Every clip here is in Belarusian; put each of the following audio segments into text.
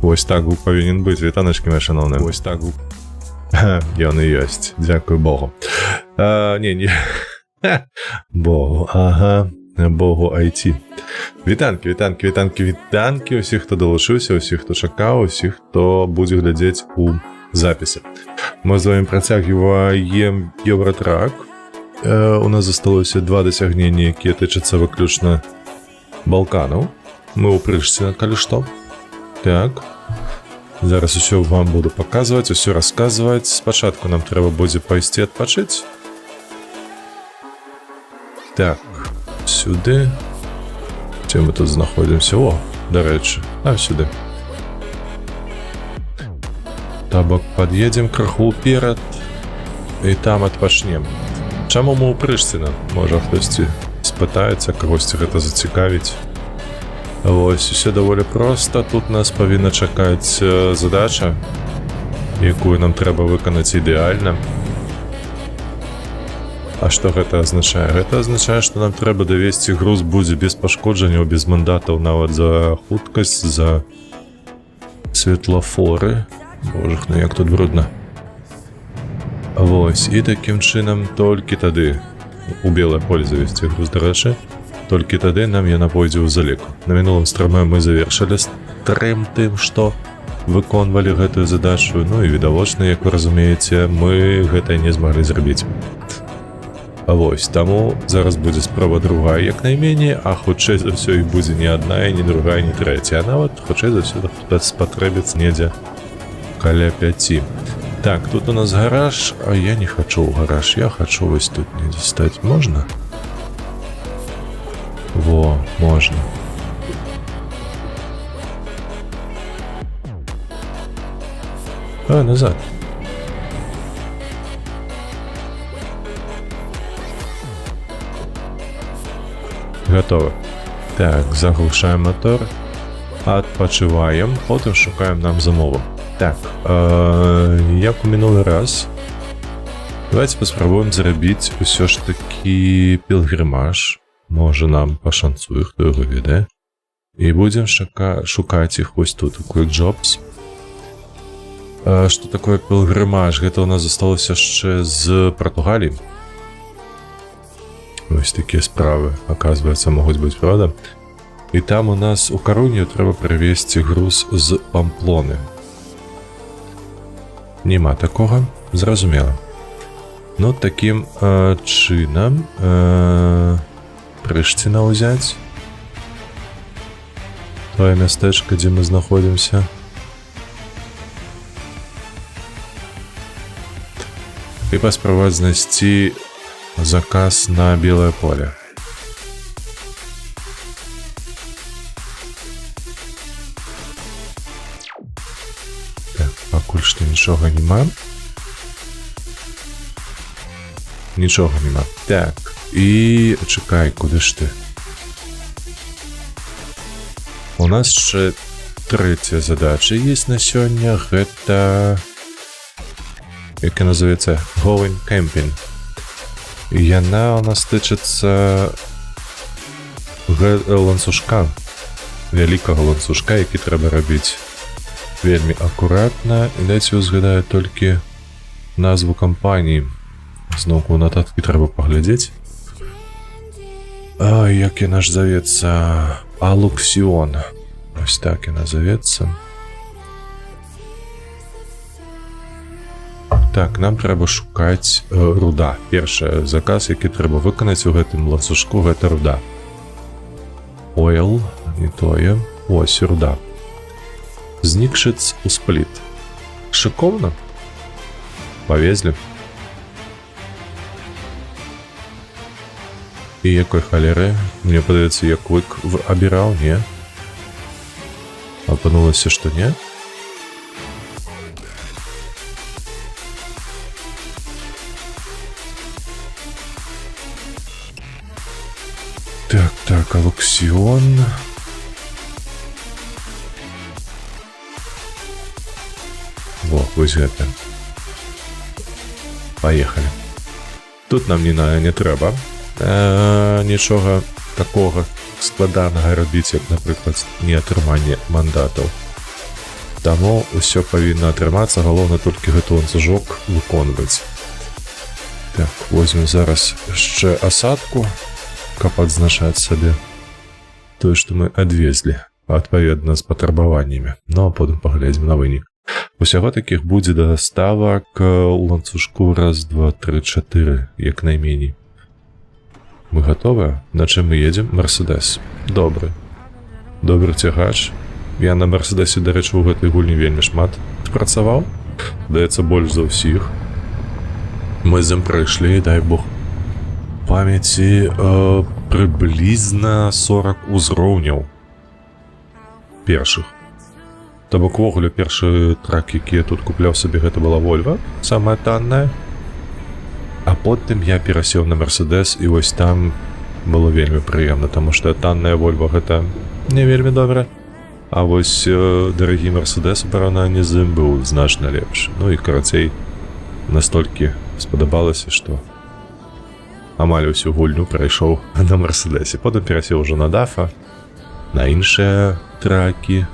Ось так гук павінен быць, вітаначкі мае шаноўныя. Ось так гук. Ён і ёсць, дзякуй Богу. Не. Богу, ага. Богу IT. Вітанкі усіх, хто далучыўся, усіх, хто чакаў, усіх, хто будзе глядзець у запісе. Мы з вами працягваем Евротрак. У нас засталося 2 дасягнення, якія тычацца выключна Балканаў. Мы ў Прышце, калі што. Так. Зараз усё вам буду паказваць, усё расказваць. Спачатку нам трэба будзе пайсці адпачыць. Так. Сюды. Дзе мы тут знаходзімся? О, дарэчы, сюды. Табак пад'едзем крыху ўперад і там адпачнем. Чаму мы ў Прышце? Можа, хтосьці спытаецца, кагосьці гэта зацікавіць. Вось, усё даволі проста. Тут нас павінна чакаць задача, якую нам трэба выканаць ідэальна. А што гэта азначае? Гэта азначае, што нам трэба давесці груз будзе без пашкоджанняў, без мандатаў, нават за хуткасць, за светлафоры. Боже, як тут брудна. Вось, і такім чынам толькі тады у белае поле завесці груз, дарэчы, толькі тады нам яна пойдзе ў заліку. На мінулым стрыме мы завершылі стрым тым, што выконвалі гэтую задачу, ну і відавочна, як вы разумееце, мы гэта не змаглі зрабіць. Вось, таму зараз будзе справа другая, як найменей, а хутчэй за ўсё іх будзе не адна, ні другая, ні трэця, а нават хутчэй за ўсё спатрэбіцца недзе каля 5. Так, тут у нас гараж, а я не хачу ў гараж, я хачу вось тут недзе стаць. Можна? Во, можна. Назад. Готово. Так, заглушаем мотор, адпачываем, потым шукаем нам замову. Так, як у мінулы раз, давайте паспрабуем зрабіць усё ж такі пілгрымаж. Можа нам пашанцуе, хто яго ведае. І будзем шукаць іх вось тут, у QuickJobs. Што такое пілгрымаж? Гэта у нас засталося яшчэ з Партугаліі. Вось такія справы, аказваецца, могуць быць, правда? І там у нас у Карунію трэба прывезці груз з Памплоны. Нема такога, зразумела. Ну, такім чынам Прышціна ўзяць. Тое мястэчка, дзе мы знаходзімся. І паспрабаваць знайсці заказ на белае поле. Так, пакуль што нічога нема. Нічога нема. Так, і чакай, куды ж ты? У нас яшчэ трэця задача ёсць на сёння. Гэта, як і называецца, Going Camping. Яна у нас тычыцца ланцужка, вялікага ланцужка, які трэба рабіць вельмі акуратна. І дайце узгадаю толькі назву кампаніі. Зноўку ў нататкі трэба паглядзець. Як яна ж завецца? Алуксіон. Ось так яна завецца. Так, нам трэба шукаць руда. Першы заказ, які трэба выканаць у гэтым ланцужку, гэта руда. Ойл, не тое. Ось, руда. Знікшыц у спліт. Шыкоўна? Павезлі. І якой халеры? Мне падаецца, я Quick абіраў, не? Апынулася, што не? Так, Алуксіон. Во, вось гэта. Паехалі. Тут нам не трэба нічога такога складанага рабіць, як, напрыклад, неатрыманне мандатаў. Таму ўсё павінна атрымацца, галоўна толькі гэты ланцужок выконваць. Так, возьмем зараз яшчэ асадку, каб адзначаць сабе тое, што мы адвезлі, адпаведна з патрабаваннямі. Ну, а потым паглядзім на вынік. Усяго такіх будзе даставак у ланцужку 1, 2, 3, 4, як найменей. Мы гатовыя? На чым мы едзем? Мерседес. Добры. Добры цягач. Я на Мерседесе, дарэчы, у гэтай гульні вельмі шмат працаваў. Даецца больш за ўсіх. Мы з ім прайшлі, дай бог памяці, прыблізна 40 узроўняў першых. То бок увогуле першы трак, які я тут купляў сабе, гэта была Volvo, самая танная. А потым я перасеў на Мерседес, і вось там было вельмі прыемна, таму што танная Volvo гэта не вельмі добра. А вось дарагі Мерседес у параўнанні з ім быў значна лепш. Ну і карацей, настолькі спадабалася, што амаль усю гульню прайшоў на Мерседесе. Потым перасеў ужо на Дафа, на іншыя тракі.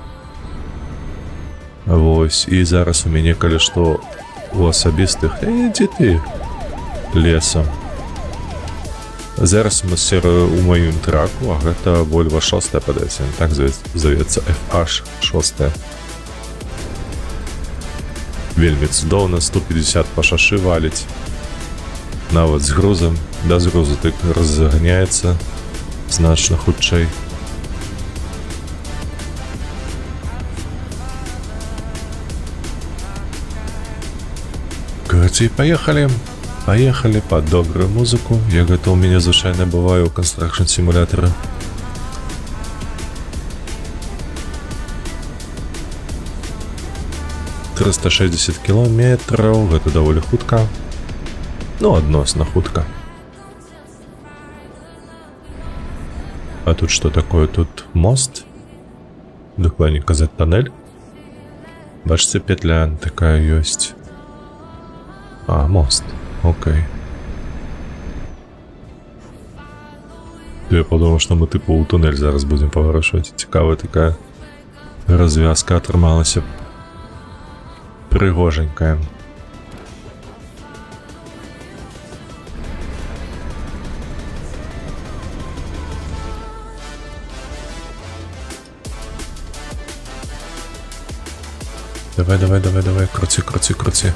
Вось, і зараз у мяне, калі што, у асабістых, ідзі ты лесам. Зараз мы у маім траку, а гэта Volvo 6, падаецца, так завецца, FH6. Вельмі цудоўна, 150 па шашы валіць. Нават з грузам, без грузу так разганяецца значна хутчэй. Короче, поехали под добрую музыку. Я гэта у мяне звычайна бываю ў Construction Simulator. «360 километров», гэта даволі хутка. Ну, адносна хутка. А тут что такое? Тут мост? Дакладней казаць, тоннель. Бачыце, петля такая ёсць. А, мост. Окей. Я подумал, что мы типу у туннель зараз будем поворачивать. Цікавая такая развязка атрымалася. Прыгоженькая. Давай, крути.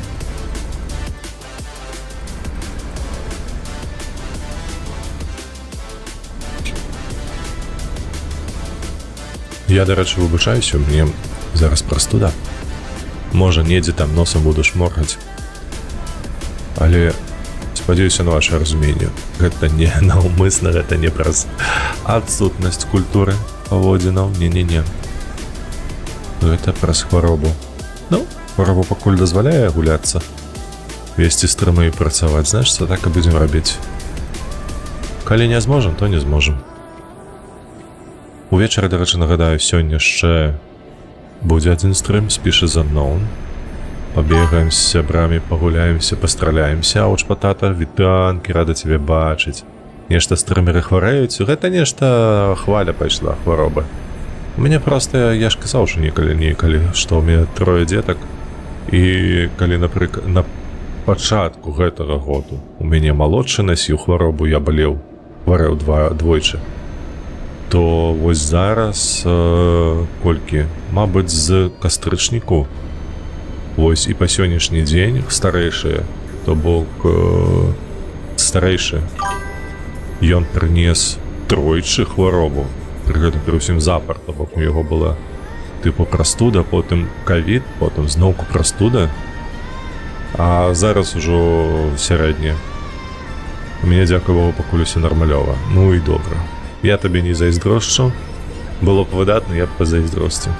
Я, дарэчы, выбачаюся, мне зараз прастуда. Можа, недзе там носам буду шморгаць. Але спадзяюся на ваше разуменне. Гэта не наўмысна, гэта не праз адсутнасць культуры паводзінаў. Не. Гэта праз хваробу. Ну, хвароба пакуль дазваляе гуляцца, весці стрымы і працаваць, значыцца, так і будзем рабіць. Калі не зможам, то не зможам. Увечары, дарэчы, нагадаю, сёння яшчэ будзе адзін стрым, Species Unknown. Пабегаем з сябрамі, пагуляемся, пастраляемся. Ауч, патата, вітанкі, рада цябе бачыць. Нешта стрымеры хварэюць, гэта нешта хваля пайшла, хвароба. У мяне проста, я ж казаў, што некалі, што ў мяне 3 дзетак. І калі, напрыклад, на пачатку гэтага году у мяне малодшы насіў хваробу, я хварэў двойчы, то вось зараз колькі, мабыць, з кастрычніку, вось і па сённяшні дзень старэйшыя, то бок старэйшы, ён прынес тройчы хваробу, пры гэтым пры ўсім запар, то бок у яго была тыпу прастуда, потым ковід, потым зноўку прастуда, а зараз ужо сярэдняя. У мяне, дзякуй Богу, пакуль усё нармалёва. Ну і добра. Я табе не зайздрошчу. Было б выдатна, я б пазайздросціў.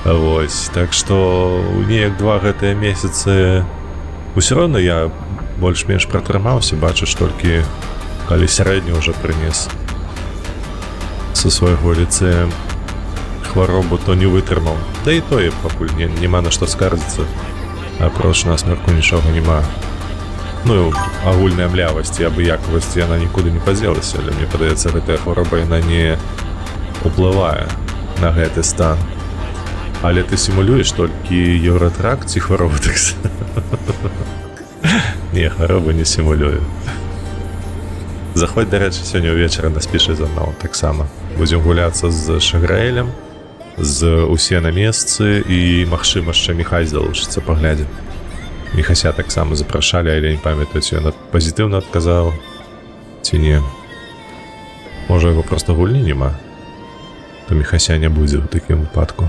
Вось, так што неяк 2 гэтыя месяцы усё роўна я больш-менш пратрымаўся, бачыш, толькі калі сярэдні ўжо прынес са свайго ліцэя хваробу, то не вытрымаў. Да і тое пакуль няма на што скардзіцца. Апроч насмерку нічога няма. Ну, агульная млявасць і абыякавасць, яна нікуды не падзелася, але мне падаецца, гэтая хвароба, яна не уплывае на гэты стан. Але ты сімулюеш толькі еўратрак ці хваробу таксама? Не, хваробу не сімулюю. Заходь, дарэчы, сёння ўвечары на спішы зноў таксама. Будзем гуляцца з Шаграэлем, з усе на месцы і, магчыма, яшчэ Міхась далучыцца, паглядзім. Міхася таксама запрашалі, але не памятаю, ці ён пазітыўна адказаў, ці не. Можа, яго проста гульні няма, то Міхася не будзе ў такім выпадку.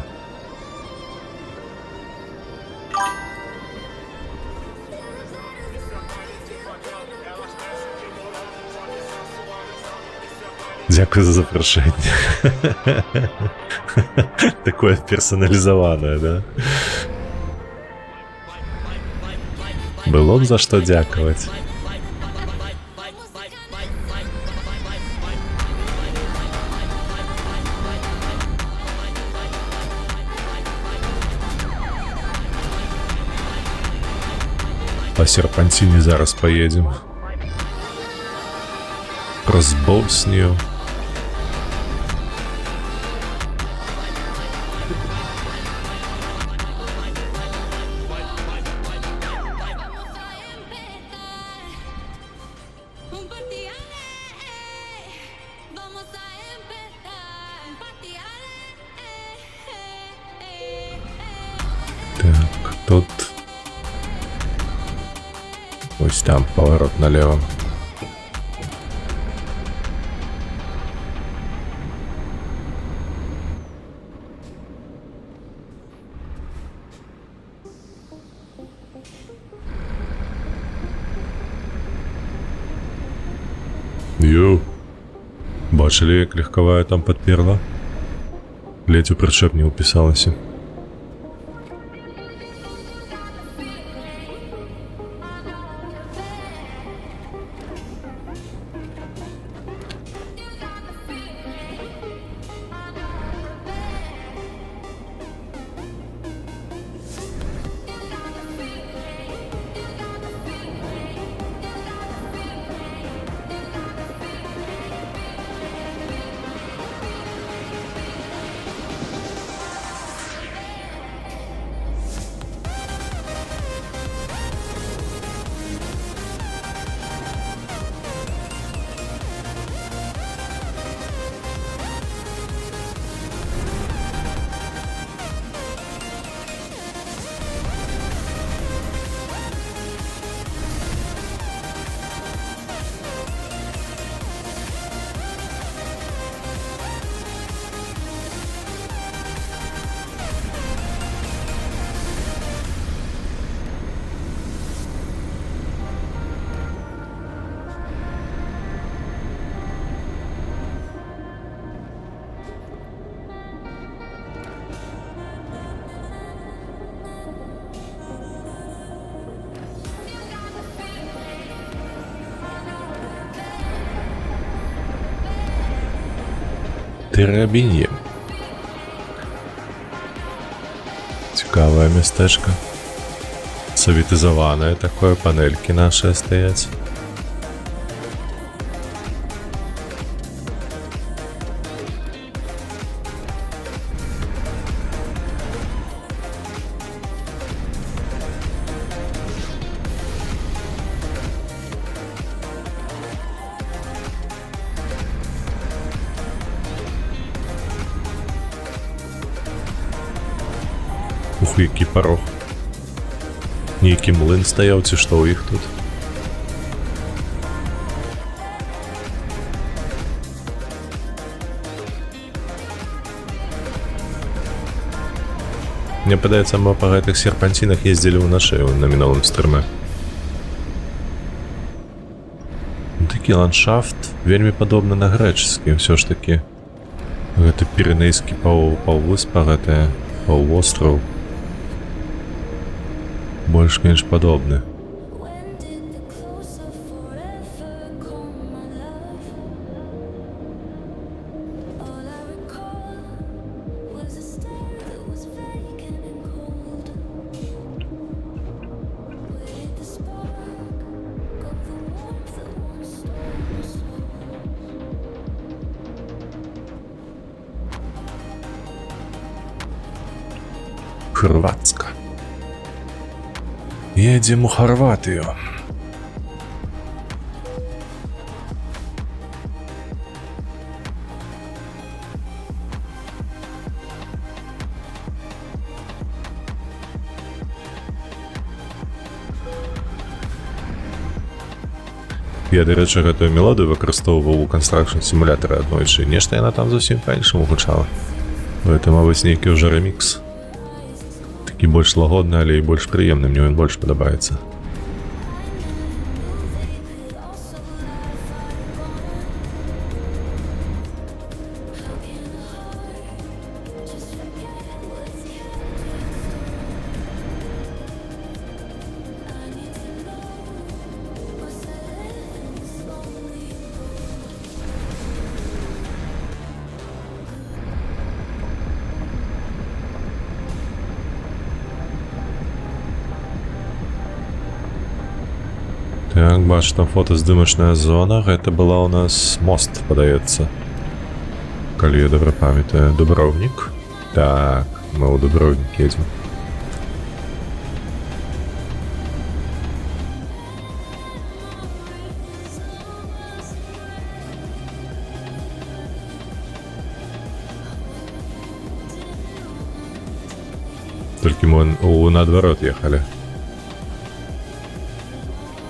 Дякую за запрашэнне. Такое персаналізаванае, да? Было б за што дзякаваць. Па серпанціне зараз паедзем. Праз Боснію. Так, тут... Ось там поворот налево. Йоу, бачили, як легковая там подперла? Ледь у причеп не уписалася. Терабін'є. Цікаве містечко. Савітизоване такое, панельки наші стоять. Ух, який порог. Нейкі млын стаяў, ці што ў іх тут? Мне падаецца, мы па гэтых серпанцінах ездзілі ўначы на мінулым стрыме. Такі ландшафт вельмі падобны на грэчаскі, ўсё ж такі. Гэта піренейскі паўвыспа, гэта паўвостраў. Больш-менш падобны. Хорватска. Едем у Хорватию. Я, до речі, гэтую мелодію використовував у Construction Simulator аднойчы. Нешта яна там зусім па-іншаму гучала. Гэта, мабыць, нейкі ўжо ремікс. Такі больш лагодны, але і больш прыемны, мне ён больш падабаецца. Так, бачу, там фотаздымачная зона. Гэта была у нас мост, падаецца. Калі я добра памятаю. Дубровнік. Так, мы ў Дубровнік едзем. Толькі мы наадварот ехалі.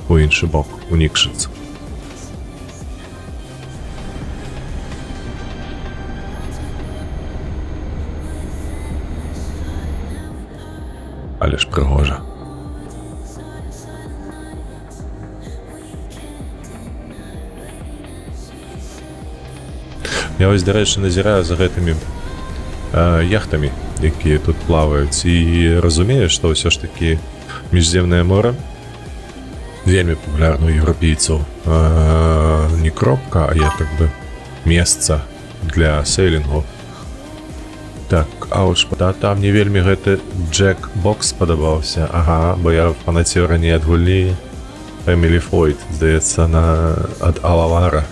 У іншы бок, у Нікшыц. Але ж прыгожа. Я вось, дарэчы, назіраю за гэтымі яхтамі, якія тут плаваюць, і разумею, што ўсё ж такі міжземнае мора вельмі папулярна ў еўрапейцаў. Не кропка, а я так бы месца для сейлінгу. Так, ауч, да, там мне вельмі гэты Джэк-бокс падабаўся. Ага, бо я фанацеў раней ад гульні Эмілі Фойд, здаецца, ад Алавара.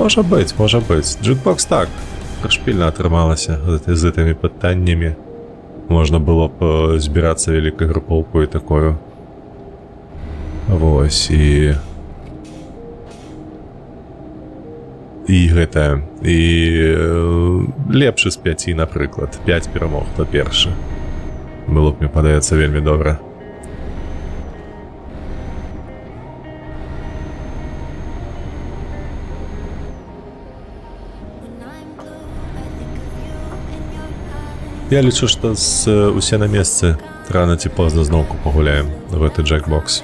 Можа быць. Джэк-бокс так, прышпільна атрымалася з гэтымі пытаннямі. Можна было б збірацца вялікай групоўкой такою. Вось, і гэта, і лепшы з 5, напрыклад. 5 перамог, то першы. Было б, мне падаецца, вельмі добра. Я лічу, што усе на месцы рана ці позна зноўку пагуляем в гэты Джэк-бокс.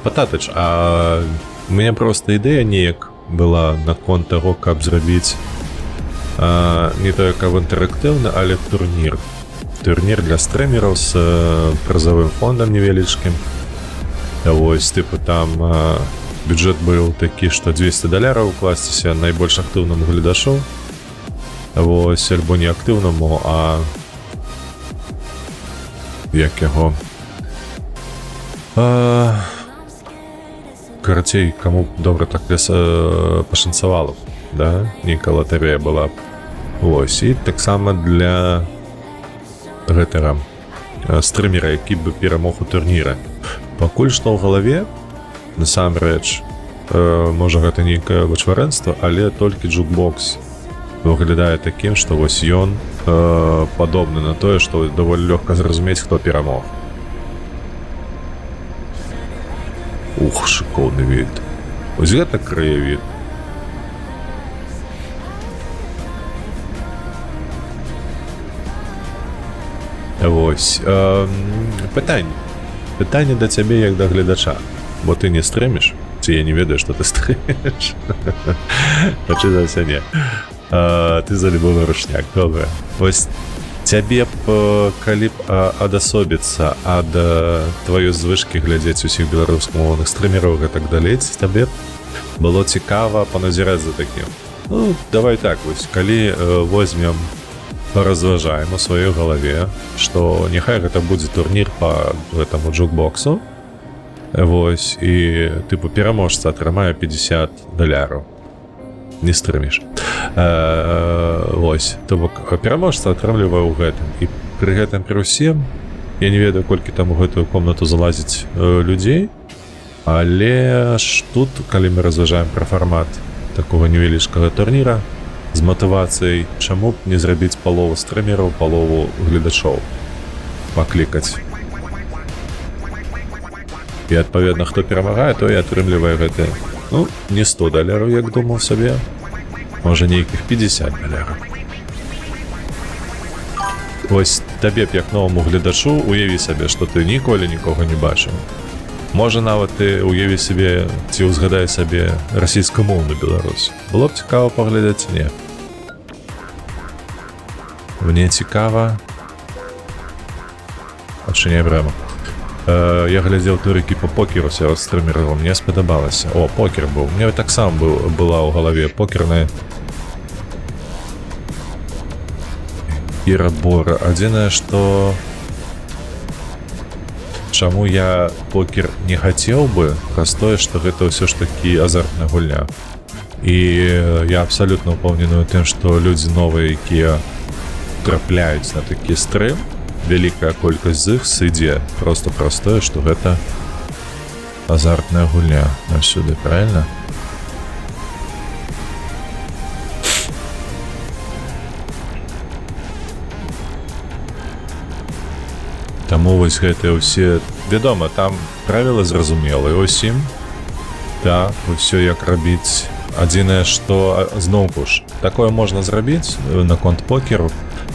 Пататыч, а у мяне проста ідэя неяк была наконт таго, каб зрабіць не тое, каб інтэрактыўны, але турнір. Турнір для стрэмераў з прызавым фондам невялічкім. Вось, тыпу, там бюджэт быў такі, што $200 укласціся найбольш актыўнаму глядашу. Вось, альбо не актыўнаму, а як яго... Карацей, каму добра так пашанцавала б, да? Нейкая латарэя была б. Вось, і таксама для гэтага стрымера, які бы перамог у турніры. Пакуль што ў галаве, насамрэч, можа гэта нейкае вычварэнства, але толькі джукбокс выглядае такім, што вось ён падобны на тое, што даволі лёгка зразумець, хто перамог. Ух, шикоўны від. Вось гэта краявід. Вось. Пытанне да цябе як да гледача. Бо ты не стрэміш? Ці я не ведаю, што ты стрэміш? Пачытаўся не. Ты за любовы рушняк, добра. Вось цябе б, калі б адасобіцца ад тваёй звычкі глядзець усіх беларускамоўных стрымераў і так далей, табе было цікава паназіраць за такім. Ну, давай так, вось, калі возьмем, паразважаем у сваёй галаве, што няхай гэта будзе турнір па гэтаму джукбоксу, вось, і, тыпу, пераможца атрымае $50. Не стрыміш. Вось, то бок, пераможца атрымлівае ў гэтым. І пры гэтым пры ўсім, я не ведаю, колькі там у гэтую комнату залазіць людзей, але ж тут, калі мы разважаем пра фармат такога невялічкага турніра, з матывацыяй, чаму б не зрабіць палову стрымераў, палову гледачоў, паклікаць. І, адпаведна, хто перамагае, то і атрымлівае гэты, ну, не $100, як думаў сабе, можа, нейкіх $50. Вось табе б, як новаму гледачу, уяві сабе, што ты ніколі нікога не бачыў. Можа, нават ты уяві сабе, ці ўзгадай сабе расійскамоўны Беларусь. Было б цікава паглядаць? Не. Мне цікава... Адчыняй браму. Я глядзеў турыкі па покеру сярод стрымераў, мне спадабалася. О, покер быў. Мне таксама была ў галаве покерная. Ірабора. Адзінае, што... Чаму я покер не хацеў бы, праз тое, што гэта ўсё ж такі азартная гульня. І я абсалютна ўпэўнены тым, што людзі новыя, якія трапляюць на такі стрым, вялікая колькасць з іх сыдзе проста праз тое, што гэта азартная гульня навсюды, правильно? Таму вось гэтыя ўсе, вядома, там правілы зразумелыя ўсім. Так, усё як рабіць. Адзінае, што зноўку ж, такое можна зрабіць наконт покеру,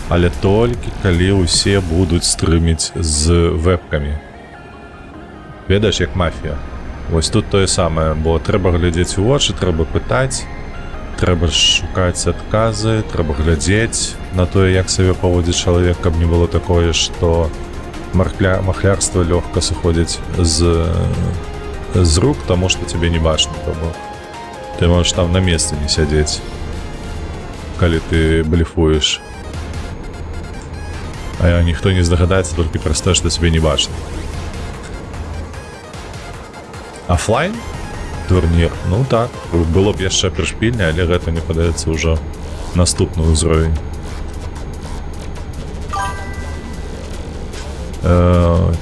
але толькі калі ўсе будуць стрыміць з вэбкамі. Ведаеш, як мафія. Вось тут тое самае, бо трэба глядзець у вочы, трэба пытаць, трэба шукаць адказы, трэба глядзець на тое, як сабе паводзіць чалавек, каб не было такое, што махлярства лёгка сыходзіць з рук, таму што цябе не бачна. Ты можаш там на месцы не сядзець, калі ты блефуеш. А ніхто не здагадаецца толькі праз тое, што цябе не бачна. Офлайн турнір? Ну так, было б яшчэ прышпільней, але гэта мне падаецца ўжо наступны ўзровень.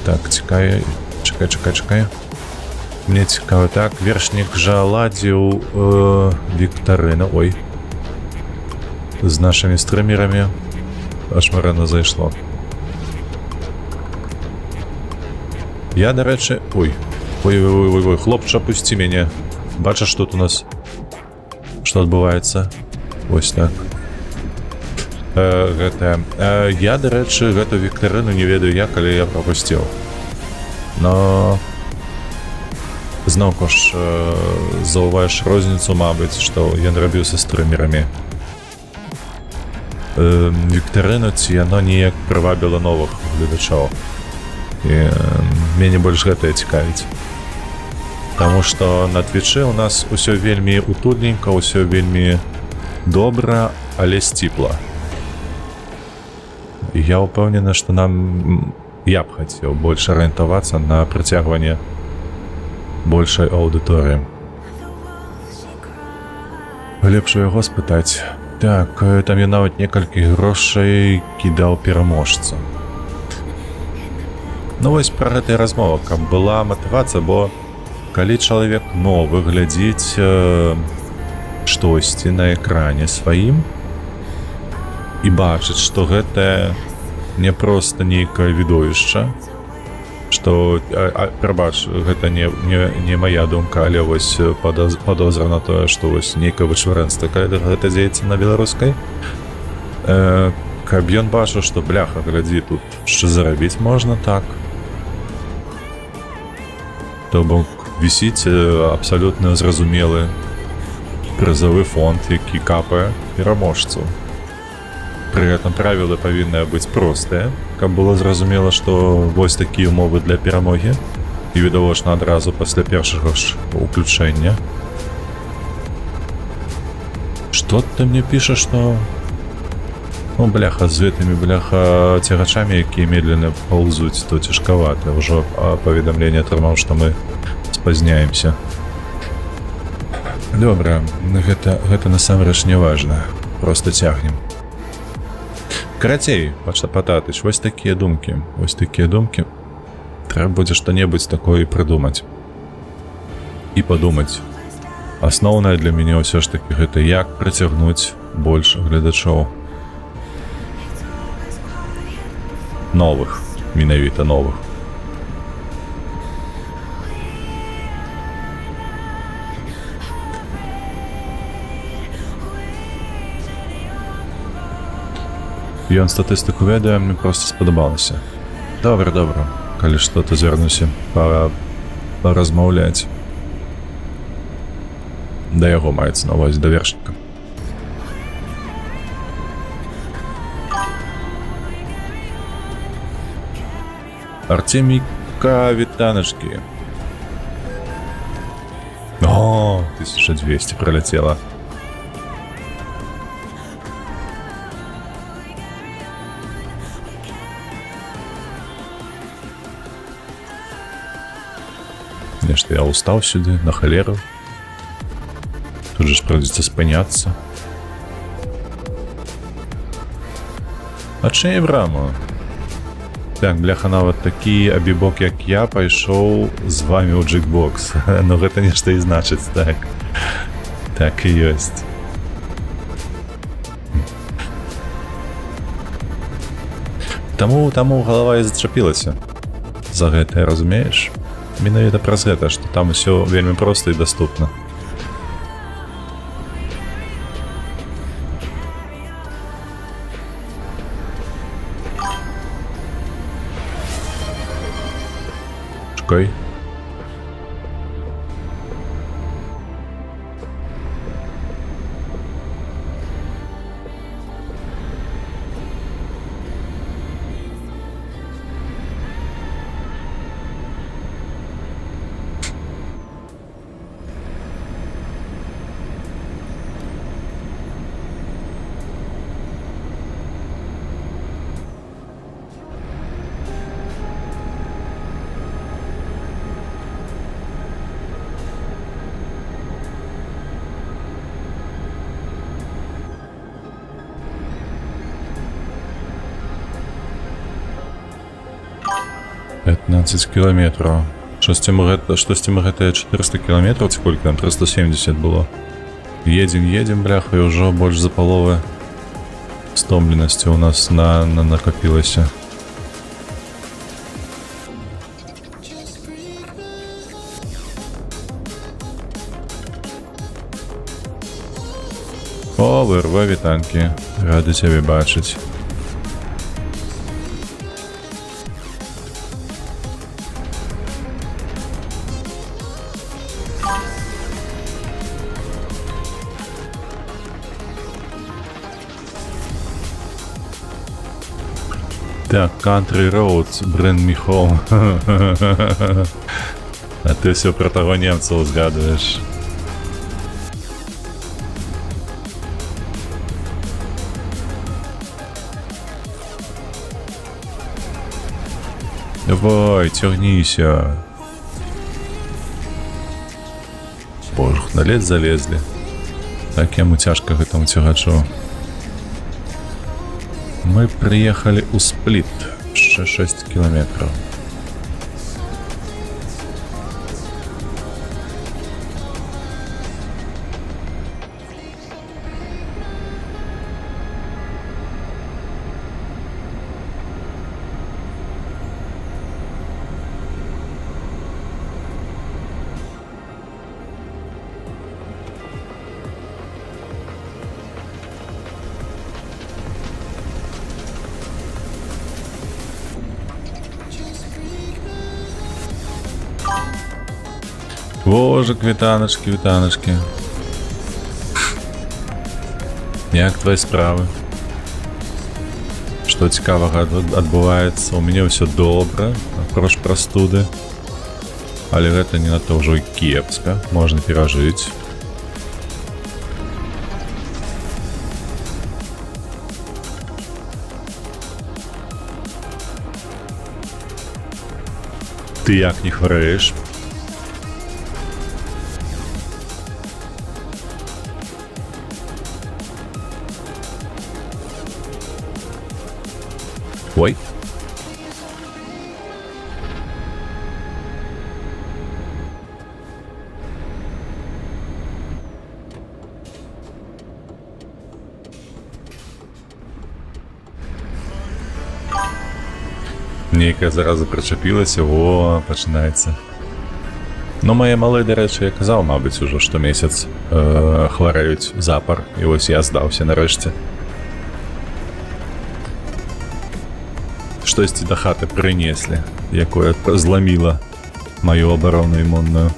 Так, чакай. Мне цікава, так, вершнік жа ладзіў віктарына, ой, з нашымі стрымерамі, аж марана зайшло. Я, дарэчы, ой, хлопча, пусці мяне, бачыш, тут у нас, што адбываецца, вось так. Я, дарэчы, гэту віктарыну не ведаю я, калі я прапусціў. Но зноўку ж заўважыш розніцу, мабыць, што ён рабіў са стрымерамі. Віктарыну, ці яно неяк прывабіла новых гледачоў. І мяне больш гэтае цікавіць. Таму што на твічы ў нас усё вельмі утульненька, усё вельмі добра, але сціпла. Я ўпэўнены, што я б хацеў больш арыентавацца на прыцягванне большай аўдыторыі. Лепш у яго спытаць. Так, там я нават некалькі грошай кідаў пераможцу. Ну вось пра гэта і размова, каб была матывацыя, бо калі чалавек новы глядзіць штосьці на экране сваім і бачыць, што гэта не проста нейкае відовішча, што, прабач, гэта не мая думка, але вось падозра на тое, што вось нейкае вычварэнства, калі гэта дзеецца на беларускай, каб ён бачыў, што бляха, глядзі, тут што зарабіць можна так. То бок вісіць абсалютна зразумелы прызавы фонд, які капае пераможцу. Пры гэтым правілы павінны быць простыя, каб было зразумела, што вось такія умовы для перамогі і відавочна адразу пасля першага ж уключэння. Што ты мне пішаш, што... Ну, бляха, з гэтымі, бляха, цягачамі, якія медленно паўзуць, то цяжкавата. Ўжо паведамленне атрымаў, што мы спазняемся. Добра, гэта насамрэч не важна. Просто цягнем. Карацей, Пататыч, вось такія думкі. Вось такія думкі. Трэба будзе што-небудзь такое прыдумаць. І падумаць. Асноўнае для мяне ўсё ж такі гэта як прыцягнуць больш гледачоў. Новых, менавіта новых. Ён статыстыку ведае, мне проста спадабалася. Добра, калі што, то звярнуся паразмаўляць. Да яго маецца на ўвазе, да вершніка. Артемійка, вітаначкі. О, 1200 пролетела. Нешта я устаў сюды, на халеру. Тут же ж придется спыняцца. Адчыняй браму. Так, бляха, нават такі абібок, як я, пайшоў з вамі ў джекбокс. Ну, гэта нешта і значыць, так. Так і ёсць. Таму галава і зачапілася. За гэта, разумееш? Менавіта праз гэта, што там усё вельмі проста і даступна. Чекай. Километров. Штосьці мы гэтыя 400 километров, ці колькі там 370 было. Едем, бляха, і ўжо больш за паловы стомленасці у нас накапілася. О, ВРВ, вітанкі. Рады цябе бачыць. Так, Country Roads, Bring Me Home. А ты все про того немца узгадываешь. Давай, тягнися. Боже, на лес залезли. Так яму тяжко гэтаму цягачу. Мы приехали у Сплит, еще 6 километров. Боже, вітаночки. Як твої справи? Што цікавага адбываецца? У мяне ўсё добра, апроч прастуды. Але гэта не надта ўжо і кепска, можна перажыць. Ты як не хварэеш? Ой. Нейкая зараза прычапілася, во, пачынаецца. Ну, мае малыя, дарэчы, я казаў, мабыць, ужо штомесяц хварэюць запар, і вось я здаўся нарэшце. Штосьці да хаты прынеслі, якое зламіла маю абарону імунную.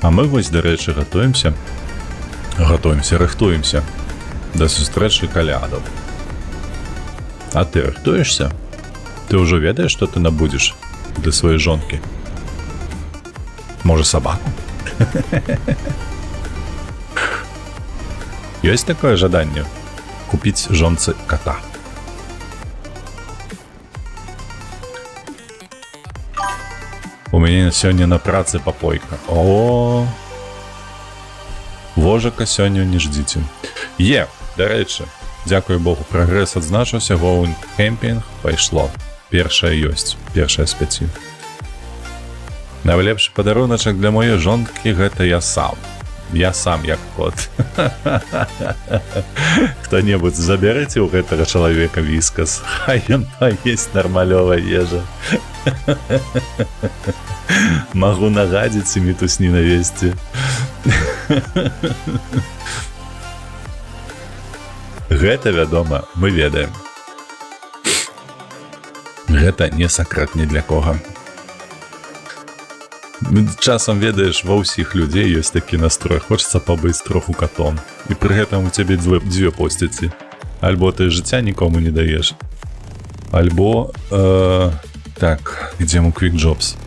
А мы вось, дарэчы, рыхтуемся да сустрэчы калядаў. А ты рыхтуешся? Ты ўжо ведаеш, што ты набудзеш для сваёй жонкі? Можа, сабаку? Ёсць такое жаданне купіць жонцы кота. У мяне сёння на працы папойка. О, вожака сёння не ждзіце. Дарэчы, дзякуй Богу, прагрэс адзначыўся, Going Camping пайшло. Першае ёсць, першае з 5. Найлепшы падаруначак для маёй жонкі гэта я сам. Я сам як кот. Хто-небудзь забярыце ў гэтага чалавека віскас, хай ён паесць нармалёвай ежа. Магу нагадзіць і мітусні навесці. Гэта, вядома, мы ведаем. Гэта не сакрэт ні для кого. Часам, ведаеш, ва ўсіх людзей ёсць такі настрой, хочацца пабыць троху котом. І пры гэтым у цябе дзве посціці. Альбо ты жыцця нікому не даеш. Альбо... Так, ідзем у Quick Jobs.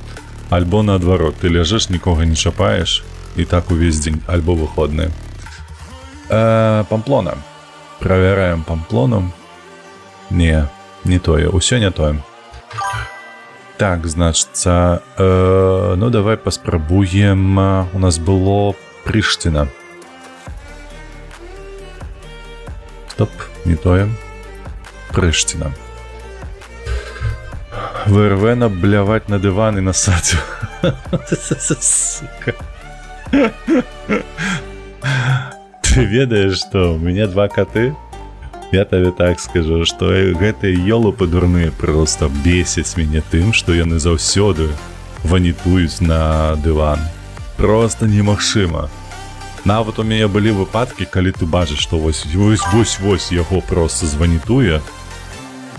Альбо наадварот, ты ляжыш, нікога не чапаеш, і так увесь дзень, альбо выходны. Памплона. Правяраем Памплону. Не тое, усё не тое. Так, значыцца, ну давай паспрабуем. У нас было Прыштына. Стоп, не тое. Прыштына. ВРВ набляваць на дыван і на садзю. Сука. Ты ведаеш, што у мяне 2 коты? Я табе так скажу, што гэтыя ёлупы дурныя проста бесяць мяне тым, што яны заўсёды ванітуюць на дыван. Проста немагчыма. Нават у мяне былі выпадкі, калі ты бачыш, што вось яго проста званітуе,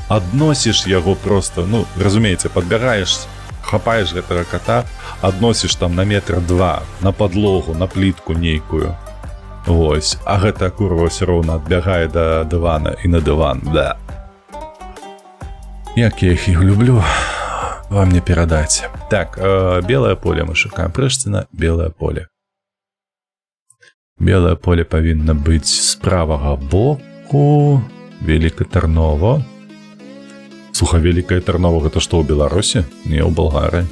адносіш яго проста, ну, разумееце, падбягаеш, хапаеш гэтага кота, адносіш там на 2 метра на падлогу, на плітку нейкую. Вось, а гэта курва ўсё роўна адбягае да дывана і на дыван, да. Як я іх люблю, вам не перадаць. Так, белае поле мы шукаем. Прыштына, белае поле. Белае поле павінна быць з правага боку. Великое Тарново. Слухай, Великое Тарново, гэта што, ў Беларусі? Не, ў Балгарыі.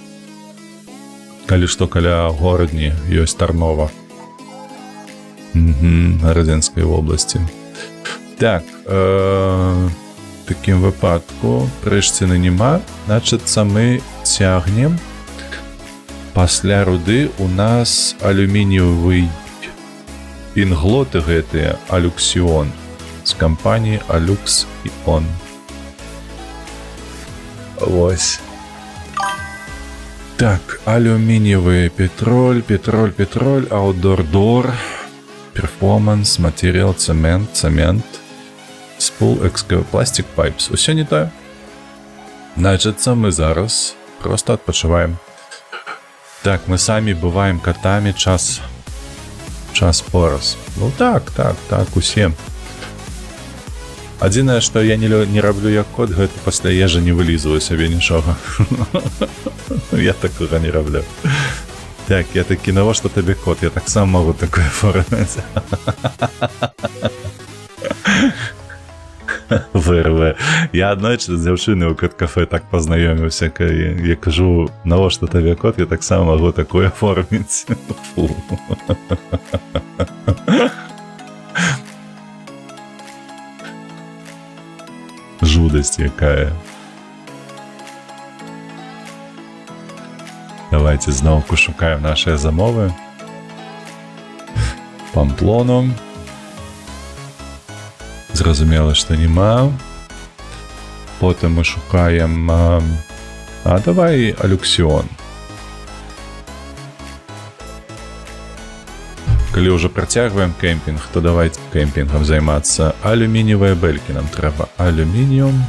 Калі што, каля горадні ёсць Тарново. Радзянскай вобласці. Так, в такім выпадку Прыштыны нема, значыцца мы цягнем. Пасля руды у нас алюмініевы інглоты гэтыя Алюксіон з кампаніі Алюксіон. Вось. Так, алюмініевы петроль, аутдор-дор, перформанс, матэрыял, цэмент, Spool Plastic Pipes. Усё не тое. Значыцца, мы зараз просто адпачываем. Так, мы самі бываем катамі час по раз. Ну так, усе. Адзінае, што я не раблю як кот, гэта пасля ежы не вылізываю сабе нічога. Я такога не раблю. Так, я такі, навошта табе кот? Я так сам могу такое оформіць. ВРВ. Я аднойчы з дзяўчынай у кот-кафе так пазнаёміўся, я кажу, навошта табе кот? Я так сам могу такое оформіць. Фу. Жудасць якая. Давайте зноў пошукаем нашыя замовы. Памплону. Зразумела, што нема. Потым мы шукаем... давай Алюксіон. Калі ўжо працягваем кемпінг, то давайте кемпінгам займацца. Алюмініевыя бэлькі нам трэба. Алюмініум.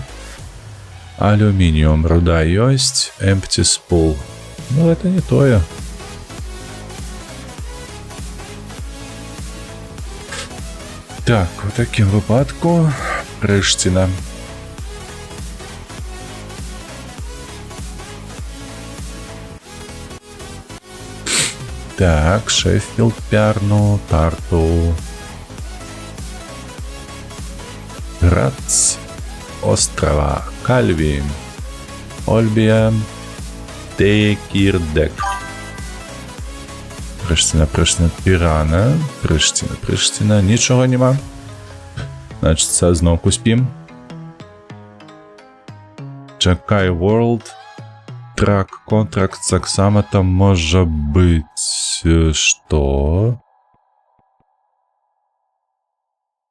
Руда ёсць. Empty spool. Ну, это не тое. Так, у такім выпадку Прыштина. Так, Шеффилд, Пярну, Тарту. Грац, Острова, Кальві, Ольбія, Текірдек. Прыштина, Пірана, Прыштина, нічого нема. Значыцца, зноўку спім. Чакай World. Трак, контракт, таксама там можа быць... Што?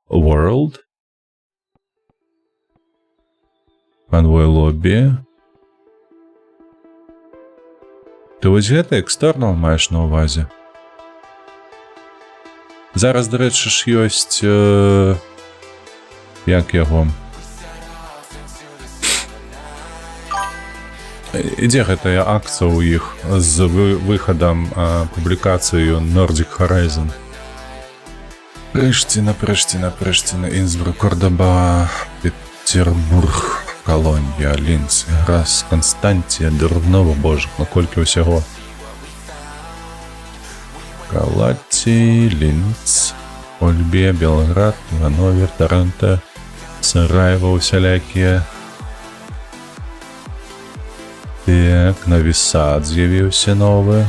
World? Convoy Lobby. Ты вось гэта экстернал маеш на ўвазе? Зараз, дарэчы ж, ёсць... Як яго? Ідзе гэтая акцыя ў іх з выхадам публікацыю Nordic Horizon. Прыштина, Інсбрук, Кордоба, Петербург, Колонья, Лінц, Грас, Константія, Дурново, боже, наколькі ўсяго. Галаці, Лінц, Ольбія, Белград, Івановер, Таранто, Сараево усялякія. Так, Нові Сад з'явіўся новы.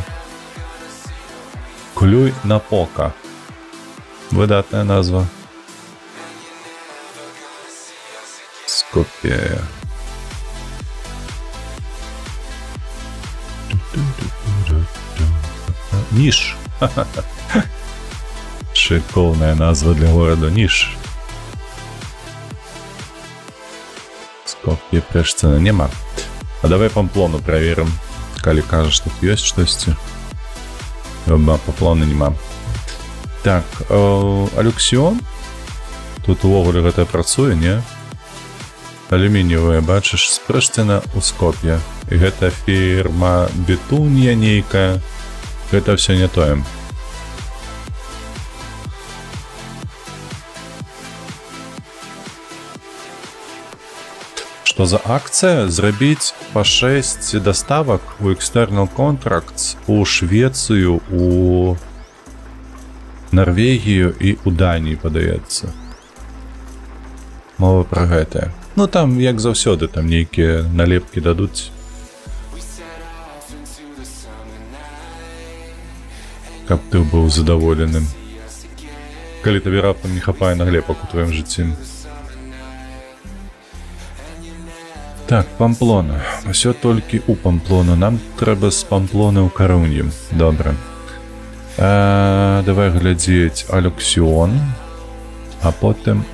Клюй на Пока. Выдатная назва. Скопія. Ніж. Шикарная назва для города Ніж. Скопія, Прыштина нема. А давай Памплону проверим. Калі кажа, што тут ёсць штосьці. Памплоны нема. Так, Алюксіон. Тут увогуле гэта працуе, не? Алюмініевая, бачыш, з Прыштина у Скоп'е. І гэта фірма Бетунья нейкая. Гэта все не тое. Што за акцыя? Зрабіць па 6 даставак у External Contracts у Швецыю, у Нарвегію і у Данію, падаецца. Мова пра гэтае. Ну там, як заўсёды, там нейкія налепкі дадуць. Каб ты быў задаволеным. Калі табе раптам не хапае наглепак у тваім жыцці. Так, Памплона. Усё толькі у Памплону. Нам трэба з Памплоны ў Карунью. Добра. Давай глядзець Алюксіон. А потым...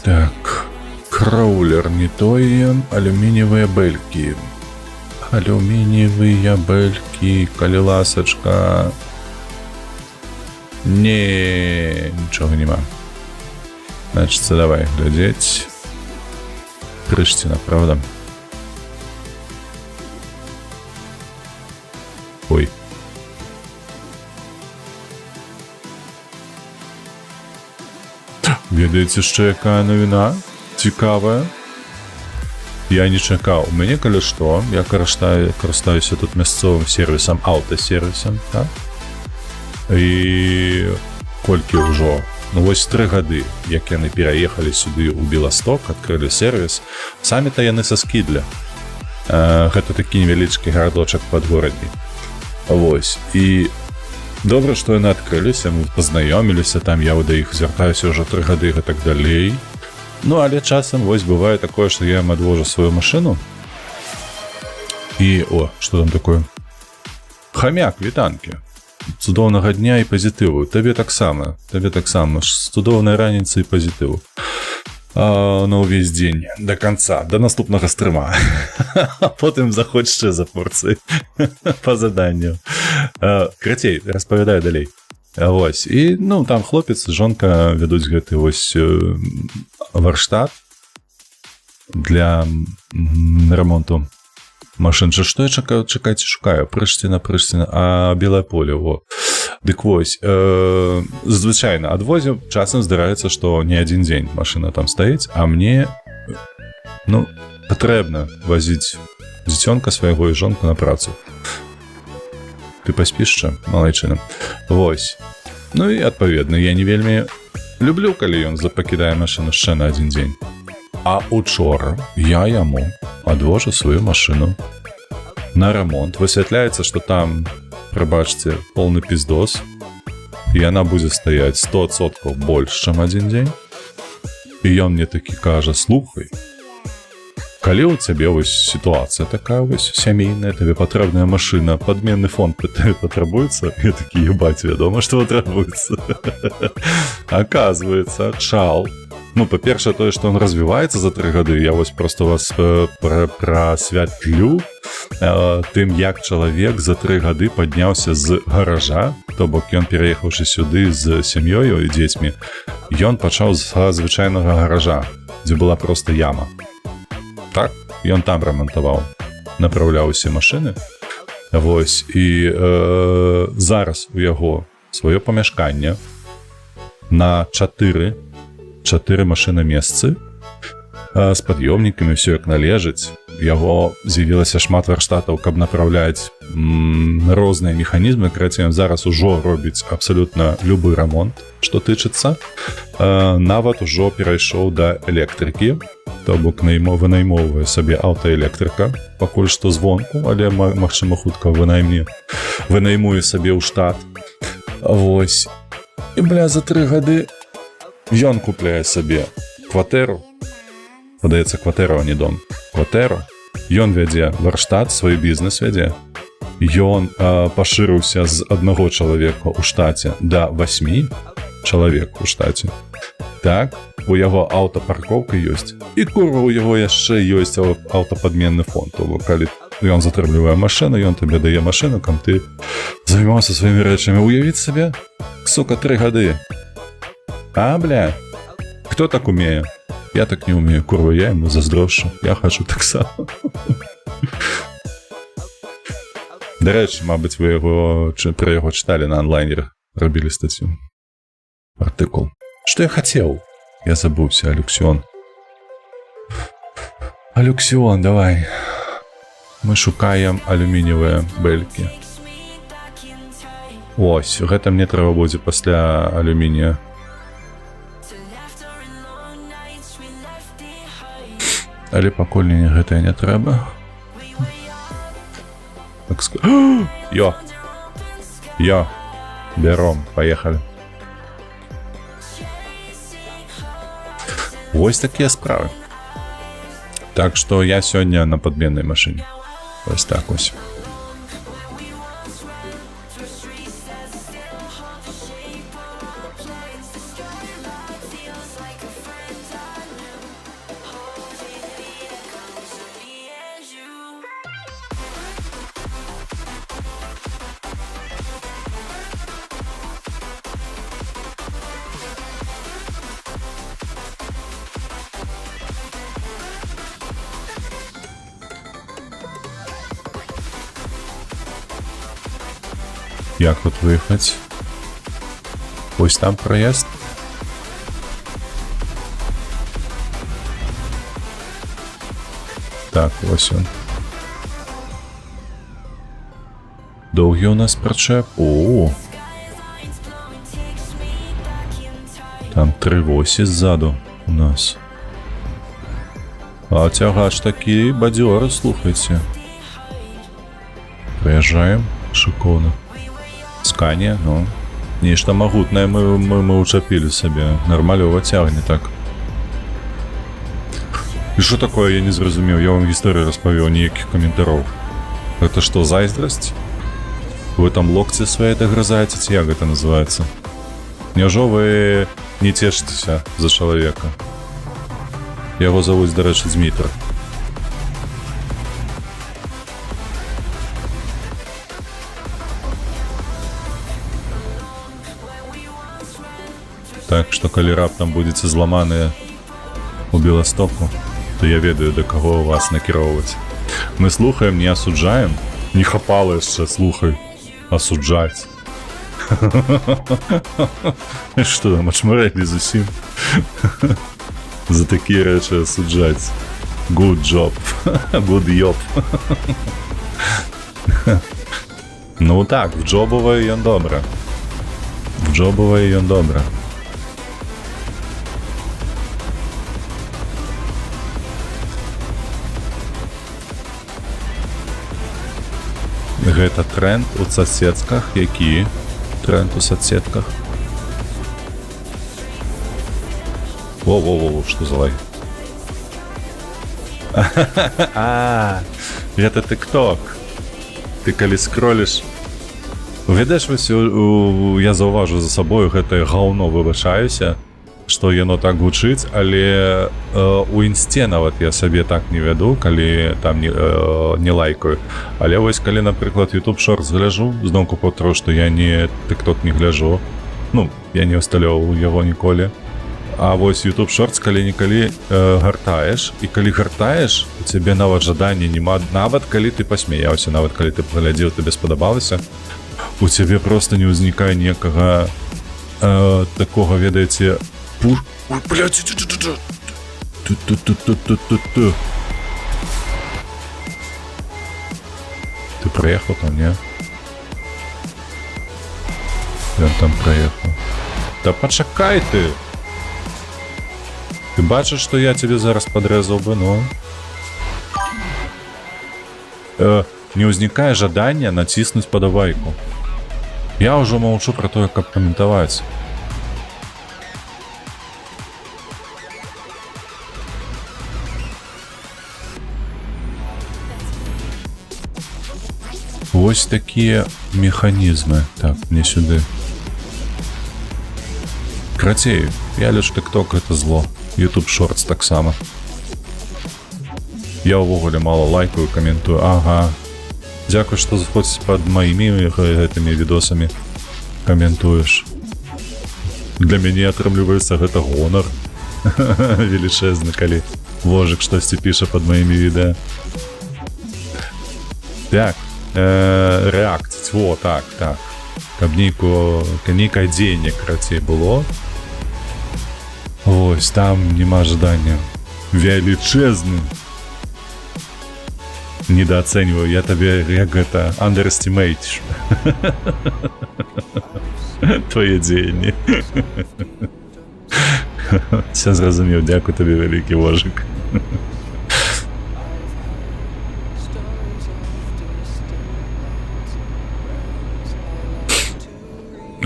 Так. Кроулер не тое. Алюмініевыя бэлькі. Алюмініевыя бэлькі. Калі ласачка... Не, нічого нема. Значить, це давай глядеть. Крыштина, правда? Ой. Ведаеце, що яка новина? Цікава. Я не чакаў. У мяне, калі што, я карыстаюся тут мясцовым сервісам, аўтасервісам, так? І колькі ўжо, ну вось 3 гады, як яны пераехалі сюды ў Беласток, адкрылі сервіс, самі-то яны са Скідля. Гэта такі невялічкі гарадочак пад горадні. Вось. І добра, што яны адкрыліся, мы пазнаёміліся, там я да іх звяртаюся ўжо 3 гады і так далей. Ну, але часам вось бывае такое, што я ім адвожу сваю машыну. І, што там такое? Хамяк, вітанкі. Цудоўнага дня і пазітыву. Табе таксама, цудоўнай раніцы і пазітыву. На ўвесь дзень, да канца, да наступнага стрыма. А потым заходь яшчэ за порцыі. Па заданню. Крацей, распавядай далей. Вось. І, ну, там хлопец, жонка вядуць гэты вось варштат для ремонту машин. Што я чакайце, шукаю? Прыштина, а Белае поле, во. Дык вось, звычайна адвозім, часам здараецца, што не адзін дзень машына там стаіць, а мне, ну, патрэбна вазіць дзіцёнка свайго і жонку на працу. Ты паспіш ша, малайчына? Вось. Ну і, адпаведна, я не вельмі люблю, калі ён пакідае машыну яшчэ на адзін дзень. А учора я яму адвожу сваю машыну на ремонт. Высвятляецца, што там, прабачце, полны пиздос. І яна будзе стаяць 100% больш, чым адзін дзень. І ён мне такі кажа: слухай, калі ў цябе вось сітуацыя такая вось сямейная, табе патрэбная машына, падменны фонд патрабуецца? Я такі, ебать, вядома, што патрабуецца. Аказваецца, чал. Ну, па-першае, тое, што он развіваецца за 3 гады, я вось просто вас прасвятлю тым, як чалавек за 3 гады падняўся з гаража, то бок ён, пераехаўшы сюды з сям'ёю і дзецьмі, ён пачаў з звычайнага гаража, дзе была проста яма. Так, ён там рамантаваў, направляў усе машыны. Вось, і зараз у яго сваё памяшканне на 4 машыны месцы з пад'ёмнікамі, ўсё як належыць. Яго з'явілася шмат варштатаў, каб направляць розныя механізмы. Карацей, ён зараз ужо робіць абсалютна любы рамонт, што тычыцца. Нават ужо перайшоў да электрыкі, то бок вынаймоўвае сабе аўтаэлектрыка, пакуль што звонку, але, магчыма, хутка вынаймуе сабе ў штат. Вось. І, за 3 гады ён купляе сабе кватэру, падаецца кватэру, а не дом, кватэру, ён вядзе варштат, свой бізнес вядзе, ён пашырыўся з 1 чалавека ў штаце да 8 чалавек у штаце. Так, у яго аўтапаркоўка ёсць, і курва, у яго яшчэ ёсць аўтападменны фонд. Калі ён затрымлівае машыну, ён табе дае машыну, кам ты займаўся сваімі рэчамі. Уявіць сабе, сука, 3 гады. А, кто так умее? Я так не умею, курва, я ему заздрошу. Я хочу так само. До рэчы, мабыць, вы про яго читали на онлайнерах, робили статью. Артыкул. Что я хотел? Я забыўся, Алюксион. Алюксион, давай. Мы шукаем алюміниевыя бэлькі. Ось, гэта мне трэба будзе пасля алюмінія. Але пакуль мне гэтае не трэба. Так Йо, бяром, поехали. Вось такія справы. Так што я сёння на падменнай машыне. Вось так вось. Як тут выехаць? Ось там праезд. Так, ось он. Доўгі у нас прычэп. О! Там 3 восі ззаду у нас. А тягач такі бадзёры, слухайце. Прыязджаем шыкоўна. Сканія, ну. Нешта магутнае мы учапілі сабе. Нармалёва цягне так. І што такое, я не зразумеў. Я вам гісторыю распавёў, ніякіх каментароў. Гэта што, зайздрасць? Вы там локці свае дагрызаеце, ці як гэта называецца? Няўжо вы не цешыцеся за чалавека? Яго завуць, дарэчы, Дзмітр. Так што, калі раптам будзеце зламаныя у Беластоку, то я ведаю, да каго вас накіроўваць. Мы слухаем, не асуджаем. Не хапала яшчэ, слухай. Асуджаць. Што там, ачмарэлі зусім? За такія рэчы асуджаць. Good job. Good job. Ну так, в джобовай ён добра. В джобовай ён добра. Гэта тренд у соцсетках. Які тренд у соцсетках? Во-во-во, што за лай? Гэта тик-ток. Ты калі скроліш... Ведаеш, я заўважу за сабою гэтае гаўно, выбачаюся, што яно так гучыць, але у інсце нават я сабе так не вяду, калі там не лайкаю. Але вось калі, напрыклад, YouTube Shorts гляжу, зноўку паўтару, што я не TikTok не гляжу, ну, я не усталёўваў яго ніколі. А вось YouTube Shorts калі-нікалі гартаеш, і калі гартаеш, у цябе нават жадання няма, нават калі ты пасмяяўся, нават калі ты паглядзеў, табе спадабалася, у цябе проста не ўзнікае ніякага такога, ведаеце, Ой, блядь, Ты проехал там, не? Я там проехал. Да почакай ты! Ты бачиш, что я тебе зараз подрезал бы, ну? Не возникает жадания натиснуть подавайку. Я уже молчу про то, как комментовать. Ось такие механизмы. Так, мне сюда. Крацей, я лишь TikTok это зло. YouTube Shorts так само. Я увогуле мало лайкаю, комментую. Ага. Дякую, что заходишь под моими этими видосами. Комментуешь. Для меня атрымліваецца гэта гонор. Величезны, калі Вожик штосьці піша под моими відео. Так. Реакція. Во, так. Каб нейкае дзеянне крацей было. Ось, там нема жадання. Величезны. Недооцениваю. Я тебе, як гэта, underestimate. Твоє дзеянне. Все зразумеў. Дякую тебе, вялікі Вожик.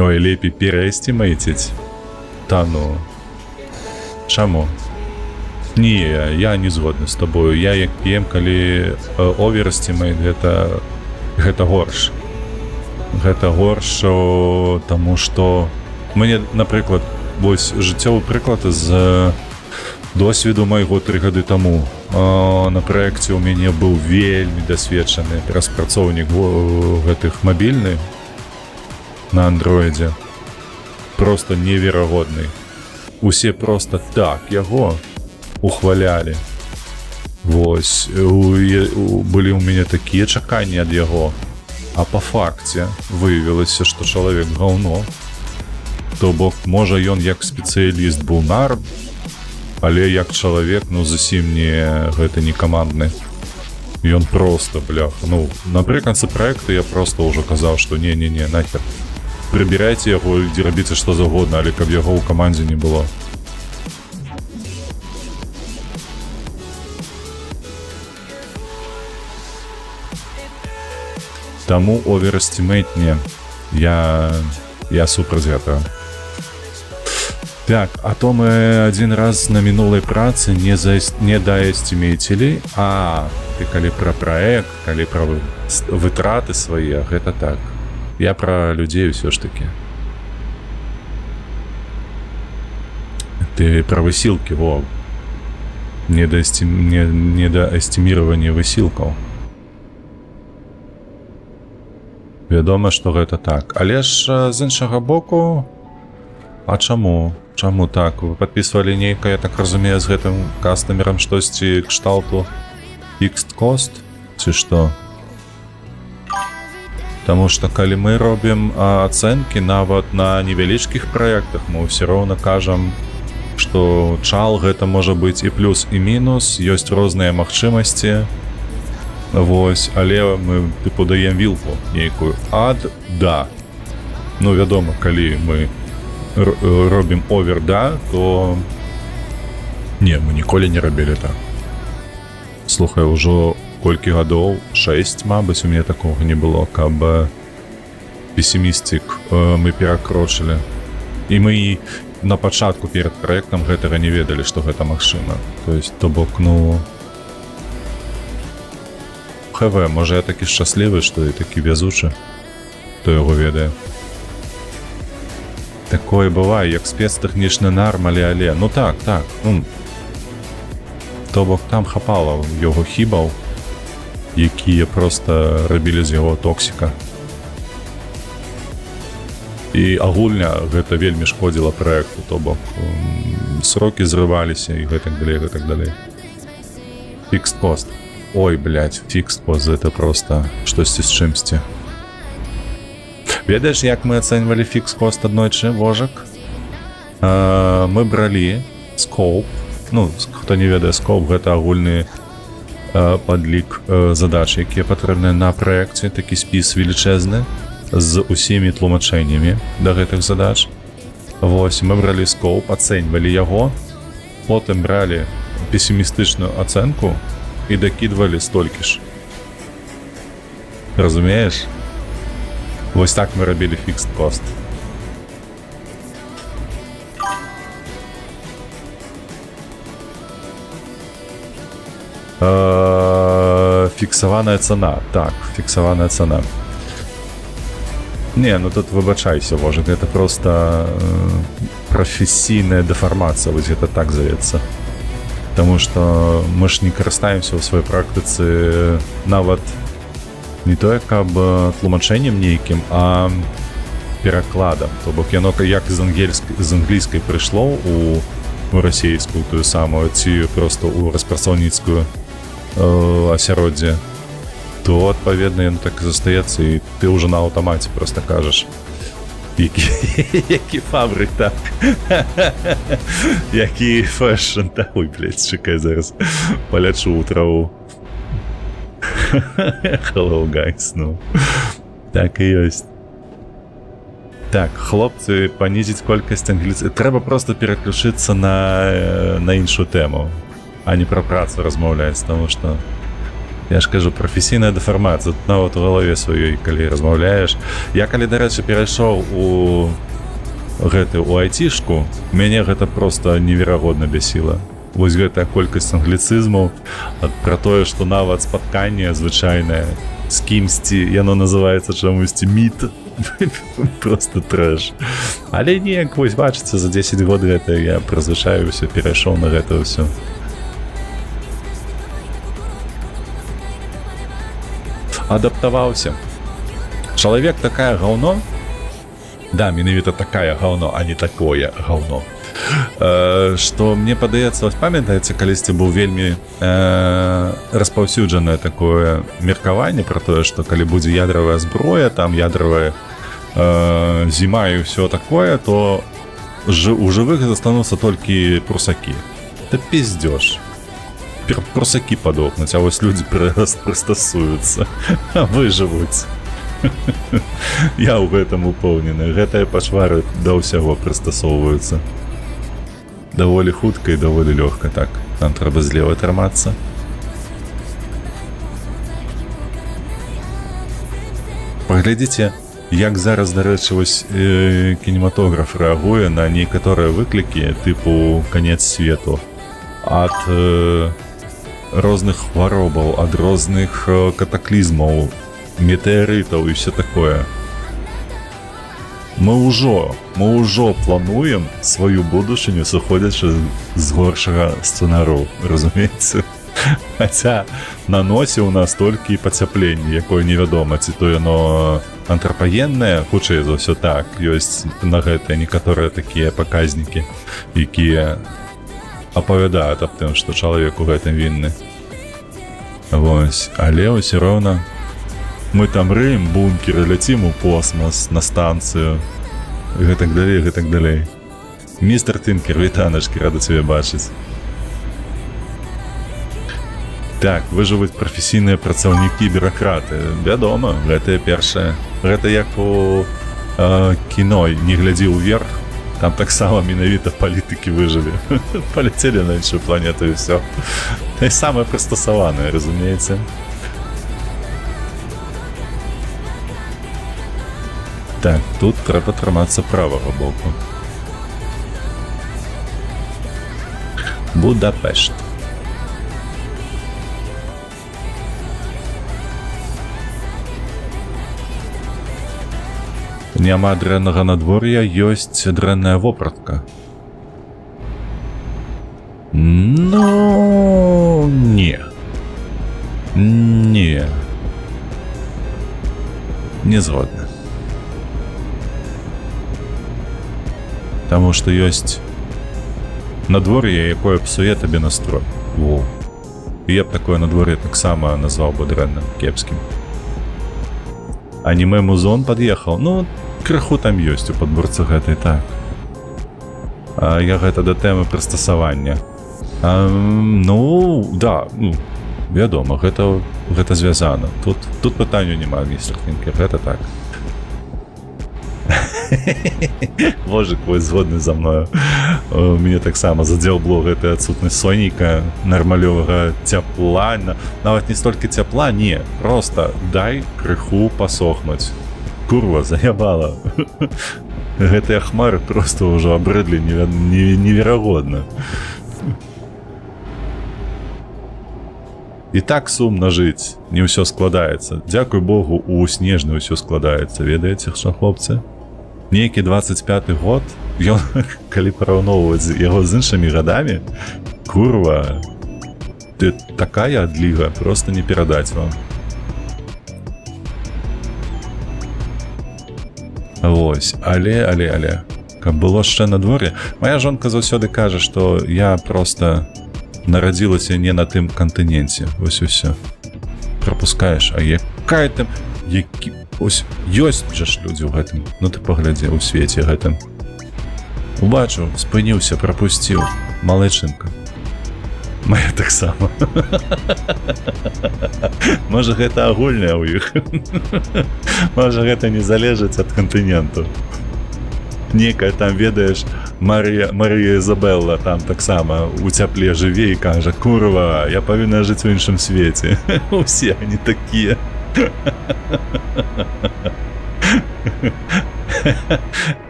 Ой, лепей пераэстимейтить. Та ну. Чаму? Не, я не згодны з тобою. Я як п'ем, калі оверэстимейт, гэта горш. Гэта горш, таму што мне, напрыклад, вось жыццёвы прыклад з досведу майго 3 гады таму. На праекце ў мяне быў вельмі дасведчаны распрацоўнік гэтых мабільны на андроіде. Просто неверагодны. Усе просто так яго ухвалялі. Вось, былі ў мяне такія чаканні ад яго. А па факце выявілася, што чалавек гаўно. То бок, можа, ён як спецыяліст быў нарад, але як чалавек, ну, зусім гэта не камандны. Ён просто, блях, ну, напрыканцы праекта я просто ўжо казаў, што не, нахер. Прыбірайце яго, ідзі рабіце што заўгодна, але каб яго ў камандзе не было. Таму оверэстімейт не. Я супраць гэтага. Так, а то мы один раз на мінулай працы не даэстімейцілі, ты калі пра праект, калі пра вытраты свае, гэта так. Я пра людзей ўсё ж такі. Ты пра высілкі, во. Недаэстіміраванне высілкаў. Вядома, што гэта так. Але ж з іншага боку, а чаму? Чаму так? Вы падпісвалі нейкае, я так разумею, з гэтым кастамерам штосьці кшталту fixed cost? Ці што? Таму што калі мы робім ацэнкі нават на невялічкіх праектах, мы ўсё роўна кажам, што чал гэта можа быць і плюс, і мінус, ёсць розныя магчымасці. Вось, але мы тыпу даем вілку нейкую ад да. Ну, вядома, калі мы робім овер да, то не, мы ніколі не рабілі так. Слухай, ужо колькі гадоў, 6, мабыць, у мяне такога не было, каб песімістик мы перакрочылі. І мы на пачатку перад праектам гэтага не ведалі, што гэта магчыма. То есть, то бок, ну, ХВ, можа я такі шчаслівы, што і такі вязучы, хто яго ведае. Такое бывае, як спецтэхнічны нарм, але. Ну так, ну. То бок там хапала яго хібаў, якія проста рабілі з яго токсіка. І агульня гэта вельмі шкодзіла праекту, то бок срокі зрываліся і гэтак далей. Fixed cost. Ой, блядь, fixed cost, это просто штосьці з чымсьці. Ведаеш, як мы ацэньвалі fixed cost аднойчы, вожак? Мы бралі scope, ну, хто не ведае, scope гэта агульны падлік задач, якія патрэбныя на праекце, такі спіс велічэзны з усімі тлумачэннямі да гэтых задач. Вось, мы бралі scope, ацэньвалі яго, потым бралі песімістычную ацэнку і дакідвалі столькі ж. Разумееш? Вось так мы рабілі fixed cost. Фіксаваная цана. Так, фіксаваная цана. Не, ну тут выбачайся, вожак, гэта проста прафесійная дэфармацыя, вось гэта так завецца. Таму што мы ж не карыстаемся ў сваёй практыцы нават не тое, каб тлумачэннем нейкім, а перакладам. То бок яно як з англійскай прыйшло у расейскую тую самую, ці проста ў распрацоўніцкую асяроддзе, то, адпаведна, яно так і застаецца, і ты ўжо на аўтамаце проста кажаш. Які фабрик, так. Які фэшн, так. Ой, блядь, чекай, зараз полячу у траву. Hello, guys, ну. Так і ёсць. Так, хлопцы, панізіць колькасць англійскай. Трэба проста пераключыцца на іншую тэму, а не пра працу размаўляць, таму што я ж кажу, прафесійная дэфармацыя, нават у галаве сваёй, калі размаўляеш. Я, калі, дарэчы, перайшоў у айцішку, мяне гэта проста неверагодна бясіла. Вось гэтая колькасць англіцызмаў, пра тое, што нават спатканне звычайнае з кімсьці, яно называецца чамусьці міт. Просто трэш. Але неяк, вось, бачыце, за 10 год гэта я прызвычаіўся, перайшоў на гэта ўсё. Адаптаваўся. Чалавек такая гаўно? Да, менавіта такая гаўно, а не такое гаўно. Што мне падаецца, вось памятаеце, калісьці быў вельмі распаўсюджанае такое меркаванне пра тое, што калі будзе ядравая зброя, там ядравая зіма і ўсё такое, то у жывых застануцца толькі прусакі. Это пиздёж. Прусакі падохнуць, а вось людзі прыстасуюцца, выжывуць. Я ў гэтым упэўнены. Гэтыя пачвары да ўсяго прыстасоўваюцца. Даволі хутка і даволі лёгка, так. Нам трэба злева трымацца. Паглядзіце, як зараз, дарэчы, вось кінематограф рэагуе на некаторыя выклікі тыпу канец свету ад розных хваробаў, ад розных катаклізмаў, метэарытаў і все такое. Мы ўжо плануем сваю будучыню, сыходзячы з горшага сцэнару, разумееце? Хаця на носе ў нас толькі пацяпленне, якое невядома, ці то яно антрапагеннае, хутчэй за ўсё так, ёсць на гэтыя некаторыя такія паказнікі, якія апавядаюць аб тым, што чалавек у гэтым вінны. Вось, але ўсё роўна мы там рыем бункеры, ляцім у космас, на станцыю, і гэтак далей, гэтак далей. Містер Тінкер, вітаначкі, рада цябе бачыць. Так, выжывуць прафесійныя працаўнікі-бюракраты. Вядома, гэта першае. Гэта як у кіно «Не глядзі ўверх», там таксама менавіта палітыкі выжылі. Паляцелі на іншую планету і ўсё. І самае прыстасаванае, разумееце? Так, тут трэба трымацца правага боку. Будапешт. Няма дрэннага надвор'я, ёсць дрэнная вопратка. Ну, не. Не. Не згодны. Таму што ёсць надвор'е, якое псуе табе настрой. Во. Я б такое надвор'е таксама назваў бы дрэнным, кепскім. Аніме-музон пад'ехаў. Ну, крыху там ёсць у падборцы гэтай, так. А я гэта да тэмы прыстасавання. Ну, да, ну, вядома, гэта звязана. Тут пытанню няма, містер Тінкер, гэта так. Вожык, вось згодны за мною. Мне таксама задзяўбло гэтая адсутнасць сонейка, нармалёвага цяпла, нават не столькі цяпла, не, просто дай крыху пасохнуць. Курва, заябала. Гэтыя хмары просто ўжо абрыдлі неверагодна. І так сумна жыць, не ўсё складаецца. Дзякуй Богу, у снежні ўсё складаецца, ведаеце, што, хлопцы? Нейкі 25-й год, ён, калі параўноўваць яго з іншымі гадамі, курва, ты такая адліга, просто не перадаць вам. Вось, але, каб было яшчэ надвор'е. Мая жонка заўсёды кажа, што я просто нарадзілася не на тым кантыненце, вось усё. Прапускаеш, а якая там, які... Ось, ёсць жа ж людзі ў гэтым. Ну ты паглядзі, у свеце гэтым. Убачыў, спыніўся, прапусціў. Малайчынка. Мая таксама. Можа, гэта агульнае ў іх. Можа, гэта не залежыць ад кантыненту. Некая там, ведаеш, Марія Ізабелла там таксама у цяпле жыве і кажа: курва, я павінна жыць у іншым свеце. Усе они такія.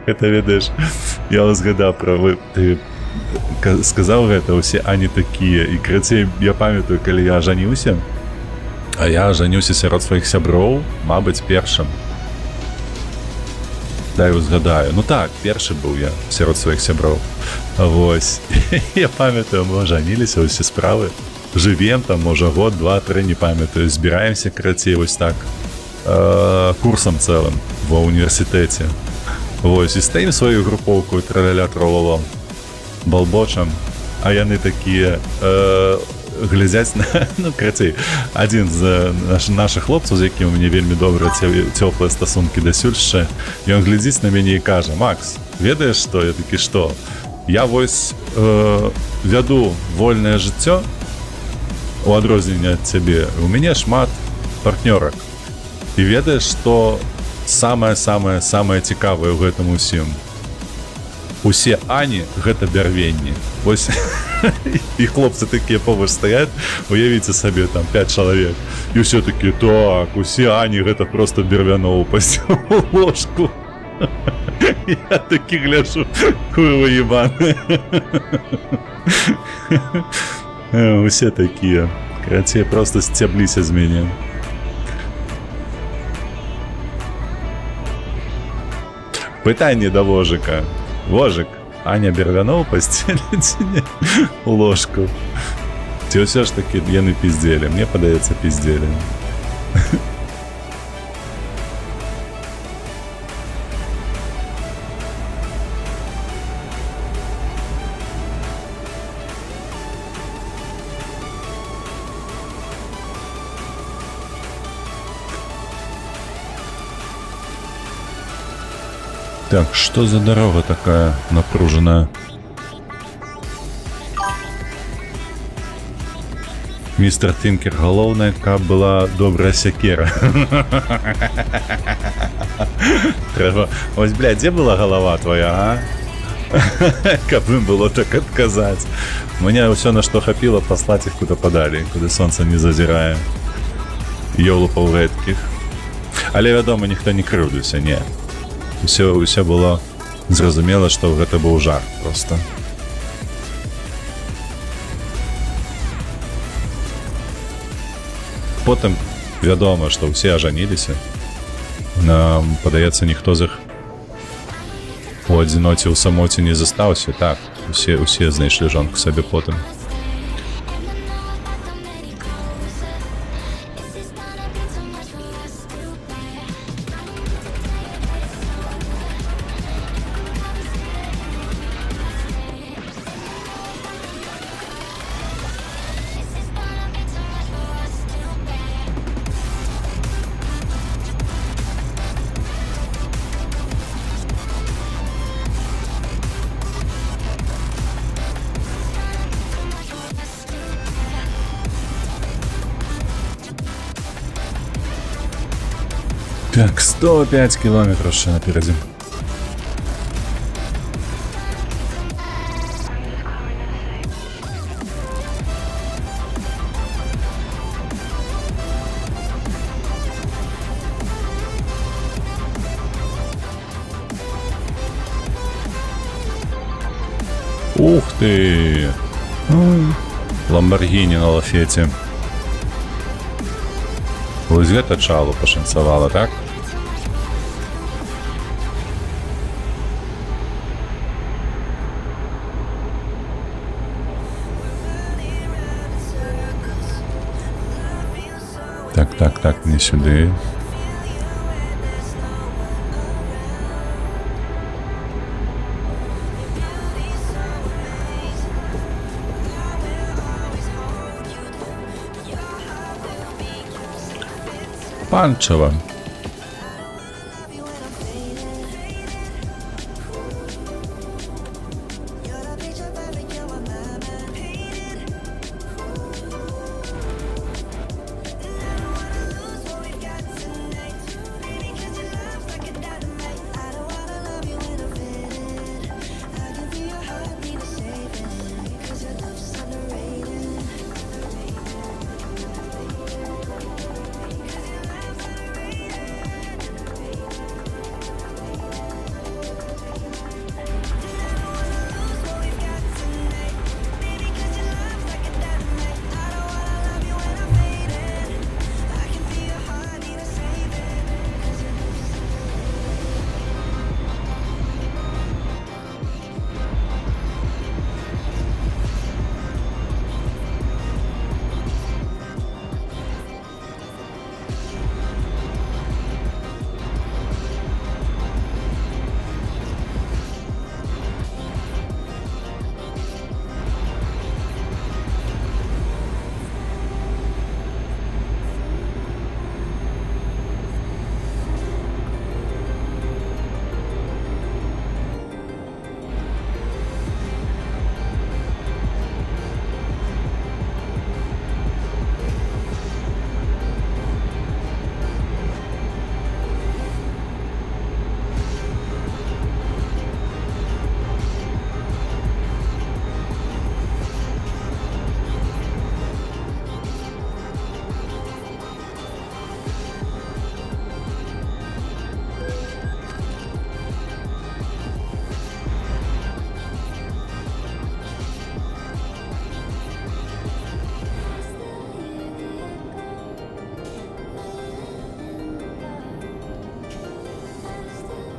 Это, ведаеш, я узгадаў пра ты сказаў гэта, усе ані такія. І крацей, я памятаю, калі я ажаніўся, а я ажаніўся сярод сваіх сяброў, мабыць, першым. Дай узгадаю. Ну так, першы быў я сярод сваіх сяброў. Вось. Я памятаю, мы ажаніліся, усе справы. Жывем там, можа, год, два, тры, не памятаю. Збіраемся, крацей, вось так. Курсам цэлым ва універсітэце. Вось, і стаім сваю групоўку, траля-ля, трололом. балбочам, а яны такія глядзяць на ну крацей адзін з нашых хлопцаў, з якім у мяне вельмі добрыя цёплыя стасункі дасюль яшчэ, ён глядзіць на мяне і кажа: Макс, ведаеш што? Я такі: што? Я вось вяду вольнае жыццё у адрозненне ад цябе, у мяне шмат партнёрак, і ведаеш, што самае цікавае ў гэтым усім? Усе Ані гэта бярвенні. Вось і хлопцы такія побач стаяць, уявіце сабе, там 5 чалавек, і ўсе такі: так, усе Ані гэта просто бервяноўпасць у ложку. Я такі гляджу: курва ебаны. Усе такія, карацей, просто сцябліся з мяне. Пытанне да Вожыка. Вожык, Аня бервяноўпасць ці не у ложку? Ці ўсё ж такі яны пиздзелі? Мне падаецца, пиздзелі. Так, что за дорога такая напруженная? Мистер Тинкер, галоўнае, каб была добрая сякера. Трэба... Ось, блядь, дзе была голова твоя, а? Каб ім было так адказаць. Мне ўсё, на што хапіла, паслаць іх куда падалі, куды сонца не зазірае. Ёлупаў рэдкіх. Але, вядома, ніхто не крыўдзіўся, не. Усё было зразумела, што гэта быў жарт проста. Потым вядома, што ўсе ажаніліся. Нам падаецца, ніхто з іх у адзіноце, ў самоце не застаўся. Так, усе знайшлі жонку сабе потым. Так, 105 километров ще напереді. Ух ты! Ламборгіні на лафеті. Ось гэта чалу пашанцавала, так? Так, не сюди. Панчева.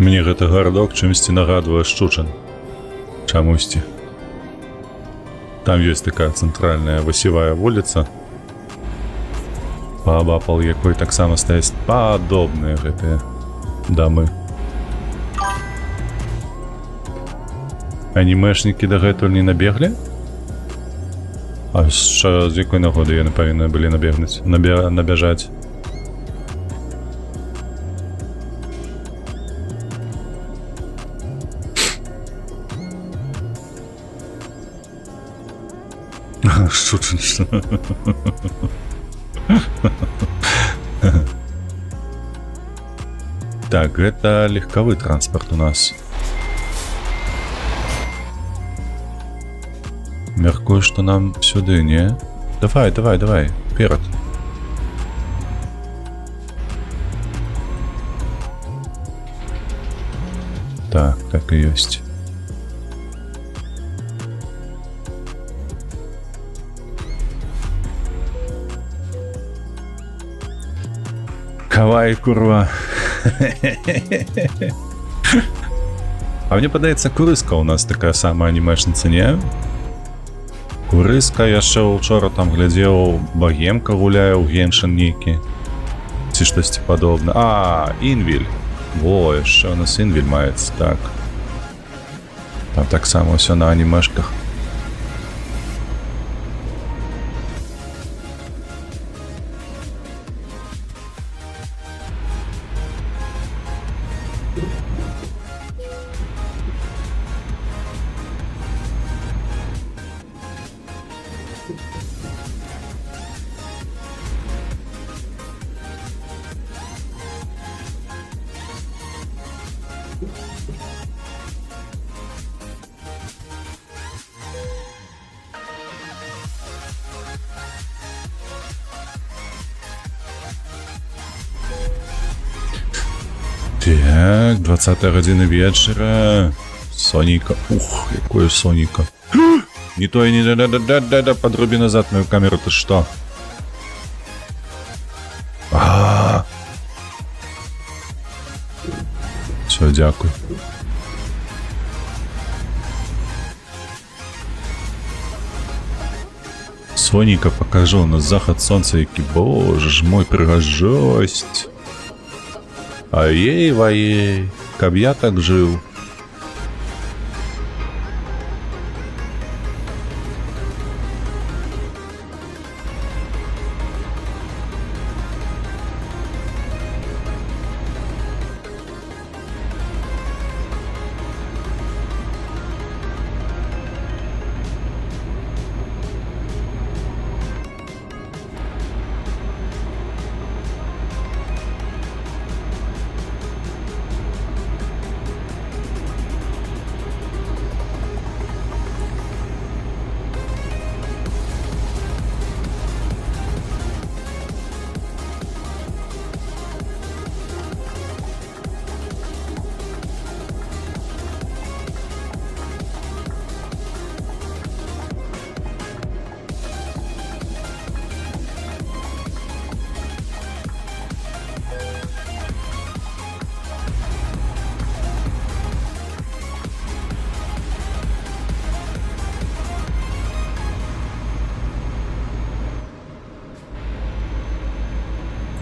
Мне гэты гарадок чымсьці нагадвае Шчучын. Чамусьці. Там ёсць такая цэнтральная васевая вуліца, паабапал якой таксама стаяць падобныя гэтыя дамы. Анімешнікі дагэтуль не набеглі? А з якой нагоды яны павінны былі набегнуць, набяжаць? Шучу, что? Так, это легковый транспорт у нас. Мяркую, что нам сюда, не? Давай, вперед. Так и есть. Кавай, курва. А мне падаецца, Курыска у нас такая самая анімешніца, не? Курыска, яшчэ учора там глядзеў, Багемка гуляе ў Геншин нейкі. Ці штосьці падобна. А, Інвіль. Во, яшчэ у нас Інвіль маецца, так. Там таксама ўсё на анімешках. Так, 20 гадзіна вечара. Соніка. Ух, якое Соніка. Не то и не да, подруби назад мою камеру, ты что? Все, дякую. Соника покажу на заход солнца, який, боже ж мой, пригожость. Ай-ей-вай-ей, каб я так жил.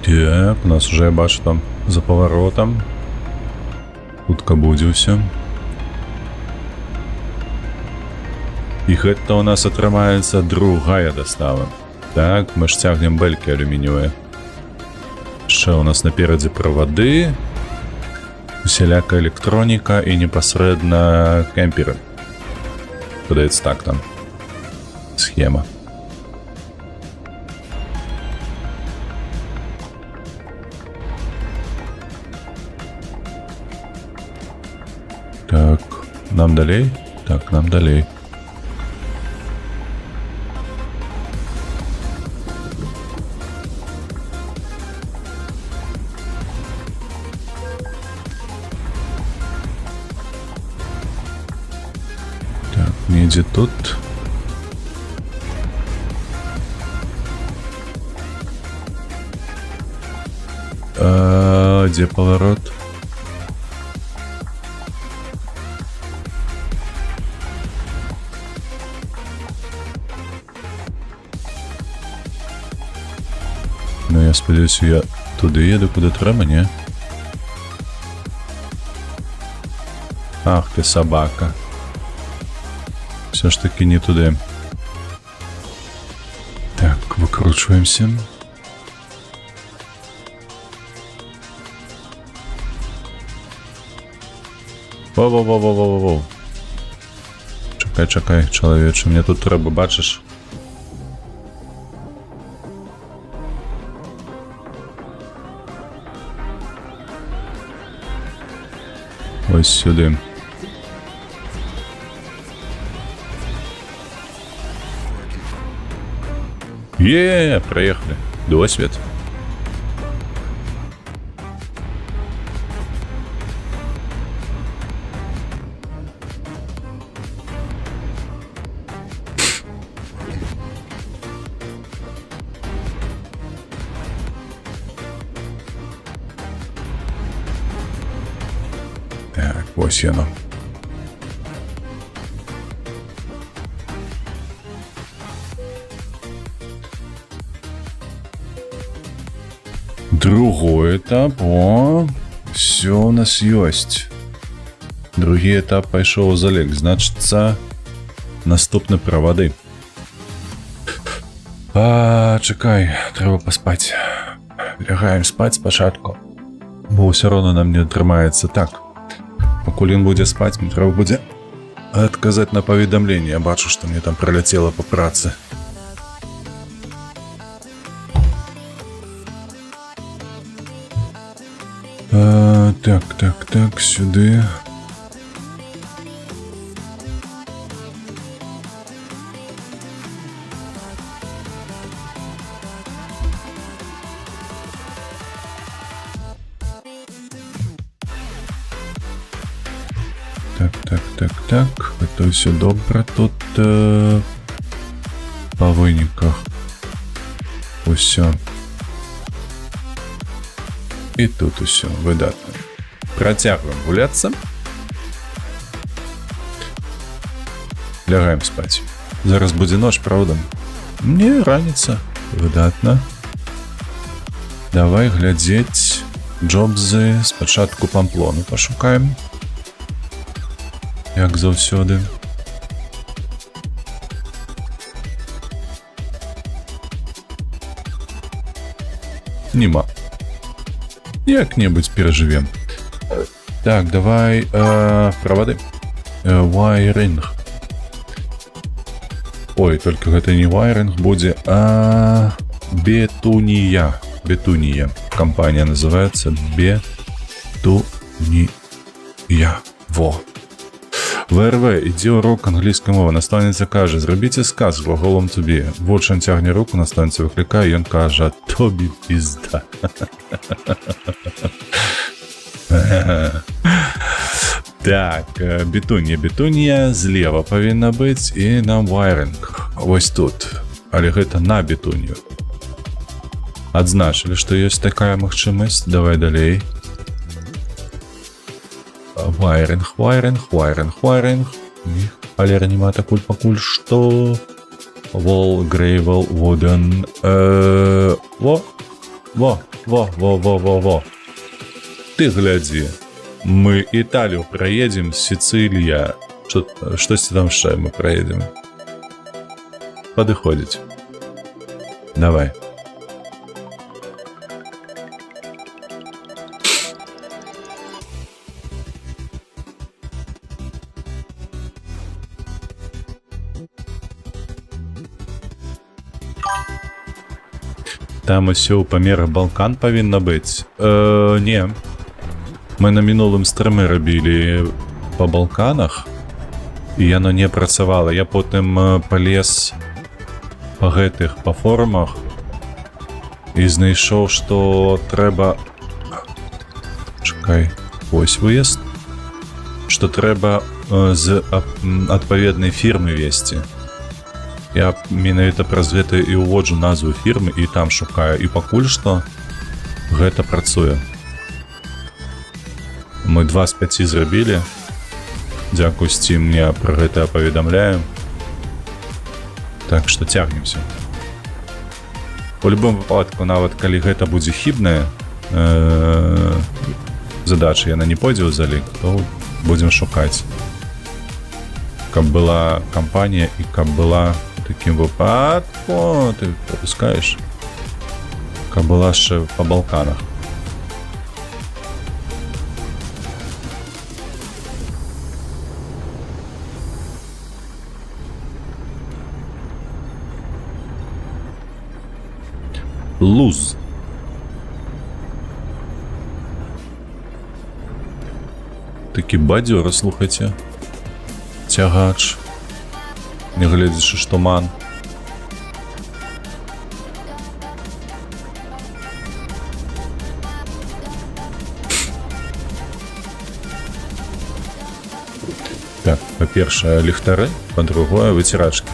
Так, у нас уже, я бачу, там за поворотом. Хутка будзе ўсё. І гэта у нас атрымаецца другая дастава. Так, мы ж цягнем бэлькі алюмініевыя. Яшчэ у нас наперадзе правады, усялякая электроніка і непасрэдна кемперы. Падаецца так там. Схема. Так, нам далей? Так, нам далей. Так, недзе тут. Где поворот? я спадзяюся, я туды еду, куды трэба, не? Ах ты, собака. Все ж таки не туды. Так, выкручиваемся. Воу-воу-воу-воу-воу-воу. Чакай, чалавече, мне тут трэба, бачыш? Ось сюды. Проехали. Досвід. Так, ось яно. Другой этап. О, все у нас есть. Другі этап пайшоў у залік. Значыцца, наступны пра вады. Чакай, трэба паспаць. Лягаем спаць спачатку. Бо ўсё роўна нам не атрымаецца так. Пакуль ён будзе спаць, мне трэба будзе адказаць на паведамленне. Я бачу, што мне там праляцела па працы. Так, сюды. Так, это все добре тут по выніках. Усё. І тут усё выдатна. Працягваем гуляцца. Лягаем спаць. Зараз будзе ноч, правда? Не, раніца. Выдатна. Давай глядзець джобзы. Спачатку Памплону пашукаем. Як заўсёды. Нема. Як-небудзь перажывем. Так, давай правады. Вайринг. Ой, только гэта не вайринг будзе, а Бетунія. Бетунія. Компания называется Бетунія. Во. ВРВ, ідзе урок англійскай мовы. Настаўніца кажа: зрабіце сказ глаголом to be. Вучань цягне руку, настаўніца выклікае, ён кажа: тобі пізда. Так, бетунія злева павінна быць, і нам вайринг вось тут. Але гэта на бетунію. Адзначылі, што ёсць такая магчымасць. Давай далей. Вайринг. Але нема пакуль што. Вол, грейвел, вуден. Во. Ты глядзі. Мы Італію праедзем, Сіцилія. Штосьці там яшчэ мы праедзем. Падыходзіць. Давай. Там усё ў памерах Балкан павінна быць. Не. Мы на мінулым стрымы рабілі па Балканах, і яно не працавала. Я потым палез па гэтых, па форумах, і знайшоў, што трэба... Чакай, ось выезд. Што трэба з адпаведнай фірмы весці. Я менавіта праз гэта і ўводжу назву фірмы, і там шукаю. І пакуль што гэта працуе. Мы 2 з 5 зрабілі. Дзякуйсці, мне пра гэта паведамляю. Так што цягнемся. У любым выпадку, нават калі гэта будзе хібная задача, яна не пойдзе ў залік, то будзем шукаць, каб была кампанія і каб была такім выпадку, ты пропускаеш, каб была яшчэ па Балканах. Луз. Такі бадзёры, слухайце. Цягач. Нягледзячы, што ман. Так, па-першае, ліхтары, па-другое, выцірачкі.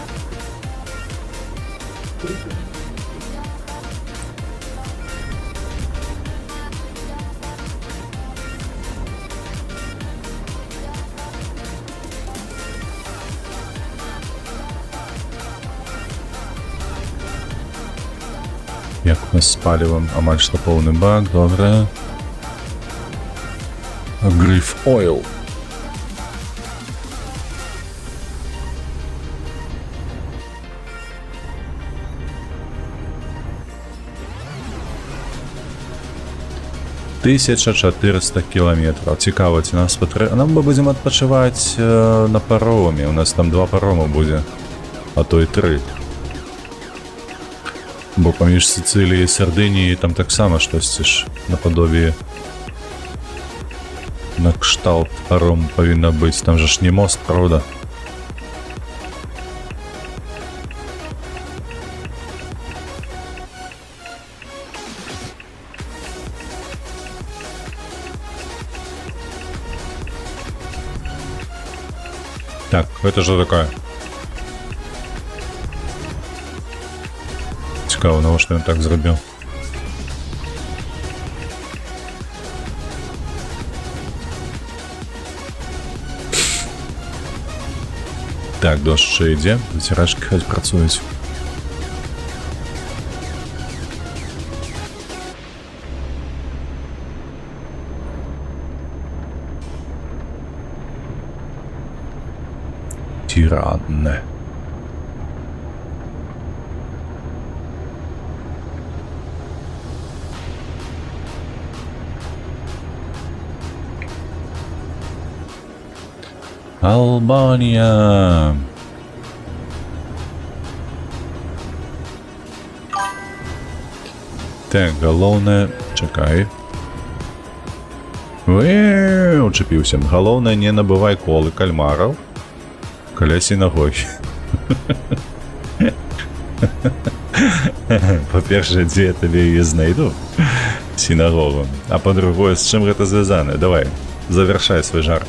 Як у нас з палівам? Амаль што поўны бак, добра. Гриф Ойл. Тысяча 400 кілометраў. Цікава, ці нас нам мы будзем адпачываць на пароме. У нас там 2 парома будзе, а то і 3. Бо паміж Сіцыліяй і Сардыніяй там таксама штосьці ж нападобе на кшталт паром павінна быць. Там жа ж не мост, правда? Так, это что такое? Цікаво, навошта ён так зрабіў. Так, дождь ще йде, витирачки хай працюють. Тиранне. Албанія. Так, галоўнае... Чакай. Учепіўся. Галоўнае, не набывай колы кальмараў каля сінагогі. Па-першае, дзе я табе яе знайду? Сінагогу. А па-другое, з чым гэта звязана? Давай, завяршай свой жарт.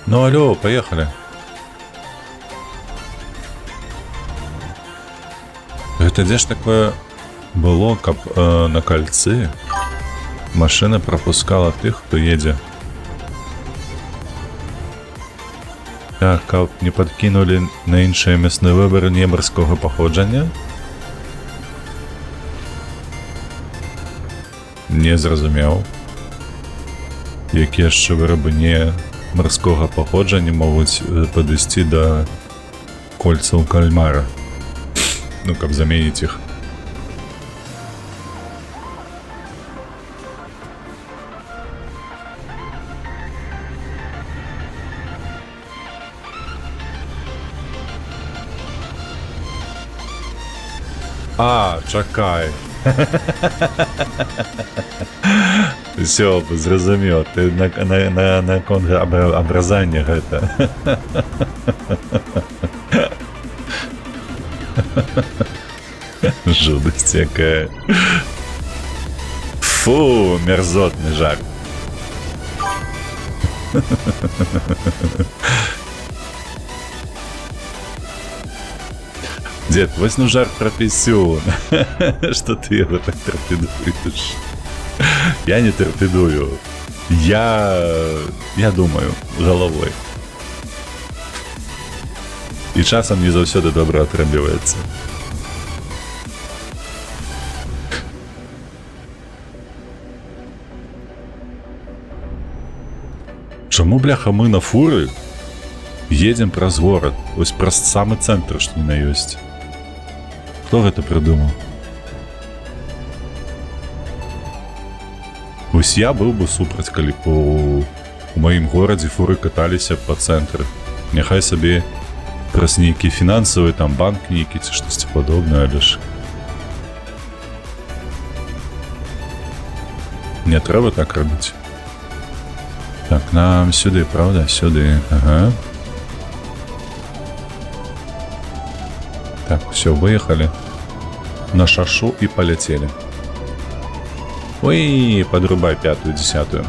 Ну алло, поехали. Это где ж такое было, каб на кольцы машина пропускала тых, хто едзе? Так, каб не подкинули на іншыя мясныя выбары немарскога паходжання? Не зразумеў. Якія яшчэ вырабы не марскога паходжання могуць падысці да кольцаў кальмара. Ну, каб заменіць іх. А, чакай. Все, зразумеў, ты на контрабразанне гэта. Жудасць якая. Фу, мерзотны жарт. Дед, вось ну жарт про писюн. Что ты его так торпедуешь? Я не торпедую. Я думаю головой. І часам не заўсёды добра атрымліваецца. Чаму, бляха, мы на фуры едзем праз горад, ось праз самы цэнтр, што не на ёсць? Хто гэта прыдумаў? Вось я быў бы супраць, калі б у маім горадзе фуры каталіся па цэнтры. Няхай сабе праз нейкі фінансавы, там банк нейкі ці штосьці падобнае, але ж не трэба так рабіць. Так, нам сюды, правда? Сюды, ага. Так, все, выехали на шашу и полетели. Ой, подрубай 5-ю, 10-ю.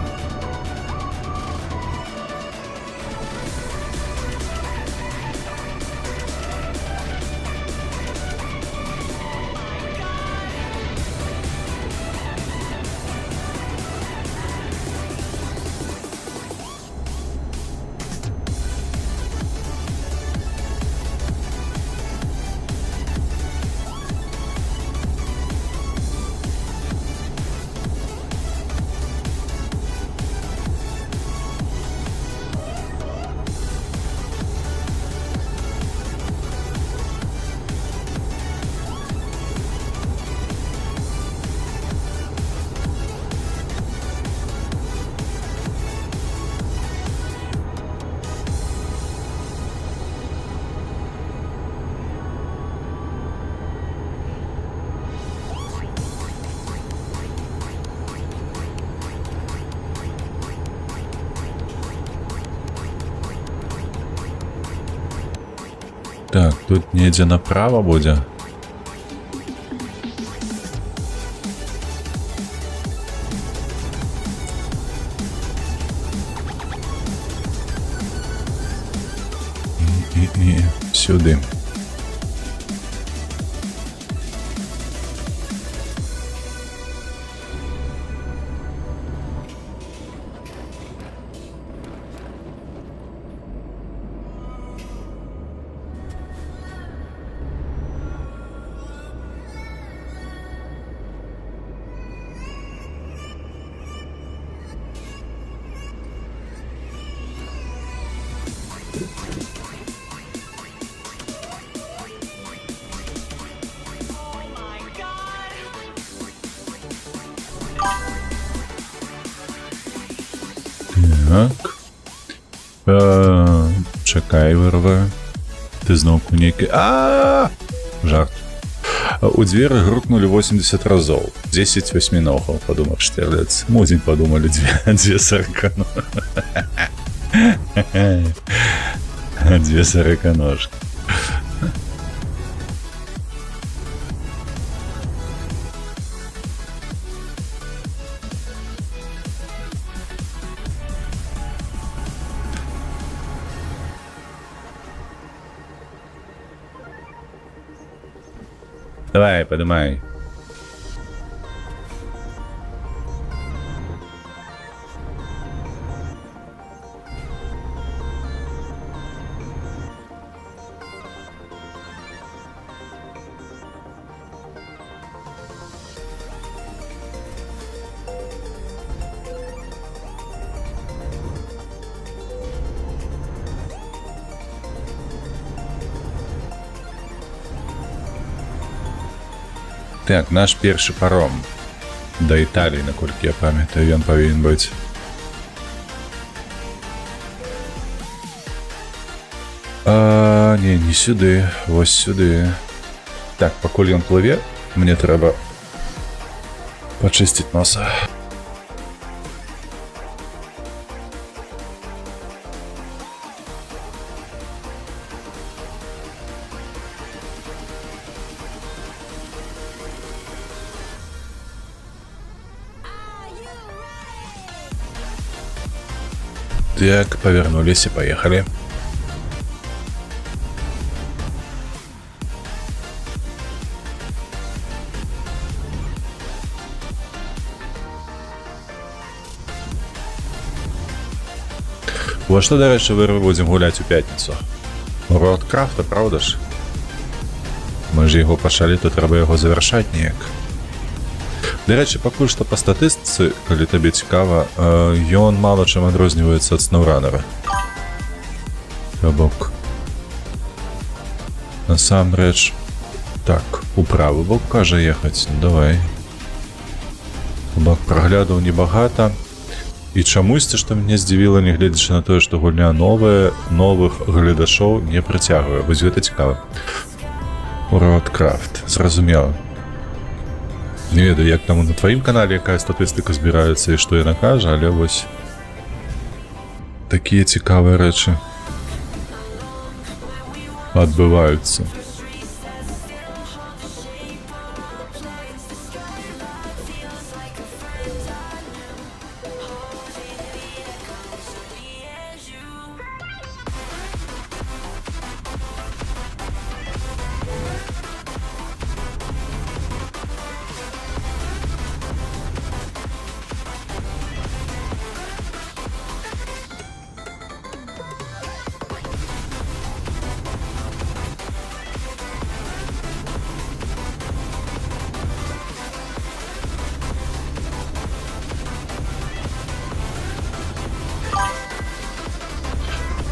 Так, тут недзе направо будзе. І сюди. Так. Чекай, вирваю. Ти знов нейкі... Жарт. У двери грукнули 80 разов. 10 восьминогов, подумал Штирлиц. Музень подумали, две сороконожки. Две сороконожки. Давай, поднимай. Так, наш першы паром да Італіі, наколькі я памятаю, ён павінен быць. Не сюды, вось сюды. Так, пакуль ён плыве, мне трэба пачысціць носа. Так, повернулись и поехали. Во што, дарэчы, вы будзем гуляць у пятніцу? World of Craft, правда ж? Мы ж яго пачалі, то трэба яго завяршаць неяк. Дарэчы, пакуль што па статыстыцы, калі табе цікава, ён мала чым адрозніваецца ад SnowRunner. То бок. Насамрэч. Так, у правы бок кажа ехаць. Давай. То бок праглядаў небагата. І чамусьці, што мяне здзівіла, нягледзячы на тое, што гульня новая, новых гледачоў не прыцягвае. Вось гэта цікава. World of Craft, зразумела. Не ведаю, як там на тваім канале, якая статыстыка збіраецца і што яна кажа, але вось такія цікавыя рэчы адбываюцца.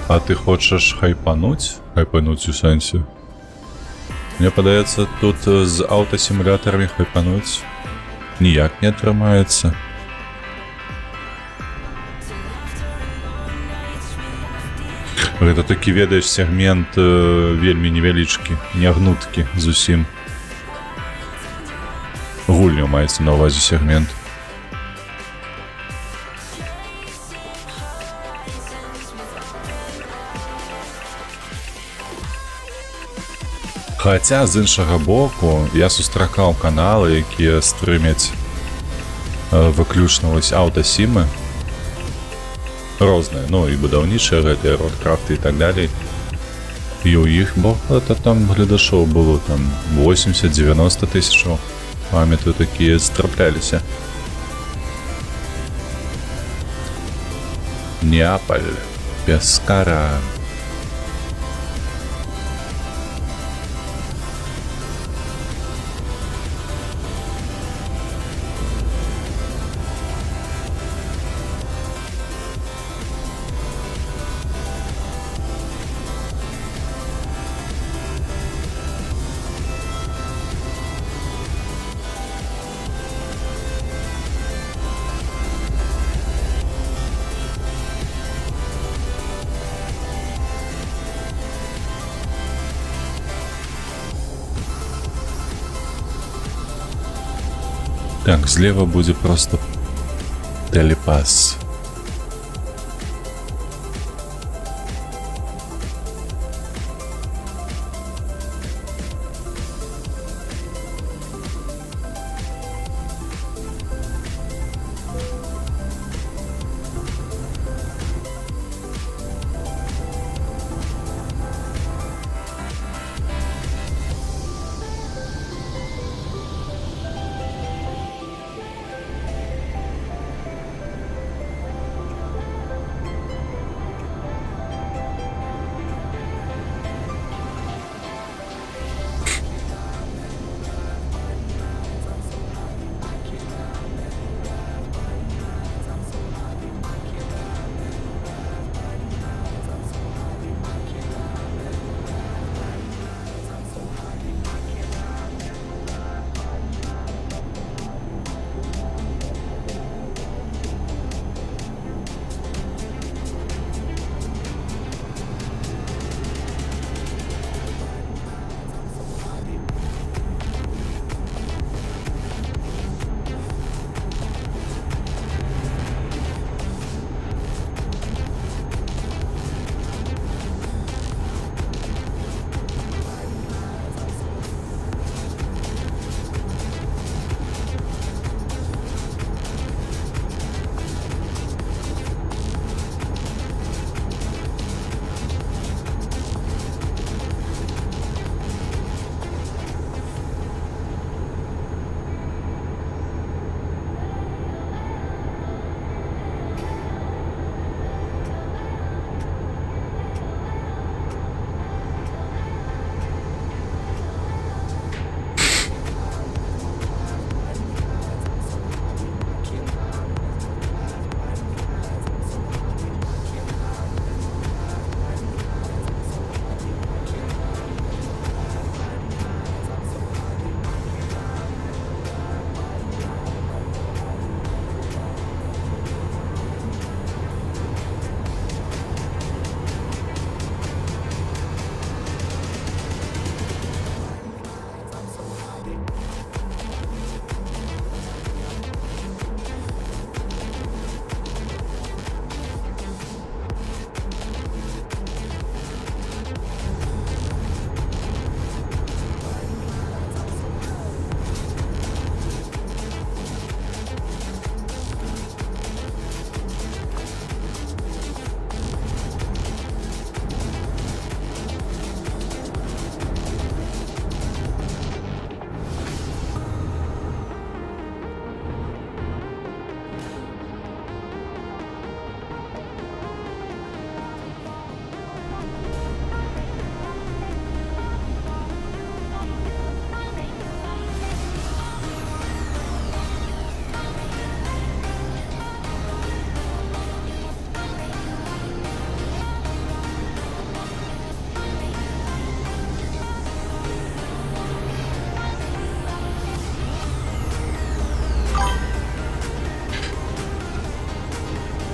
А ты хочаш хайпануць? Хайпануць у сэнсе? Мне падаецца, тут з аўтасімулятарамі хайпануць ніяк не атрымаецца. Гэта такі, ведаеш, сегмент вельмі невялічкі, нягнуткі зусім. Гульню маецца на ўвазе сегмент. Хаця, з іншага боку, я сустракаў каналы, якія стрымяць выключна вось аўтасімы. Розныя, ну і будаўнічыя гэтыя, Roadcraft і так далей. І ў іх, бо гэта там гледашоў было там 80-90 тысячаў. Памятаю, такія страпляліся. Неаполь, Пескара. Так, злева будзе просто телепас.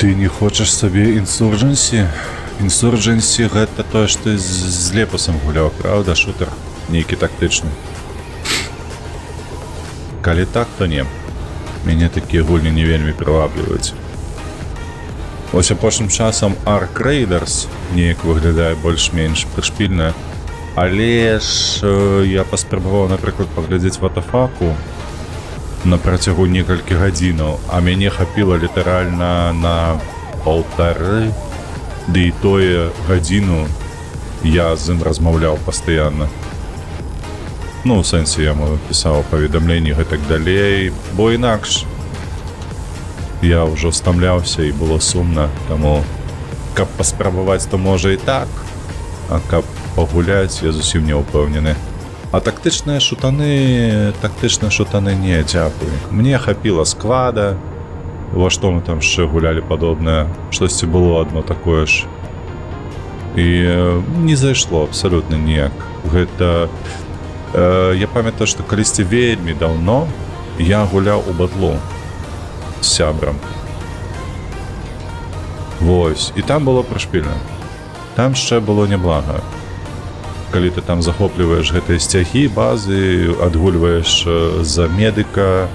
Ты не хочаш сабе інсуржэнсі? Інсуржэнсі гэта тое, што ты з Лепусам гуляў, правда, шутер? Нейкі тактычны. Калі так, то не. Мяне такія гульні не вельмі прывабліваюць. Вось апошнім часам Ark Raiders неяк выглядае больш-менш прышпільна, але ж я паспрабаваў, напрыклад, паглядзець ватафаку на працягу некалькі гадзінаў, а мяне хапіла літаральна на 1,5, ды і тое гадзіну я з ім размаўляў пастаянна. Ну, у сэнсе яму пісаў паведамленні гэтак далей, бо інакш я ўжо стамляўся і было сумна, таму каб паспрабаваць, то можа і так, а каб пагуляць, я зусім не ўпэўнены. А тактычныя шутаны не, дзякуй. Мне хапіла сквада, во што мы там яшчэ гулялі падобнае, штосьці было адно такое ж. І не зайшло абсалютна ніяк. Гэта... Я памятаю, што калісьці вельмі даўно я гуляў у батлу з сябрам. Вось, і там было прышпільна. Там яшчэ было няблага. Калі ты там захопліваеш гэтыя сцягі, базы, адгульваеш за медыка,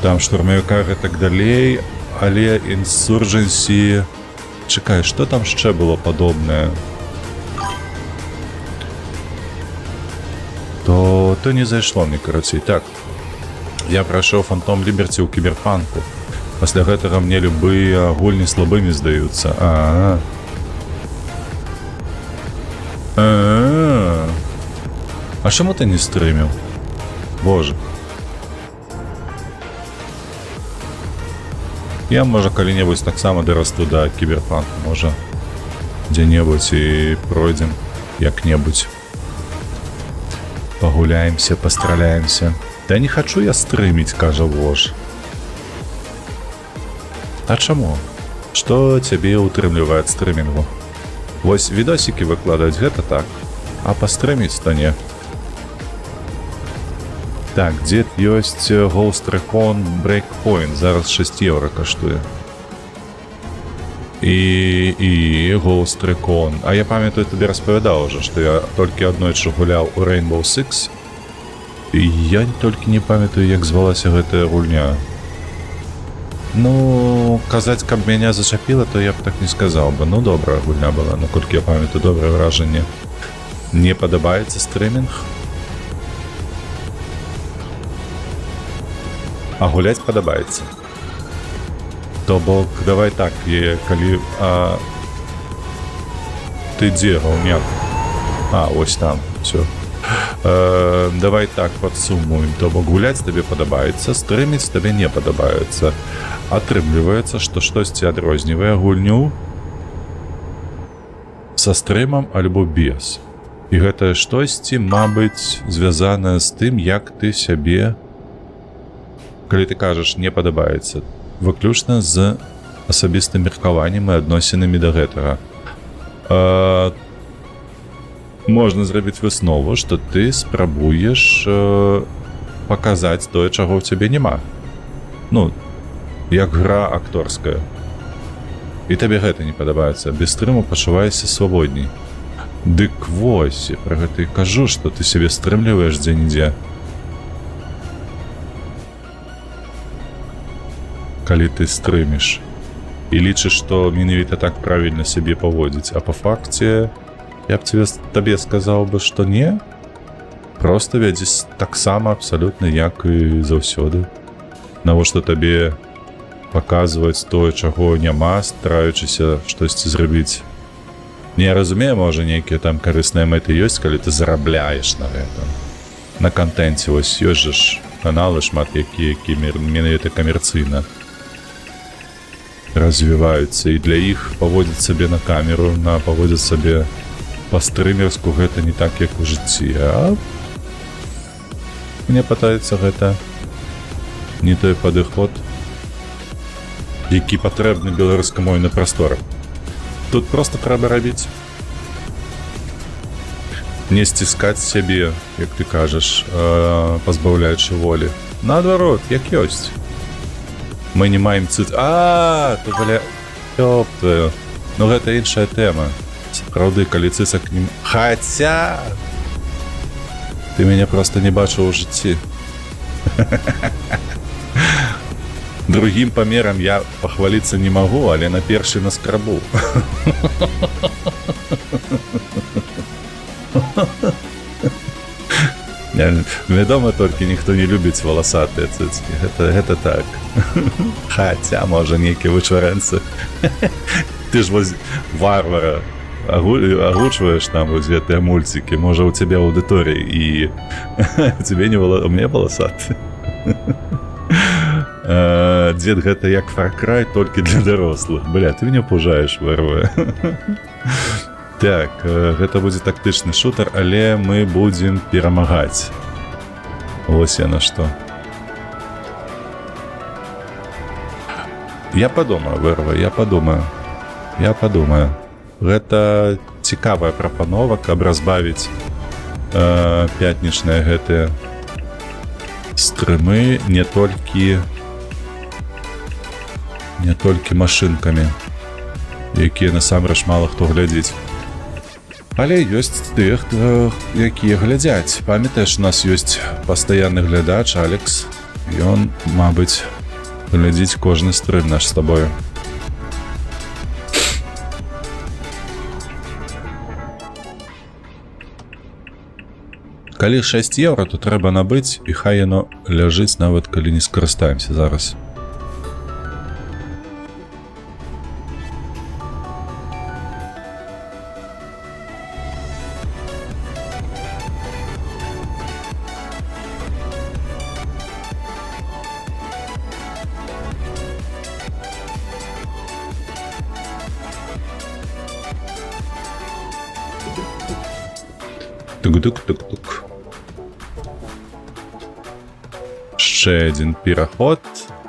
там штурмавіка і так далей, але інсуржэнсі... Чакай, што там яшчэ было падобнае? То не зайшло мне, карацей. Так, я прайшоў Phantom Liberty ў кіберпанку. Пасля гэтага мне любыя гульні слабымі здаюцца. А чаму ты не стрыміў? Боже. Я, можа, калі-небудзь таксама дарасту да кіберпанку, можа, дзе-небудзь і пройдзем як-небудзь. Пагуляемся, пастраляемся. Да не хачу я стрыміць, кажа Вож. А чаму? Што цябе ўтрымлівае ад стрымінгу? Вось відосікі выкладаць гэта так, а пастрыміць то не. Так, дзед ёсць Ghost Recon Breakpoint, зараз 6 евро каштуе. І Ghost Recon. А я памятаю, табе распавядаў уже, што я толькі аднойчы гуляў у Rainbow Six. І я толькі не памятаю, як звалася гэтая гульня. Ну, казаць, каб мяне зачапіла, то я б так не сказаў бы. Ну, добрая гульня была, наколькі я памятаю, добрае вражанне. Не падабаецца стрымінг? А гуляць падабаецца. То бок, давай так, калі... Ты дзе, гаўняк? Ось там, всё. Давай так падсумуем. То бок, гуляць табе падабаецца, стрыміць табе не падабаецца. Атрымліваецца, што штосьці адрознівае гульню са стрымам альбо без. І гэтае штосьці, мабыць, звязанае з тым, як ты сябе, калі ты кажаш, не падабаецца, выключна з асабістым меркаваннем і адносінамі да гэтага. Можна зрабіць выснову, што ты спрабуеш паказаць тое, чаго ў цябе няма. Ну, як гра акторская. І табе гэта не падабаецца. Без стрыму пачуваешся свабодней. Дык вось, я пра гэта і кажу, што ты сябе стрымліваеш дзе-нідзе. Калі ты стрыміш і лічыш, што менавіта так правільна сябе паводзіць, а па факце я б табе сказаў бы, што не, проста вядзіш таксама абсалютна, як і заўсёды. Навошта табе паказваць тое, чаго няма, стараючыся штосьці зрабіць. Не разумею, можа, нейкія там карысныя мэты ёсць, калі ты зарабляеш на гэта. На кантэнце вось ёсць жа ж каналы шмат, які менавіта камерцыйна развіваюцца, і для іх паводзіць сабе на камеру, паводзіць сабе па-стрымерску гэта не так, як у жыцці. А мне пытаецца гэта не той падыход, які патрэбны беларускамоўны прастор. Тут проста трэба рабіць. Не сціскаць сябе, як ты кажаш, пазбаўляючы волі. Наадварот, як ёсць. Мы не маем цыц... Ёп твою. Ну гэта іншая тэма. Сапраўды, калі цыцак не... Хаця... Ты мяне проста не бачыў у жыцці. Другім памерам я пахваліцца не магу, але на першы наскрабу. Вядома, толькі ніхто не любіць валасатыя цыцкі. Гэта так. Хаця, можа, нейкі вычварэнцы. Ты ж вось варвара агучваеш там вось гэтыя мульцікі. Можа, у цябе аўдыторыі і цябе не у мяне валасаты. Дзед, гэта як Far Cry, толькі для дарослых. Бля, ты мяне пужаеш, варвара. Так, гэта будзе тактычны шутер, але мы будзем перамагаць. Вось яна што. Я падумаю, вырва, я падумаю. Гэта цікавая прапанова, каб разбавіць пятнічныя гэтыя стрымы не толькі машынкамі, якія насамрэч мала хто глядзіць. Але ёсць тых, якія глядзяць. Памятаеш, у нас ёсць пастаянны глядач Алекс. Ён, мабыць, глядзіць кожны стрым наш з табою. Калі 6 евро, то трэба набыць, і хай яно ляжыць, нават калі не скарыстаемся зараз. Тук-тук-тук-тук. Ще один пераход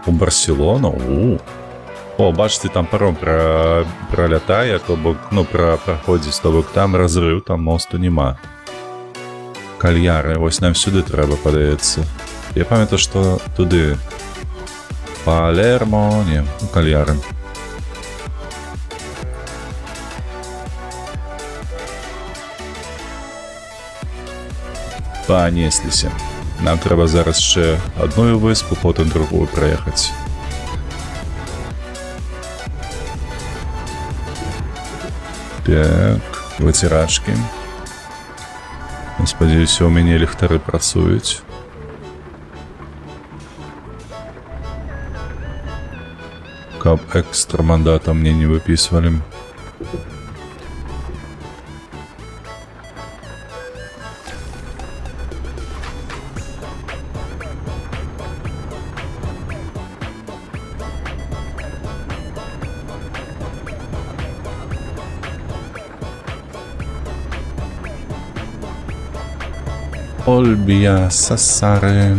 у Барселону. О, бачите, там паром пролятає, то бок, ну, проходить, то бок там розрив, там мосту нема. Кальяри, ось нам сюди треба, подається. Я пам'ятаю, що туди Палермо, ні, кальяри. Понесліся. Нам треба зараз ще одну виспу, потім другу проїхати. Так, витирачки. Сподіваюся, у мене ліхтари працюють. Каб екстра мандата мені не виписували. Olbia Sassare.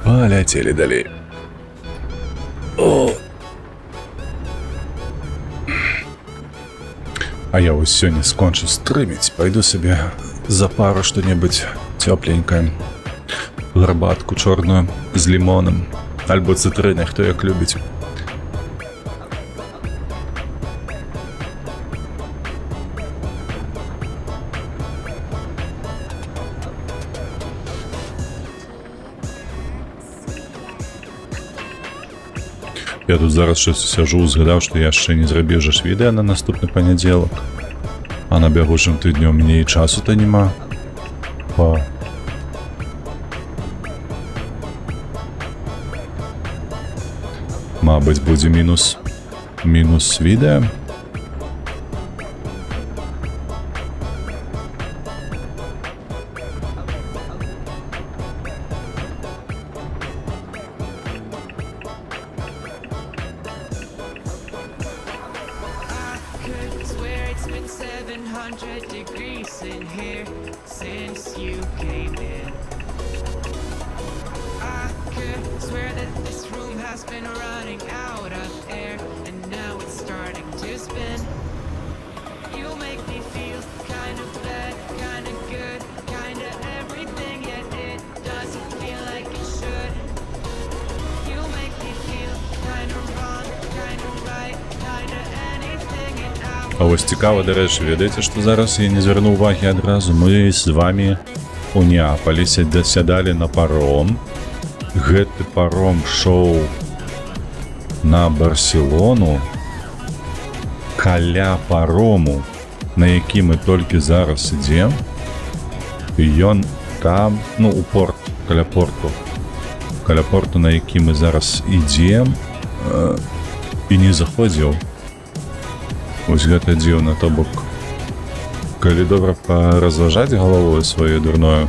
Полетели далей. О! А я ось сёння скончу стрыміць, пойду себе за пару что-нибудь тёпленькое. Гарбатку чорную з лимоном, альбо цитрыны, хто як любіць. Я тут зараз щось сяжу, згадав, що я ще не зробив же ж відео на наступний понеділок. А на бягучим тижню мені і часу-то нема. Мабуть, будзе мінус відео. Could swear it's been 700 degrees in here since you came in. I could swear that this room has been running out of air, and now it's starting to spin. You make me feel kind of bad, kind of good, kind of everything, yet it doesn't feel like it should. You make me feel kind of wrong, kind of right, kind of anything, and I А ось цікаво, до речі, ведаеце, што зараз я не звярнуў увагі адразу. Мы з вамі у Неапалі сядалі на паром. Гэты паром шоў на Барселону. Каля парому, на які мы толькі зараз ідзем, ён там, ну, у порт, каля порту, на які мы зараз ідзем, і не заходзіў. Ось гэта дзіўна, то бок, калі добра паразважаць галавою сваёй дурною,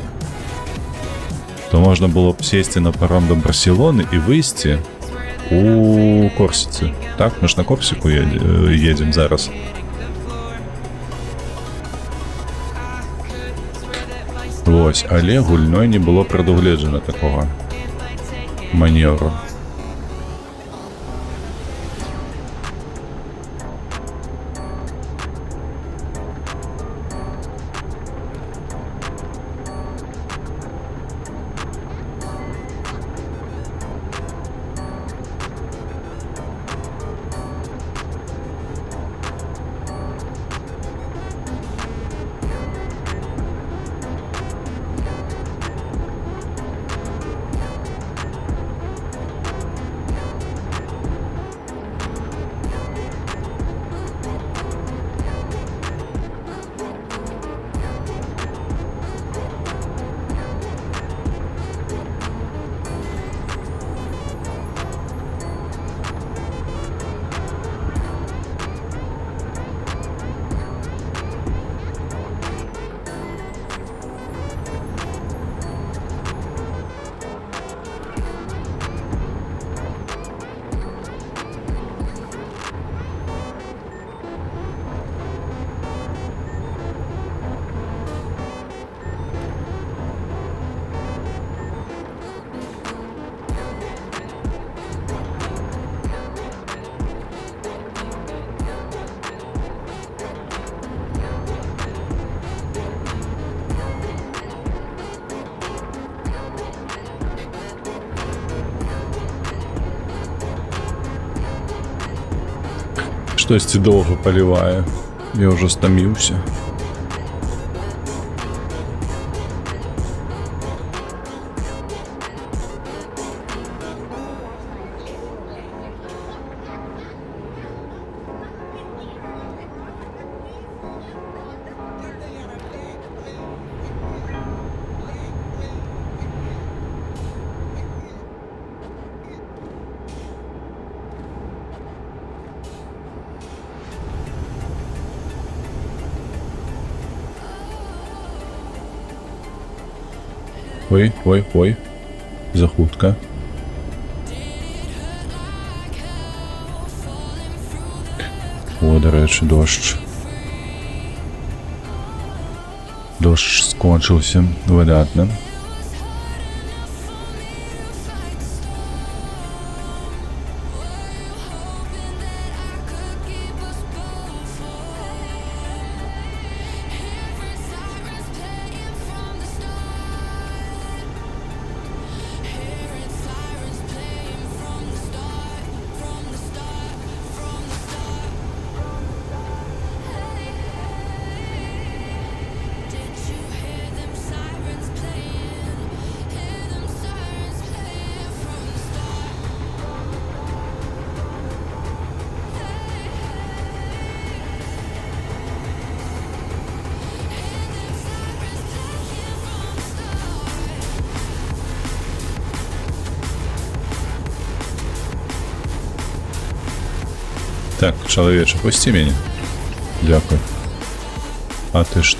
то можна было б сесці на паром до Барселоны і выйсці у Корсіцы. Так, мы ж на Корсіку едзем зараз. Вось, але гульной не было прадугледжана такога маневру. Штосьці доўга палівае. Я ўжо стаміўся. Ой, захутка. О, до речі, дощ. Дощ скончився, видатно. Так, чоловіче, пусти мене. Дякую. А ти що?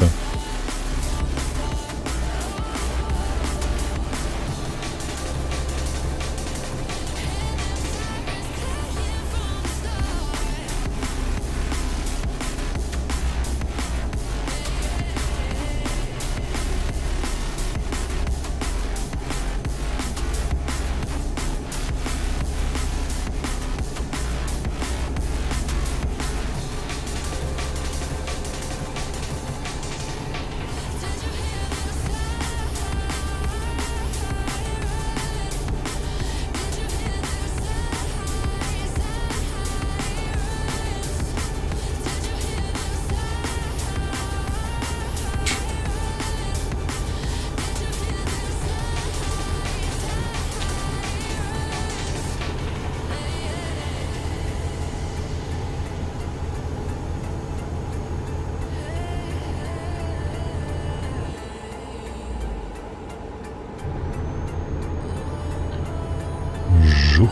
Жух.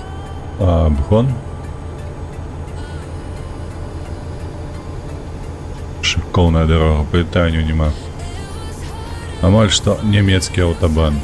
Обгон. Шикарная дорога, питанню нема. Амаль что немецкий автобан.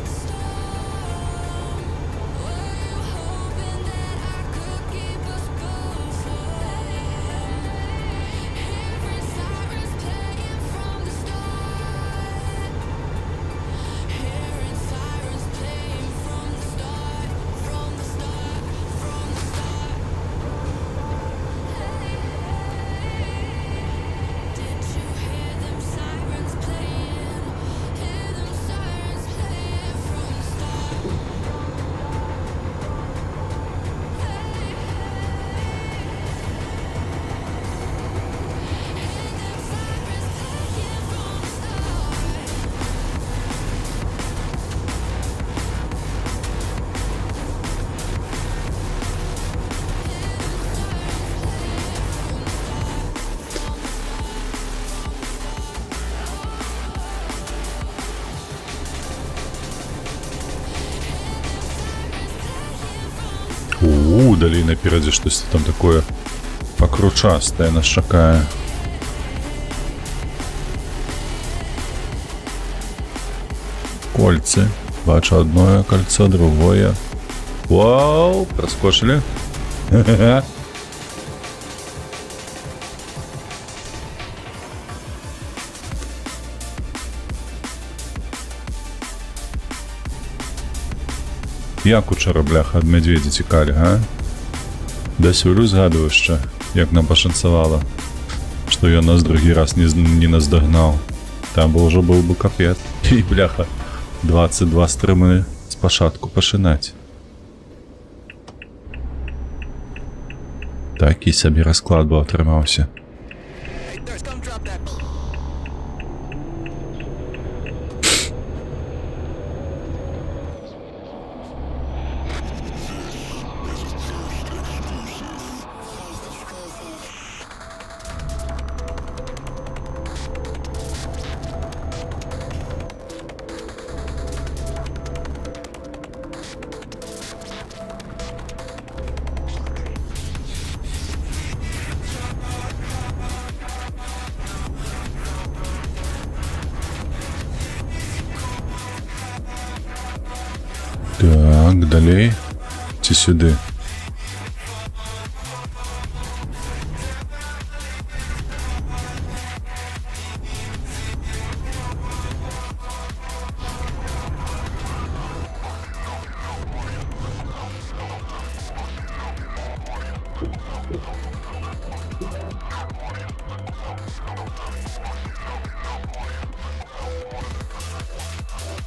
Дали напереди что-то там такое покручастое нас чакае. Кольцы. Бачу одно кольцо, другое. Вау, проскочили. Як учора, бляха, ад медведя тікалі, га? Десь улю згадую ще, як нам пошанцевало, що ён нас другий раз не наздогнав. Там би вже був би капець. І, бляха, 22 стрими з початку починать. Такий собі розклад би отримався. Так, далей. Ці сюди.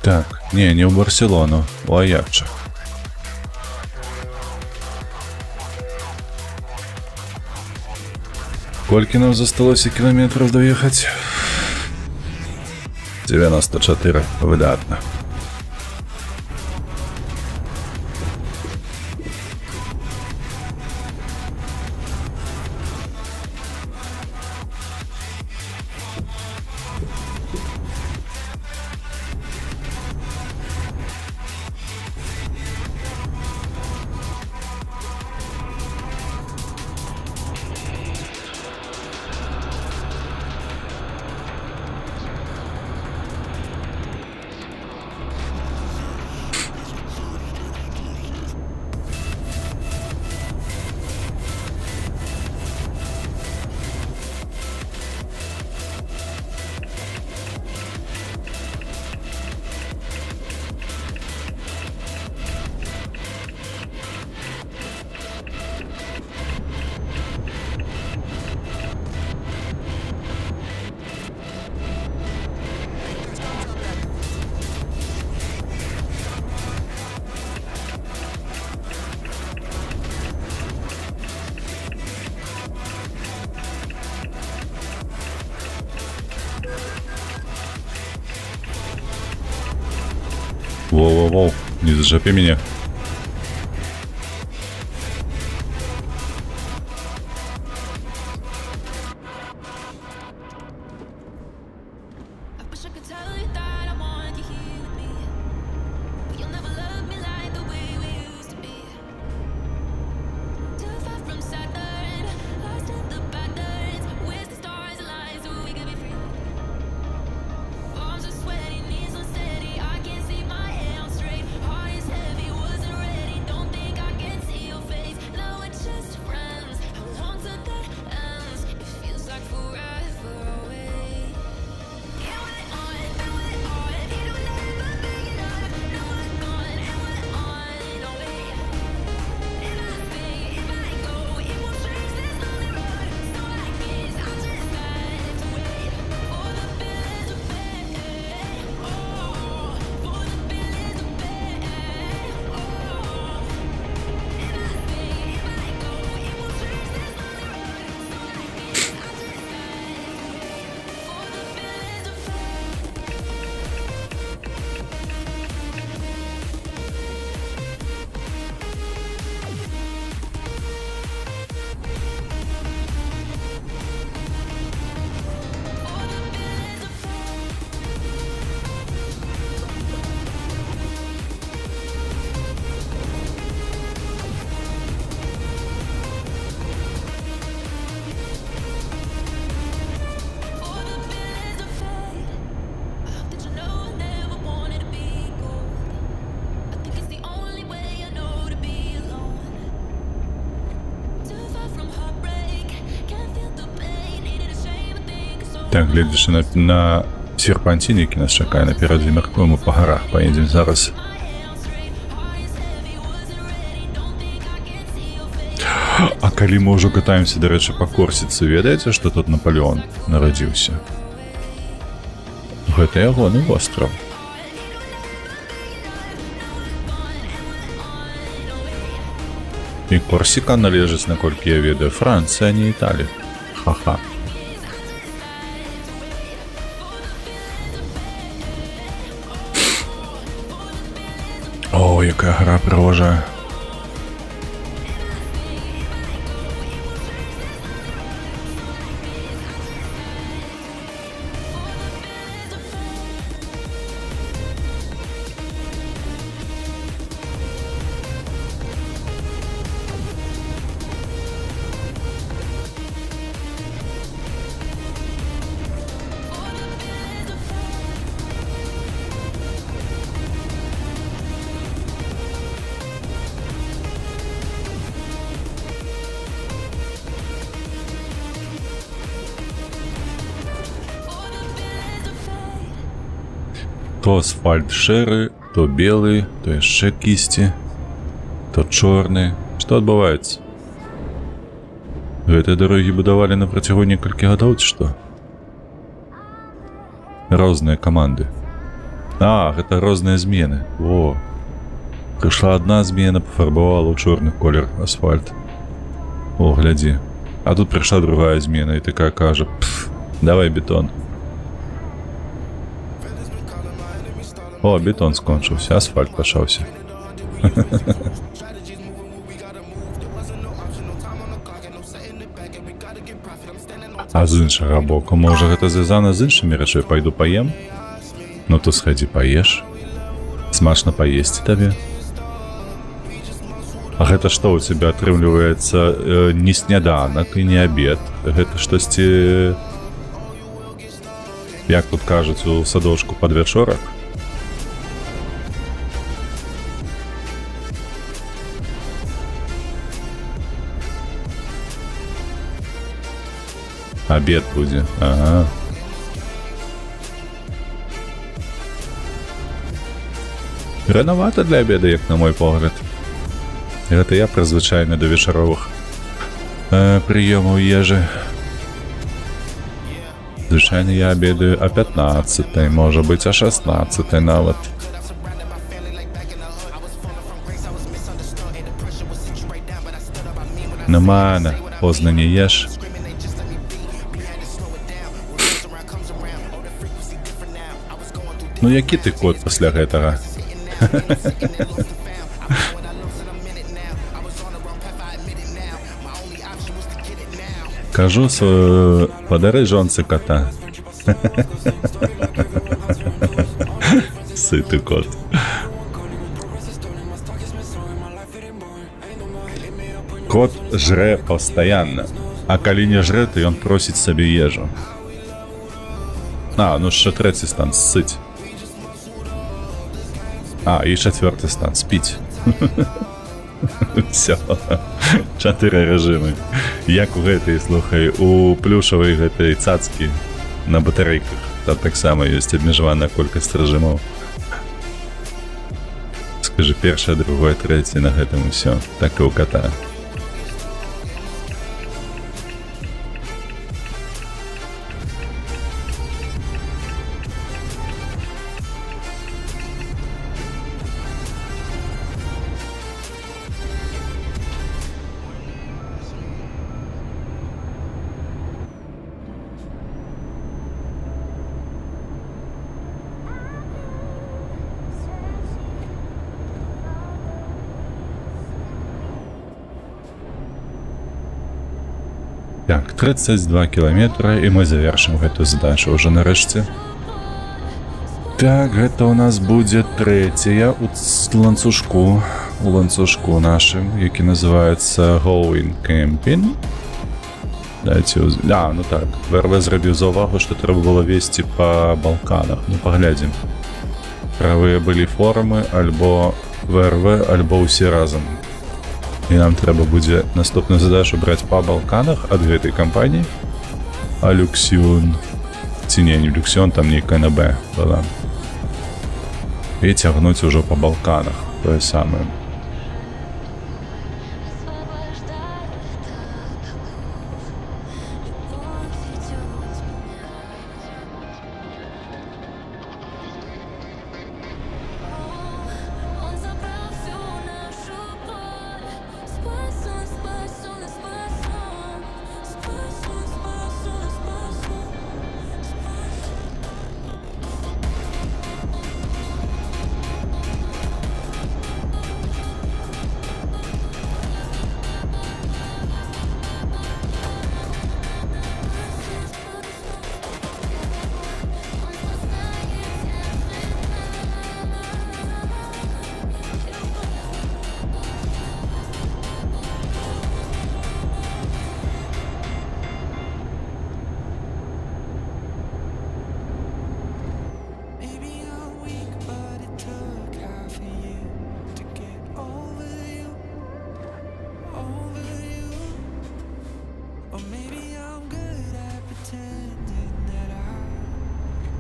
Так, не в Барселону, у Аякча. Кольки нам засталося кілометрів доїхати? 94, видатно. Воу-воу-воу, не зажапи меня. I wish I could tell you that I want you here with me, but you'll never love me like the way we used to be. Too far from Saturn, lost in the patterns. Where's the stars align so we could be free? Arms are sweaty, knees unsteady. I can't see my head on straight. Heart is heavy, wasn't ready. Don't think I can see your face. Now we're just friends. How long till that ends? It feels like forever away. Did you know I never wanted to be gold? I think it's the only way I know to be alone. Too far from heartbreak, can't feel the pain. Needed a shame, I think it's so. Так, глядячи на серпантин, який нас чекає наперед, міркуємо по горах. Поїдемо зараз. А коли ми вже катаємося, до речі, по Корсіці, ведаєте, що тут Наполеон народився? Гэта ягоны востраў. І Корсіка належыць, наколькі я ведаю, Францыі, а не Італія. Ха-ха. О, якая гра прыгожая. То асфальт шэры, то белы, то яшчэ кісці, то чорны. Што адбываецца? Гэтыя дарогі будавалі на працягу некалькі гадоў, ці што? Розныя каманды. А, гэта розныя змены. Во. Прыйшла адна змена, пафарбавала ў чорны колер асфальт. О, глядзі. А тут прыйшла другая змена і такая кажа: «Пф, давай бетон». О, бетон скончыўся, асфальт пачаўся. А з іншага боку, можа гэта звязана з іншымі рэчамі? Пайду паем? Ну то схадзі паеш. Смачна паесці табе. А гэта што ў цябе атрымліваецца не сняданак і не абед? Гэта штосьці, як тут кажуць у садочку, падвячорак? Обед будзе, ага. Ранавата для обеда, як на мой погляд. Гэта я прызвычайны да вечаровых прыёмаў ежы. Звычайна я обедаю о 15-й, можа быць, о 16-й нават. Нормально, позна не еш. Ну які ты кот пасля гэтага? Кажу, подари жонці кота. Ситий кот. Кот жре постоянно, а калі не жре, то ён просіць сабе ежу. Ну ще третій стан – сыть. І четвертий стан – спіть. Все. 4 режими. Як у гэтай, слухай, у плюшавай гэтай цацкі на батарэйках. Там таксама ёсць абмежаваная колькасць рэжымаў. Скажи, першае, другое, трэцяе, на гэтым усё. Так і ў кота. Так, 32 кілометра, і мы завершым гэту задачу ўжо нарэшце. Так, гэта ў нас будзе трэцяя у ланцужку нашым, які называецца Going Camping. Дайце ну так, ВРВ зрабіў заўвагу, што трэба было весці па Балканах. Ну, паглядзім. Правыя былі форумы, альбо ВРВ, альбо ўсе разам. І нам трэба будзе наступную задачу браць па Балканах ад гэтай кампаніі. А Люксіон... Ці не Люксіон, там нейкая на Б была. І цягнуць ужо па Балканах. Тое самае. Он забрал всю нашу боль. Спасу, спасу, спасу. Спасу, спасу, спасу. Maybe I'm weak, but it took half a year to get over you. Or maybe I'm good at pretending that I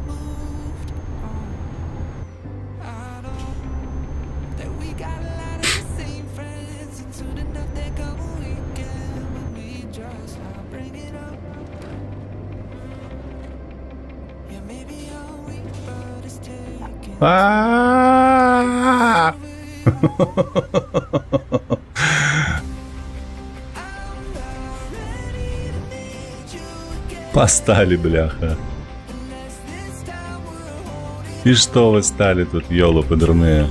moved on. I know that we got a lot of the same friends, and soon enough there come a weekend when we just not bring it up. Yeah, maybe I'm weak, but it's taking Постали, бляха. И что вы стали тут, ёлопы дурные?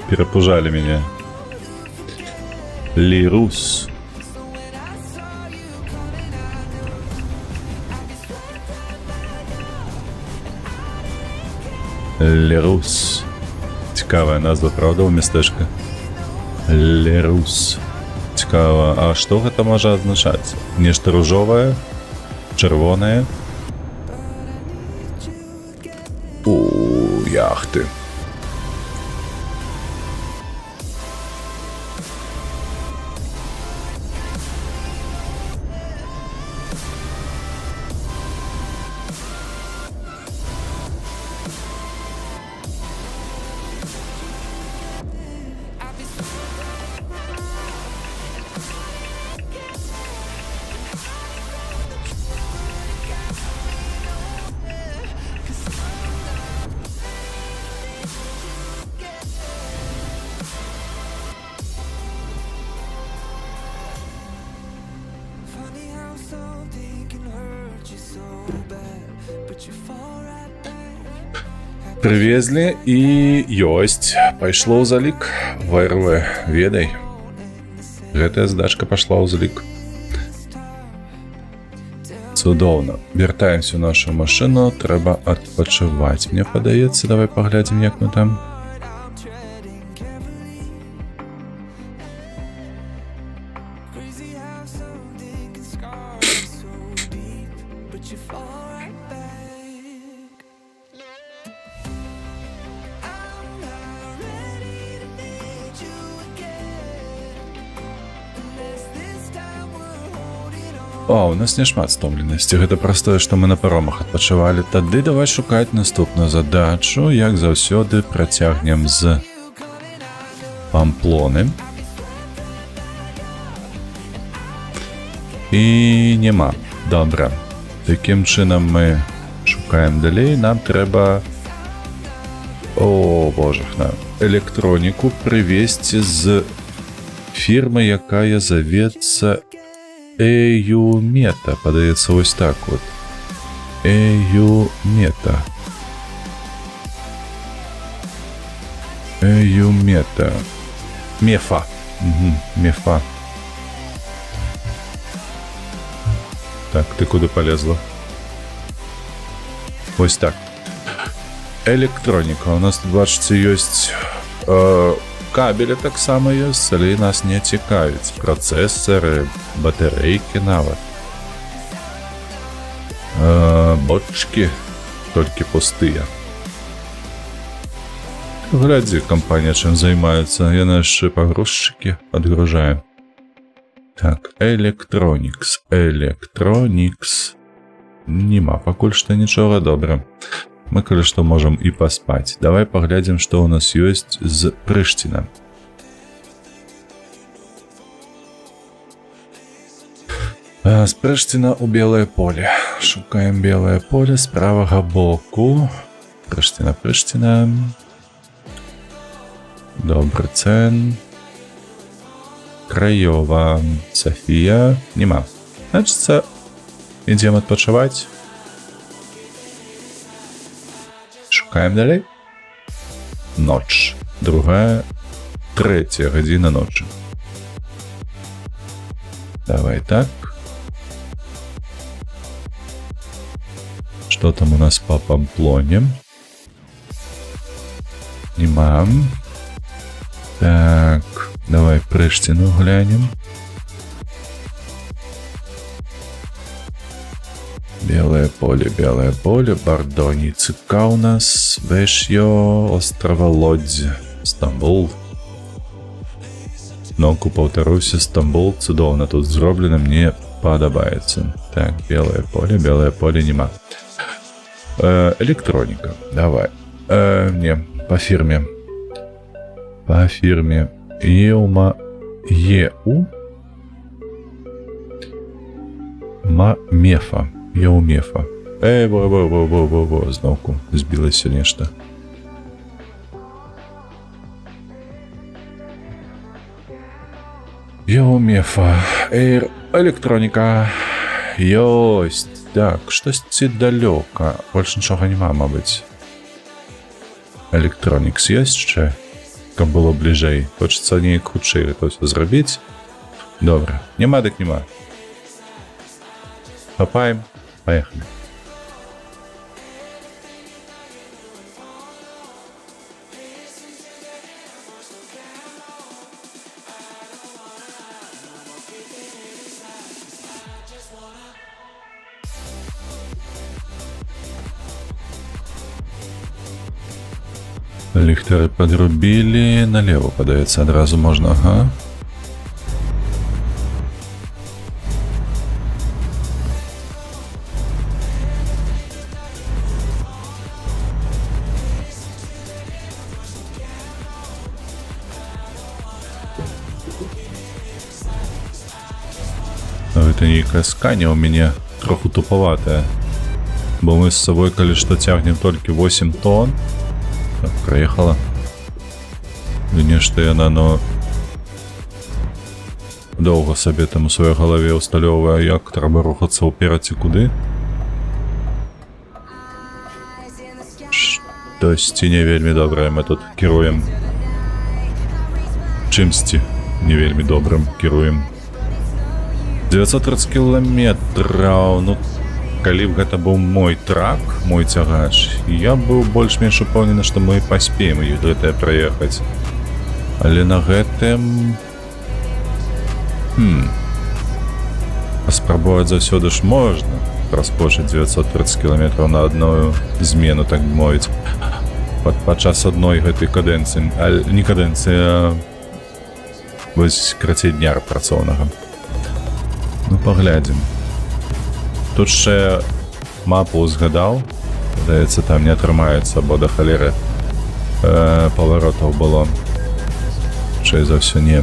Перепужали меня. Лирус. Лерус. Цікавая назва, правда, у мястэчка? Лерус. Цікава. А што гэта можа азначаць? Нешта ружовае? Чырвонае? Яхты. funny how something can hurt you so bad, but you fall right back. Прывезлі і ёсць. Пайшло ў залік. ВРВ, ведай. Гэтая задачка пашла ў залік. Цудоўна. Вяртаемся ў нашу машыну. Трэба адпачываць. Мне падаецца, давай паглядзім, як мы там. О, у нас няшмат стомленасці. Гэта простое, што мы на паромах адпачывалі. Тады давай шукаць наступную задачу. Як заўсёды, працягнем з Памплоны. І няма. Добра. Такім чынам мы шукаем далей. Нам трэба... О, божахна. Электроніку прывезці з фірмы, якая завецца Эюмета, падаецца вось так вот. Эюмета. Эюмета. Мефа. Мефа. Так, ты куды полезла? Вось так. Электроніка. У нас тут, бачыце, ёсць кабели таксама ёсць, але нас не цікавіць. Працэсары, батарэйкі нават. Бочкі толькі пустыя. Глядзі, кампанія чым займаецца. Яна яшчэ пагрузчыкі адгружае. Так, электронікс. Электронікс. Нема пакуль што нічога, добра. Мы, калі што, можам і паспаць. Давай паглядзім, што ў нас ёсць з Прышціна. З Прышціна ў Белае поле. Шукаем Белае поле з правага боку. Прышціна, Прышціна. Добры цэн. Краёва. Сафія. Нема. Значыцца, ідзем адпачываць. Шукаем далей. Ноч. Другая, третья гадзіна ночы. Давай так. Что там у нас по Памплоне? Нема. Так, давай Прыштіну глянем. Белое поле, Бардоні, Цыка у нас, Вешьё, острова Лодзь, Стамбул. Ногу паўтаруся, Стамбул, цудоўна тут зроблена, мне падабаецца. Так, белое поле нема. Электроніка, давай. Не, по фірме. По фірме. Еума, Еу. Мефа. Еумефа. Во, знову збілася нешта. Еумефа. Электроніка. Ёсць. Так, штосьці далёка. Больш нічога няма, мабыць. Электронікс ёсць яшчэ? Каб было бліжэй. Хочацца неяк хутчэй гэта ўсё зрабіць. Добра. Няма дык няма. Хапаем. Поехали. Ліхтары подрубили. Налево падаецца адразу можна, ага. Гэта нейкая сканя у мяне троху туповатая. Бо мы з сабой, калі што, цягнем толькі 8 тонн. Так, проехала. І нешта яна, но доўга сабе там у сваёй галаве усталёўвае, як трэба рухацца ўперад ці куды. штосьці не вельмі добрае мы тут кіруем. Чымсьці не вельмі добрым кіруем. 930 кіламетраў, ну, калі б гэта быў мой трак, мой цягач, я быў больш-менш упэўнены, што мы паспеем гэтае праехаць. Але на гэтым... Спрабоваць заўсёды ж можна распочаць 930 кіламетраў на адную змену, так бы мовіць, падчас адной гэтай кадэнцыі, не кадэнцыі, а вось крацей дня працоўнага. Ну, паглядзім. Тут ще мапу узгадаў, здаецца, там не атрымаецца, бо да халеры паваротаў было. Хутчэй за ўсё не.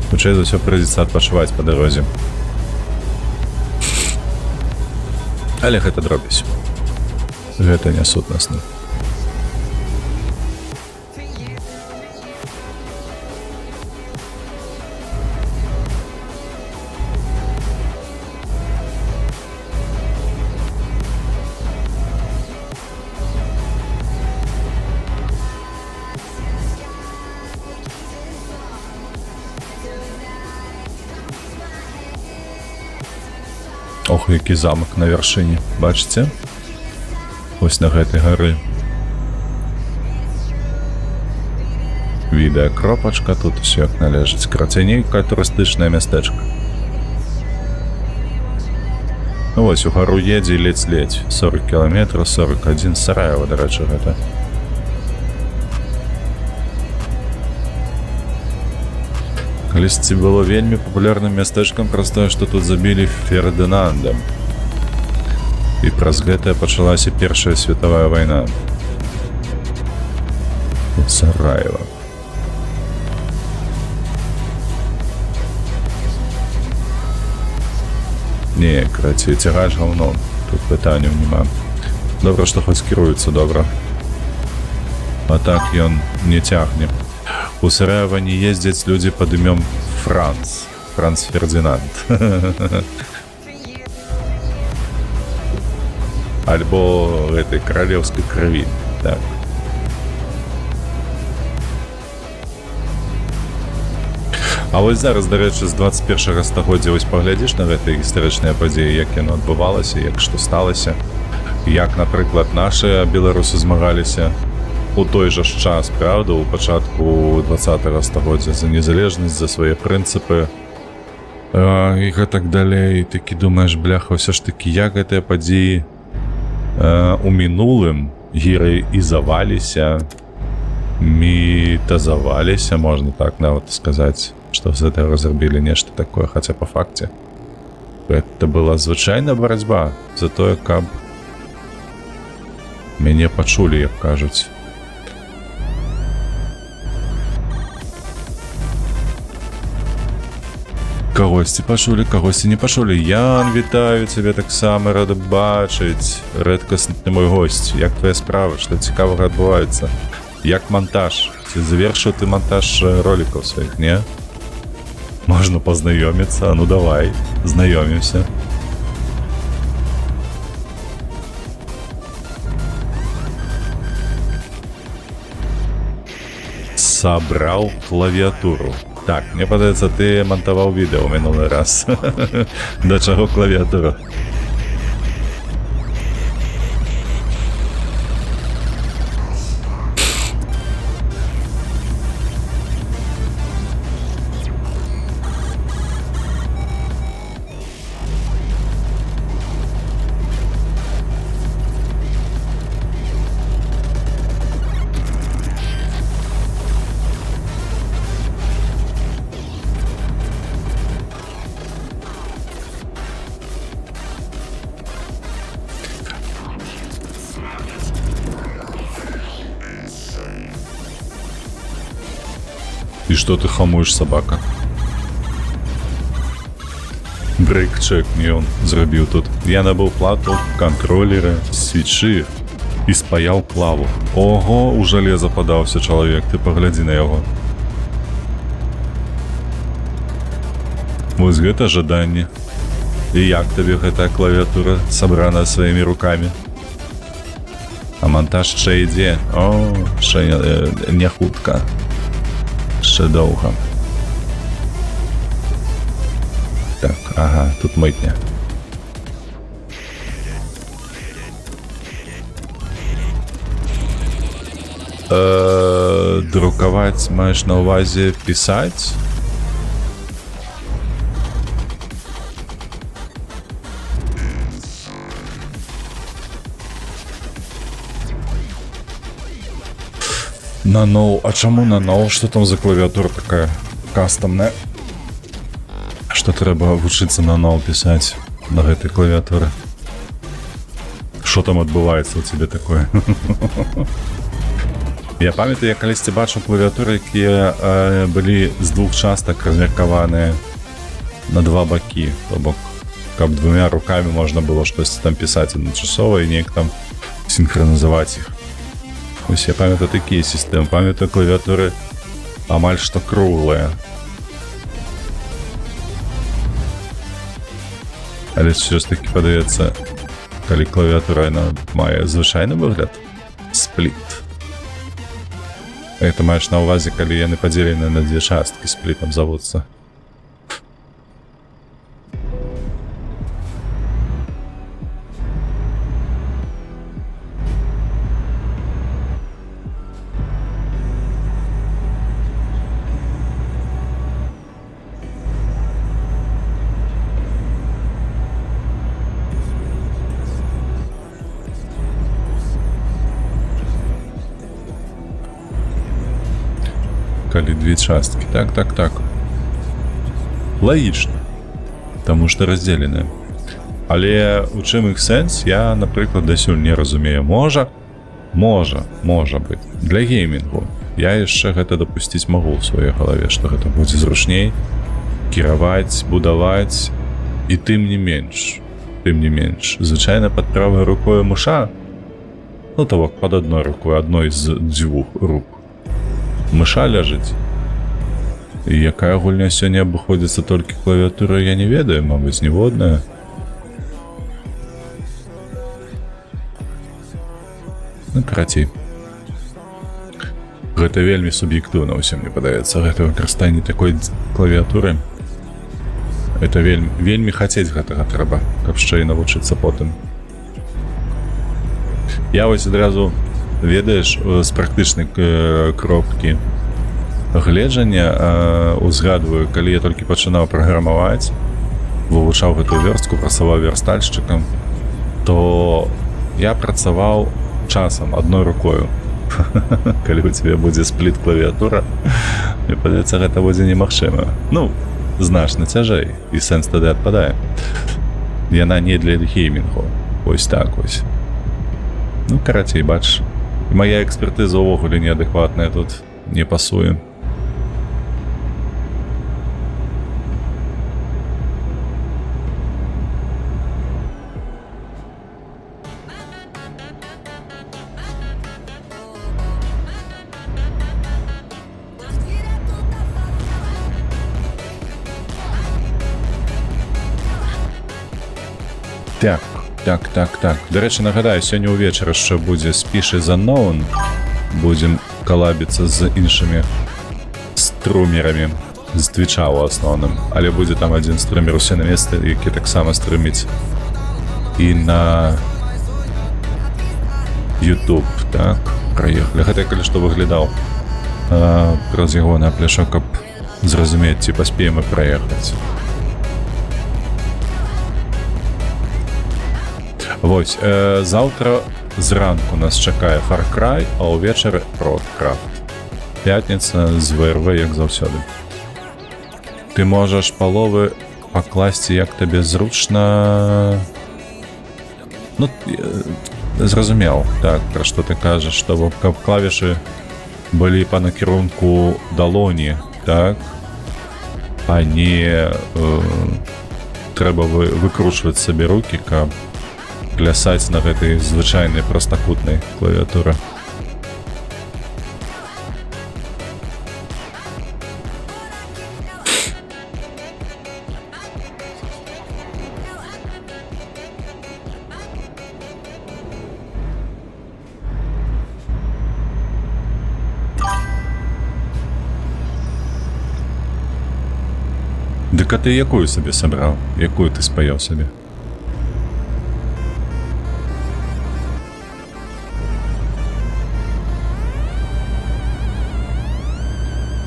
Хутчэй за ўсё прыйдзецца адпачываць па дарозе. Але гэта дробязь. Гэта не сутнасна. Ох, які замак на вяршыні, бачыце? Вось на гэтай гары. Відэакропачка, тут усё як належыць. Крацей нейкае турыстычнае мястэчка. Ну вось, у гару едзе і ледзь-ледзь. 40 кіламетраў, 41, Сараева, дарэчы, гэта. Калісьці было вельмі папулярным мястэчкам праз тое, што тут забілі Фердынанда. І праз гэтае пачалася Першая светавая вайна. Сараева. Не, крацей, цягач гаўно. Тут пытанняў няма. Добра, што хоць кіруецца добра. А так ён не цягне. У Сараева не ездзяць людзі пад імём Франц Фердинанд. Альбо гэтай каралеўскай крыві. Так. А вось зараз, дарэчы, з 21 стагоддзя вось паглядзіш на гэтыя гістарычныя падзеі, як яно адбывалася, як што сталася, як, напрыклад, нашыя беларусы змагаліся у той жа ж час, правда, у пачатку 20-го стагоддзя за незалежнасць, за свае прынцыпы і гэтак далей. Такі думаеш, бляха, ўсё ж такі, як гэтыя падзеі у мінулым гераізаваліся, мітазаваліся, можна так нават сказаць, што з гэтага зрабілі нешта такое, хаця па факце. Гэта была звычайная барацьба за тое, каб мяне пачулі, як кажуць. Кагосьці пачулі, кагосьці не пачулі. Ян, вітаю цябе таксама, рада бачыць. Рэдкасны мой госць. Як твая справа? Што цікавага адбываецца? Як монтаж? Ці завершыў ты монтаж ролікаў сваіх, не? Можна пазнаёміцца? Ну давай, знаёмімся. Сабраў клавіатуру. Так, мне падаецца, ты монтаваў відэо ў мінулы раз. Да чаго клавіатура? І што ты хамуеш, сабака? Брейк-чек не ён зрабіў тут. Я набыў плату, кантролеры, свічы і спаяў клаву. Ого, у жалеза падаўся чалавек, ты паглядзі на яго. Вось гэта жаданне. І як табе гэтая клавіатура сабрана сваімі рукамі? А монтаж ще ідзе. О, ще не хутка. Ще довго. Так, ага, тут митня. Друкувати маєш на увазі писати? На ноу. А чому на ноу? Що там за клавіатура така кастомна? Що треба вчитися на ноу писати на гэтай клавіатурі? Що там відбувається у тебе таке? Я пам'ятаю, я колись бачив клавіатури, які були з двох часток розмірковані на два боки. Тобто, каб двома руками можна було щось там писати одночасово і ніяк там синхронізувати їх. Ось я пам'ятаю такі системи. Пам'ятаю клавіатури амаль що круглі. Але все ж таки подається, коли клавіатура має звичайний вигляд. Спліт. Это маєш на увазі, коли вони поділені на дві частки, сплітом зовуться. Коли дві частки. Так. Логічно. Тому що розділені. Але у чим їх сенс, я, наприклад, досі не розумію. Може бути. Для геймінгу я ще гэта допустити можу в своїй голові, що гэта буде зручней керувати, будувати. І тим не менш, звичайно, під правою рукою миша, ну того, під одною рукою, одной з двох рук, миша ляжить. І якая гульня сьогодні обходиться тільки клавіатурою, я не ведаю, мабуть, ніводная. Ну, карацей. Гэта вельмі суб'ектыўна ўсё мне падаецца. Гэта выкарыстанне такой клавіатуры. Это вельмі хацець гэтага трэба, каб яшчэ і навучыцца потым. Я вось адразу, ведаеш, з практычнай кропкі гледжання узгадваю, калі я толькі пачынаў праграмаваць, вывучаў гэтую вёрстку, працаваў верстальшчыкам, то я працаваў часам адной рукою. Калі у тебе будзе спліт клавіатура, мне падаецца, гэта будзе немагчыма. Ну, значна цяжэй, і сэнс тады адпадае. Яна не для геймінгу. Вось так вось. Ну, карацей, бачыш. Мая экспертыза ўвогуле неадэкватная тут, не пасуе. Так. До речі, нагадаю, сьогодні увечері ще буде Species Unknown. Будемо колабитися з іншими струмерами з Твіча у основному. Але буде там один струмер усе на місце, який так само струмить і на YouTube. Так, проїхали. Хоча я коли що виглядав праз його на пляшок, каб зрозуміти, ці поспіємо проїхати. Вось, завтра зранку нас чакае Far Cry, а ўвечары Roadcraft. Пятніца з ВРВ, як заўсёды. Ты можаш паловы пакласці, як табе зручна... Ну, зразумеў, так, пра што ты кажаш, што каб клавішы былі па накірунку далоні, так, а не трэба выкручваць сабе рукі, каб плясаць на гэтай звычайнай прастакутнай клавіатуры. Дык а ты якую сабе сабраў? Якую ты спаяў сабе?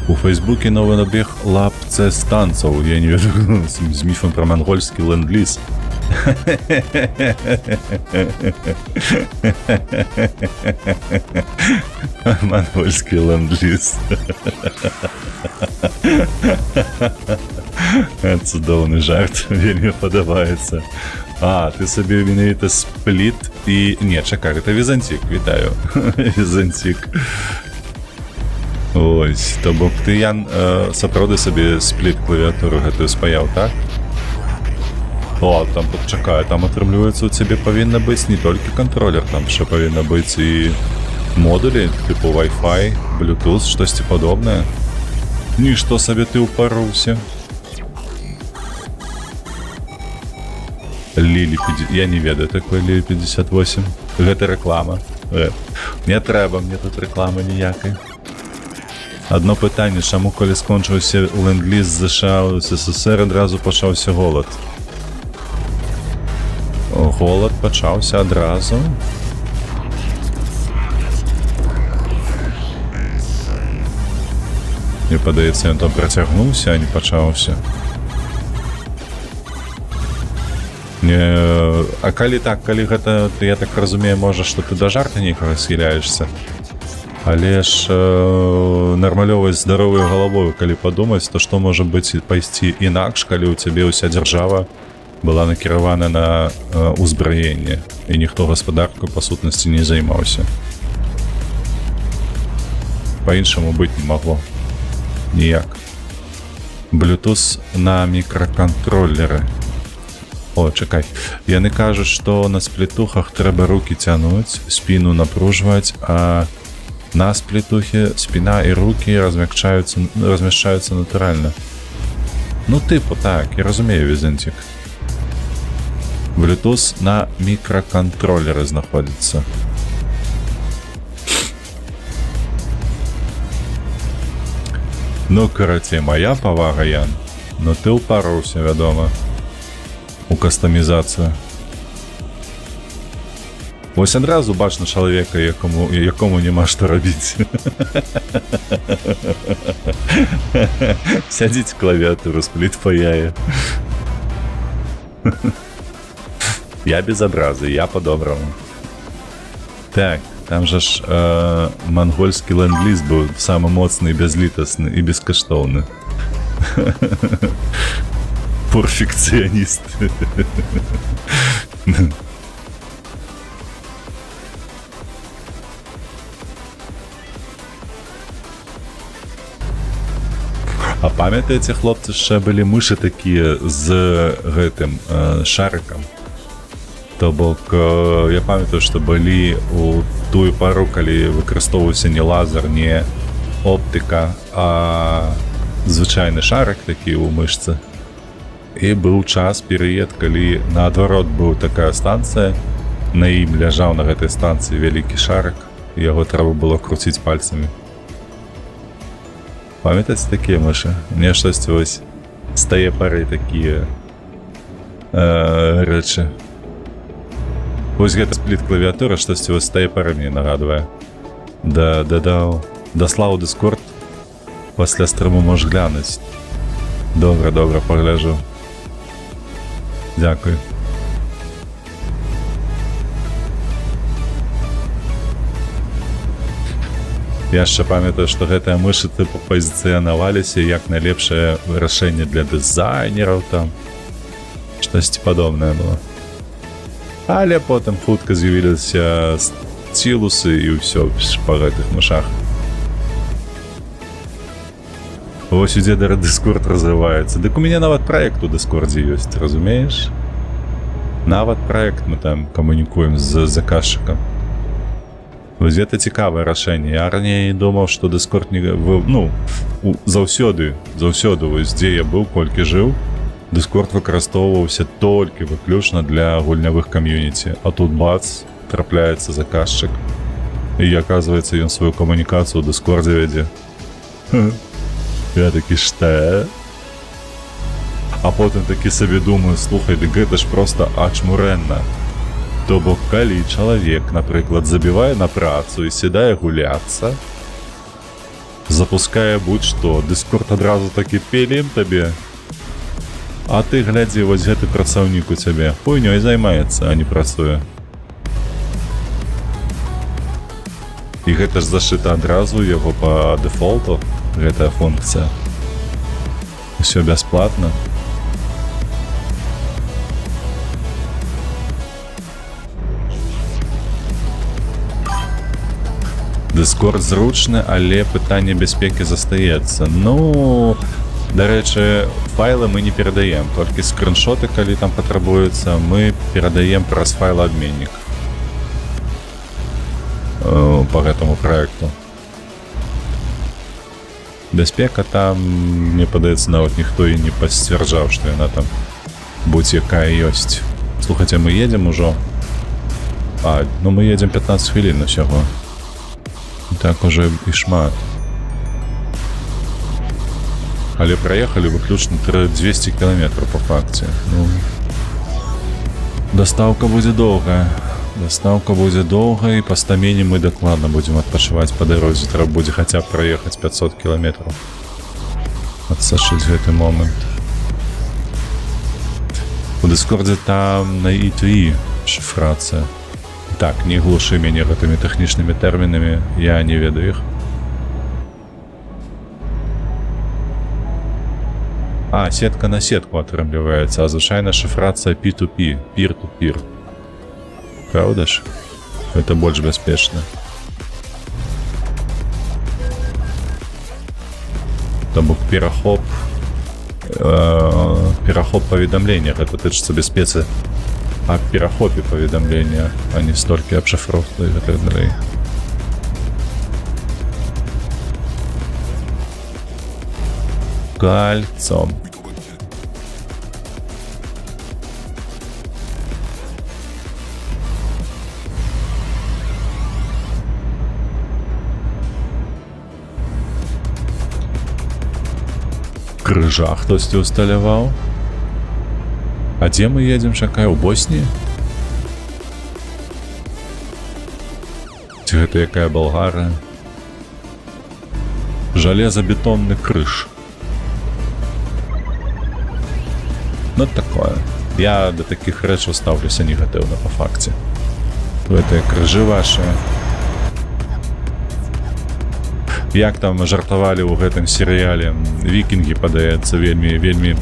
У Фейсбуке новый набег лапце станцаў. Я не ведаю, з міфам пра мангольскі ленд-ліз. Мангольскі ленд-ліз. Цудоўны жарт, вельмі падабаецца. А, ты сабе менавіта спліт і... Не, чакай, гэта Візантик, вітаю. Візантик. Ось, то бок ты, Ян, сапраўды сабе спліт клавіатуру гэтую спаяў, так? О, там, чакай, там атрымліваецца у цябе павінна быць не толькі кантролер, там ще павінна быць і модулі, типу Wi-Fi, Bluetooth, штосьці падобнае. Нішто сабе ты ўпаруўся. Лілі 50... Я не ведаю такой Лілі 58. Гэта рэклама. Не трэба мне тут рэкламы ніякай. Адно пытанне, чаму калі скончыўся ленд-ліз з ЗША ў СССР, адразу пачаўся голад? Голад пачаўся адразу? Мне падаецца, ён там працягнуўся, а не пачаўся. А калі так, калі гэта, я так разумею, можа, што ты да жарта нейкага схіляешься. Але ж нармалёвай здаровай галавою, калі падумаць, то што можа быць пайсці інакш, калі ў цябе ўся дзяржава была накіравана на ўзбраенне, і ніхто гаспадаркой па сутнасці не займаўся. Па-іншаму быць не магло. Ніяк. Bluetooth на мікракантролеры. О, чакай. Яны кажуць, што на сплітухах трэба рукі цянуць, спіну напружваць, а на сплітухе спіна і рукі размяшчаюцца натуральна. Ну, типу, так, я разумею, Візантик. Bluetooth на мікракантролеры знаходзіцца. Ну, карацей, моя павага, Ян. Но ты ўпарыўся, вядома, у кастамізацыю. Вось адразу бачна чалавека, якому няма што рабіць. Сядзіць клавіатуру, спліт паяе. Я без абразы, я по-доброму. Так, там жа ж мангольскі ленд-ліз быў самы моцны і бязлітасны і бескаштоўны. Перфекціоніст. А памятаеце, хлопцы, яшчэ былі мышы такія з гэтым шарыкам? То бок, я памятаю, што былі у тую пару, калі выкарыстоўваўся не лазер, не оптыка, а звычайны шарык такі ў мышцы. І быў час, перыяд, калі наадварот быў такая станцыя, на ім ляжаў на гэтай станцыі вялікі шарык, і яго трэба было круціць пальцамі. Памятаеце такія мышы? Мне штосьці вось з тае пары такія рэчы. Вось гэта спліт клавіатура, штосьці вось з тае пары мне нагадвае. Даслаў Дыскорд, пасля стрыму можаш глянуць. Добра, пагляджу. Дзякуй. Я яшчэ памятаю, што гэтыя мышы тыпу пазіцыянаваліся як найлепшае вырашэнне для дызайнераў там. Штосьці падобнае было. Але потым хутка з'явіліся стілусы і ўсё па гэтых мышах. Вось у дзеда Дыскорд развіваецца. Дык у мяне нават праект у Дыскордзе ёсць, разумееш? Нават праект мы там камунікуем з заказчыкам. Вось гэта цікавае рашэнне. Я раней думаў, што Дыскорд не... Ну, заўсёды, вось дзе я быў, колькі жыў, Дыскорд выкарыстоўваўся толькі выключна для гульнявых кам'юніці. А тут бац, трапляецца заказчык. І, аказваецца, ён сваю камунікацыю ў Дыскордзе вядзе. Я такі, што? А потым такі сабе думаю, слухай, дык гэта ж проста ачмурэнна. То бок, калі чалавек, напрыклад, забівае на працу і сядае гуляцца, запускае будь-што, Дыскорд адразу такі пелім табе. А ты глядзі, вось гэты працаўнік у цябе хуйнёй займаецца, а не працуе. І гэта ж зашыта адразу яго па дэфолту, гэтая функцыя. Усё бясплатна. Дыскорд зручны, але пытанне бяспекі застаецца. Ну, дарэчы, файлы мы не перадаем, толькі скриншоты, калі там патрабуецца, мы перадаем праз файлаабменнік по гэтаму праекту. Бяспека там, мне падаецца, нават ніхто і не пасцвярджаў, што яна там будь-якая ёсць. Слухайце, мы едзем ужо. Ну мы едзем 15 хвілін усяго. Так уже і шмат. Але праехалі выключна 200 кіламетраў па факце. Ну, дастаўка будзе доўгая. Дастаўка будзе доўгая, і па стамені мы дакладна будзем адпачываць па дарозе. Трэба будзе хаця б праехаць 500 кіламетраў. Адсачыць гэты момант. У Дыскордзе там на E2E шифрацыя. Так, не глушы мяне гэтымі тэхнічнымі тэрмінамі, я не ведаю іх. Сетка на сетку атрымліваецца, а звычайна шифрацыя P2P, peer-to-peer. Правда ж? Гэта больш бяспечна. То бок перахоп паведамлення, гэта тычыцца бяспецы аб перахопе паведамлення, а не столькі аб шифровцы і гэтак далей. Кольцом. Крыжа хтосьці усталяваў. А дзе мы едзем, чакай, у Босніі? Ці гэта якая Балгарыя? Жалезабетонны крыж. Ну такое. Я да такіх рэчаў стаўлюся негатыўна па факце. Гэтыя крыжы вашыя. Як там жартавалі ў гэтым серыяле, вікінгі, падаецца, вельмі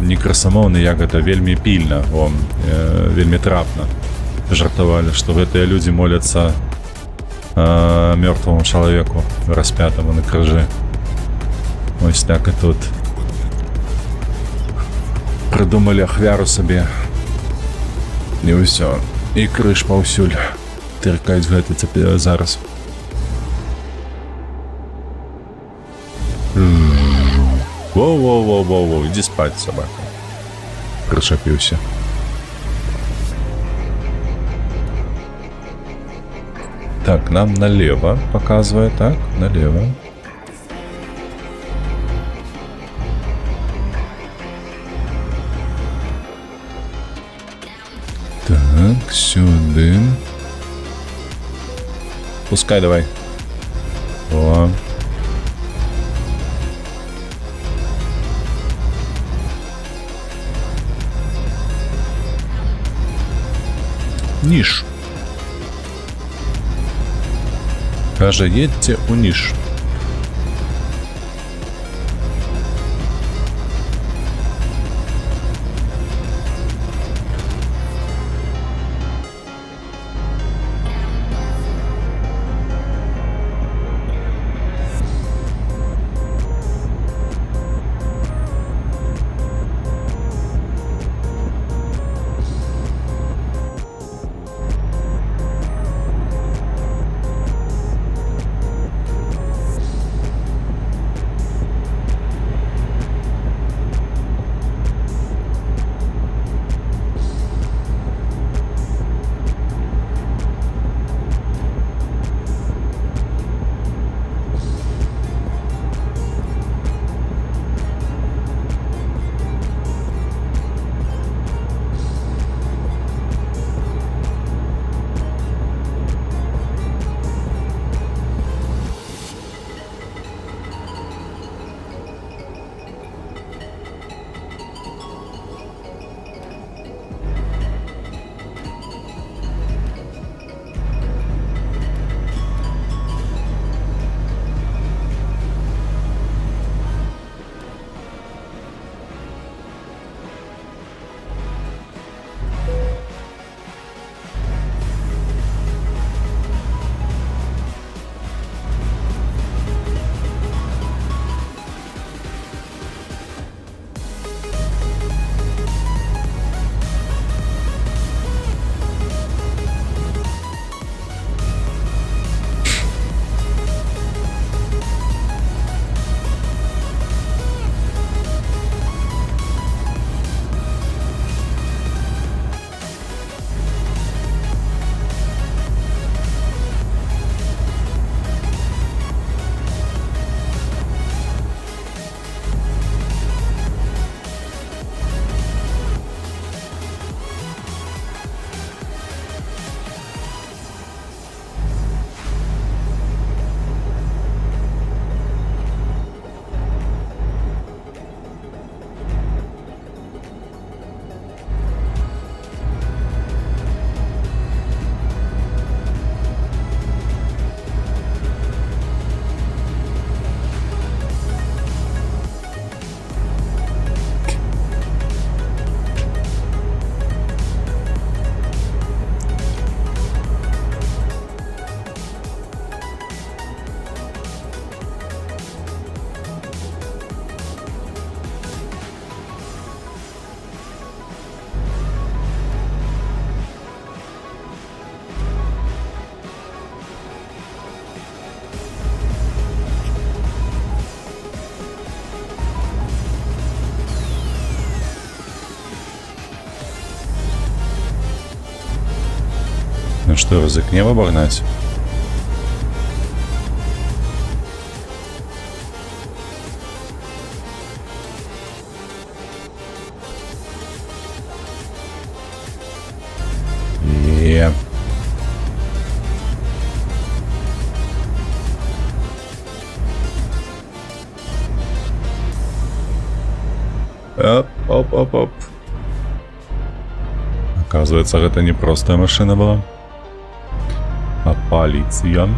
некрасамоўны, як гэта, вельмі пільна, вельмі трапна жартавалі, што гэтыя людзі моляцца мёртваму чалавеку, распятаму на крыжы. Ось так і тут. Прыдумалі ахвяру сабе. І ўсё. І крыж паўсюль. Тыркаюць гэты цяпер зараз. Воу-воу-воу-воу, иди спать, собака. Пришапился. Так, нам налево показывает, так, налево. Так, сюда. Пускай давай. О. Ніж. Каже, едьте у ніж. Што, рызыкнем абагнаць? Оп. Оказывается, гэта не простая машина была, а полиция.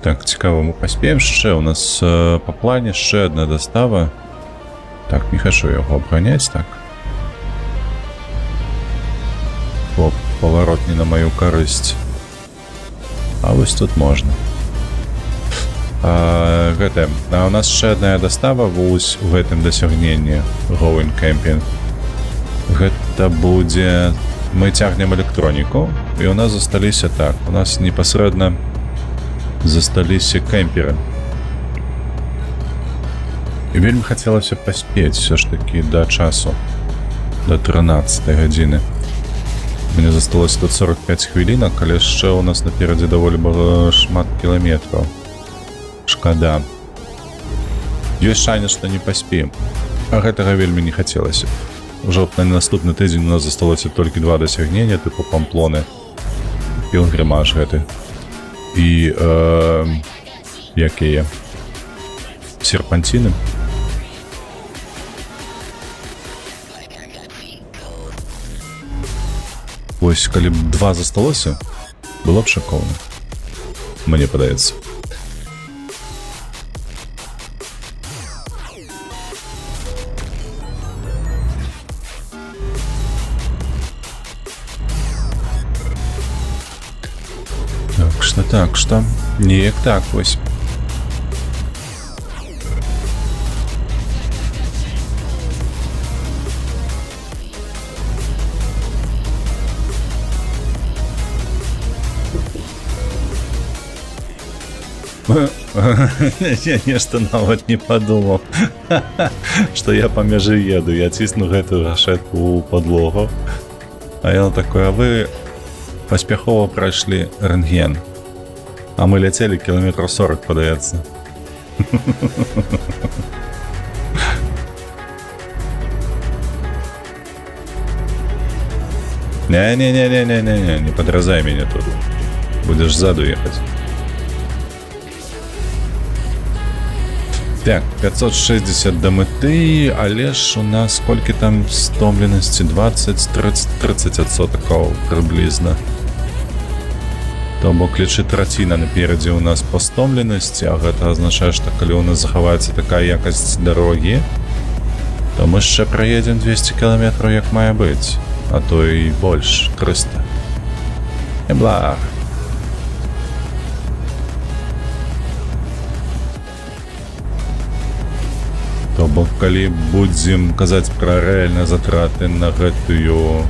Так, цікаво, ми паспеем яшчэ. У нас по плане яшчэ одна дастава. Так, не хочу яго абганяць, так. Поворот не на мою карысць. А вось тут можна. А у нас яшчэ одна дастава вось у гэтым дасягненні Going Camping. Гэта будзе... Мы цягнем электроніку, і у нас засталіся так. У нас непасрэдна засталіся кемперы. І вельмі хацелася паспець все ж таки да часу, до 13 гадзіны. Мне засталось тут 45 хвілінак, але яшчэ у нас наперадзе даволі шмат кіламетраў. Шкада. Ёсць шанец, што не паспеем. А гэтага вельмі не хацелася. Ужо на наступны тыдзень у нас засталося толькі 2 дасягнення, тыпу Памплоны. Пілгрымаж гэты. І якія? Серпанціны. Вось, калі б 2 засталося, было б шакоўна. Мне падаецца. Так што, неяк так вось. Я нешта нават не падумаў, што я па мяжы еду. Я цісну гэтую гашетку ў падлогу. А яно такое, а вы паспяхова прайшлі рэнтген. А мы ляцелі кіламетраў 40, падаецца. Не подразай меня тут. Будешь сзаду ехать. Так, 560 до мэты, але ж у нас сколько там стомленности? 20-30% приблизно. То бок лічы траціна наперадзе у нас па стомленасці, а гэта азначае, што калі у нас захаваецца такая якасць дарогі, то мы яшчэ праедзем 200 кіламетраў як мае быць, а то і больш, 300. І благ. То бок калі будзем казаць пра рэальныя затраты на гэтую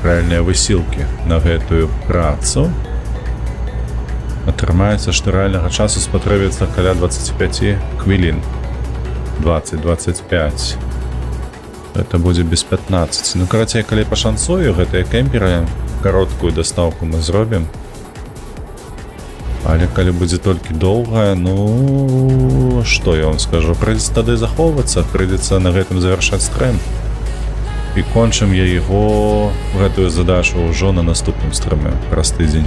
рэальныя высілкі на гэтую працу, атрымаецца, што рэальнага часу спатрэбіцца каля 25 хвілін. 20-25. Это будзе без 15. Ну, карацей, калі пашанцую, гэтыя кемперы, кароткую дастаўку мы зробім. Але калі будзе толькі доўгая, ну, што я вам скажу, прыйдзецца тады захоўвацца, прыйдзецца на гэтым завяршаць стрым. І кончым я его, гэтую задачу ўжо на наступным стрыме, праз тыдзень.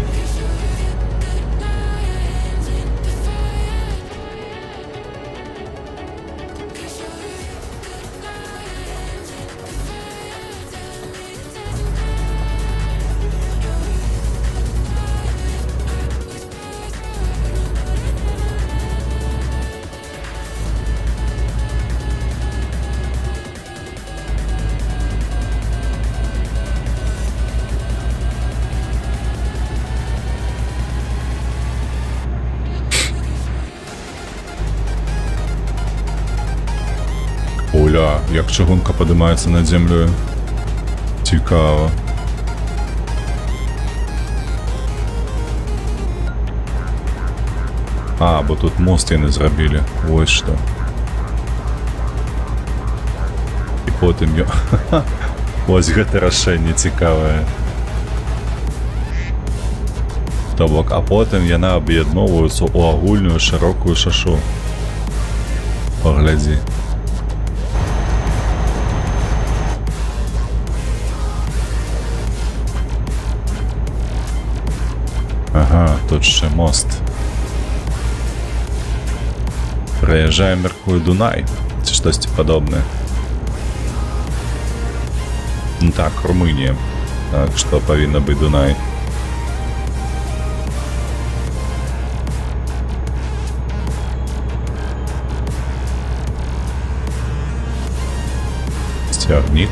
Бля, як чыгунка падымаецца над зямлёю. Цікава. А, бо тут мост яны зрабілі. Вось што. І потым ё... Вось гэта рашэнне цікавае. То бок, а потым яна аб'ядноўваецца ў агульную шырокую шашу. Паглядзі. Ага, тут ще мост. Проезжаем Меркую Дунай, ці штосьці падобнае. Ну так, Румынія. Так, што павінна быць Дунай. Сцягнік.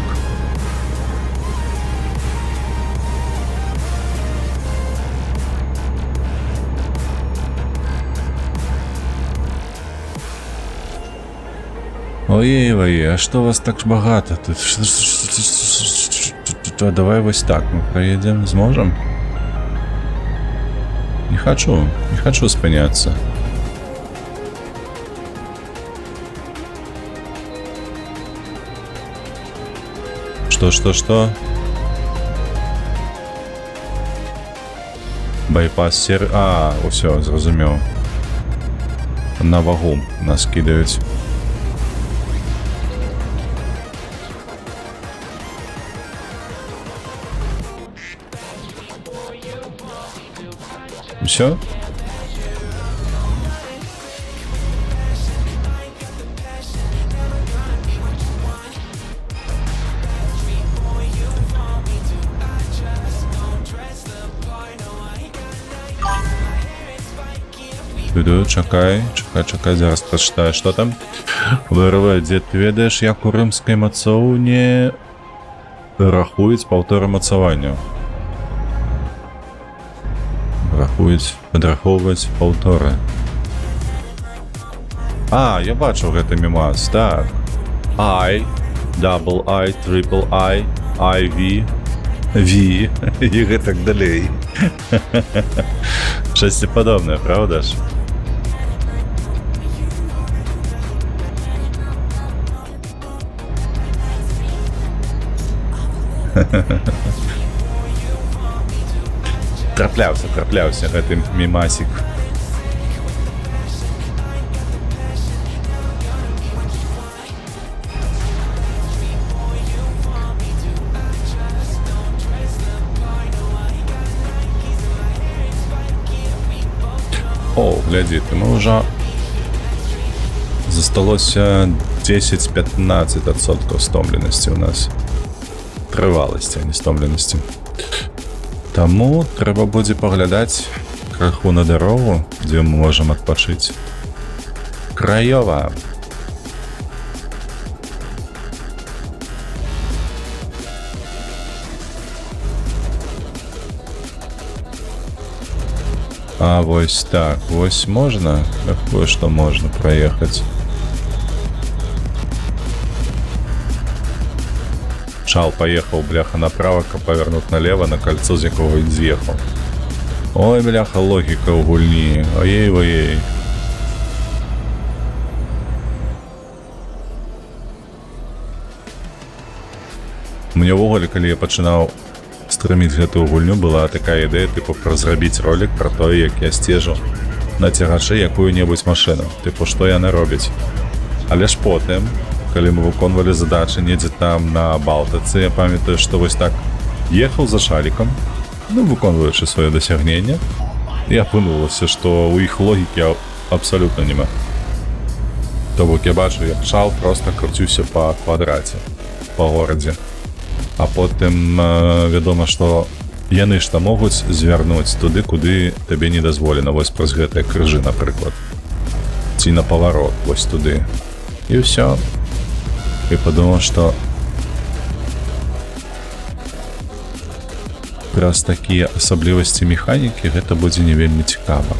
Ой, а што вас так багата тут? Давай вось так мы праедзем, зможам? Не хочу спыняцца. Што? Байпас сер... А, усё, зразумеў. На вагу нас кідаюць. Все? Чакай, зараз прачытаю, што там. ВРВ, дзе ты ведаеш, як у рымскай мацоўні рахуюць паўторы мацавання? Падрахоўваць паўторы. А, я бачыў гэты мемас, так. I, double I, triple I, IV, V і гэтак далей. Штосьці падобнае, правда ж? Трапляўся гэты мемасік. О, глядзі, ты мы ўжо засталося 10-15% стомленасці ў нас. Трываласці, а не стомленасці. Таму трэба будзе паглядаць крыху на дарогу, дзе мы можам адпачыць. Краёва. А вось так, вось можна, такое, што можна праехаць. Чал поехал, бляха, направо, каб павярнуць налево на кольцо, з якого він з'ехаў. Ой, бляха, логіка ў гульні. Ой-ой. Мне ўвогуле, калі я пачынаў стрыміць гэтую гульню, была такая ідэя, типу, зрабіць ролик про тое, як я сцежу на цягачы якую-небудзь машину. Типу, што яна робіць. Але ж потым, калі мы выконвалі задачы недзе там на Балтыцы, я памятаю, што вось так ехаў за шалікам, ну, выконваючы сваё дасягненне, і апынулася, што ў іх логікі абсалютна няма. То бок я бачу, як шал проста круціўся па квадраце, па горадзе. А потым вядома, што яны ж там могуць звярнуць туды, куды табе не дазволена, вось праз гэтыя крыжы, напрыклад. Ці на паварот, вось туды. І ўсё. І падумаў, што праз такія асаблівасці механікі гэта будзе не вельмі цікава.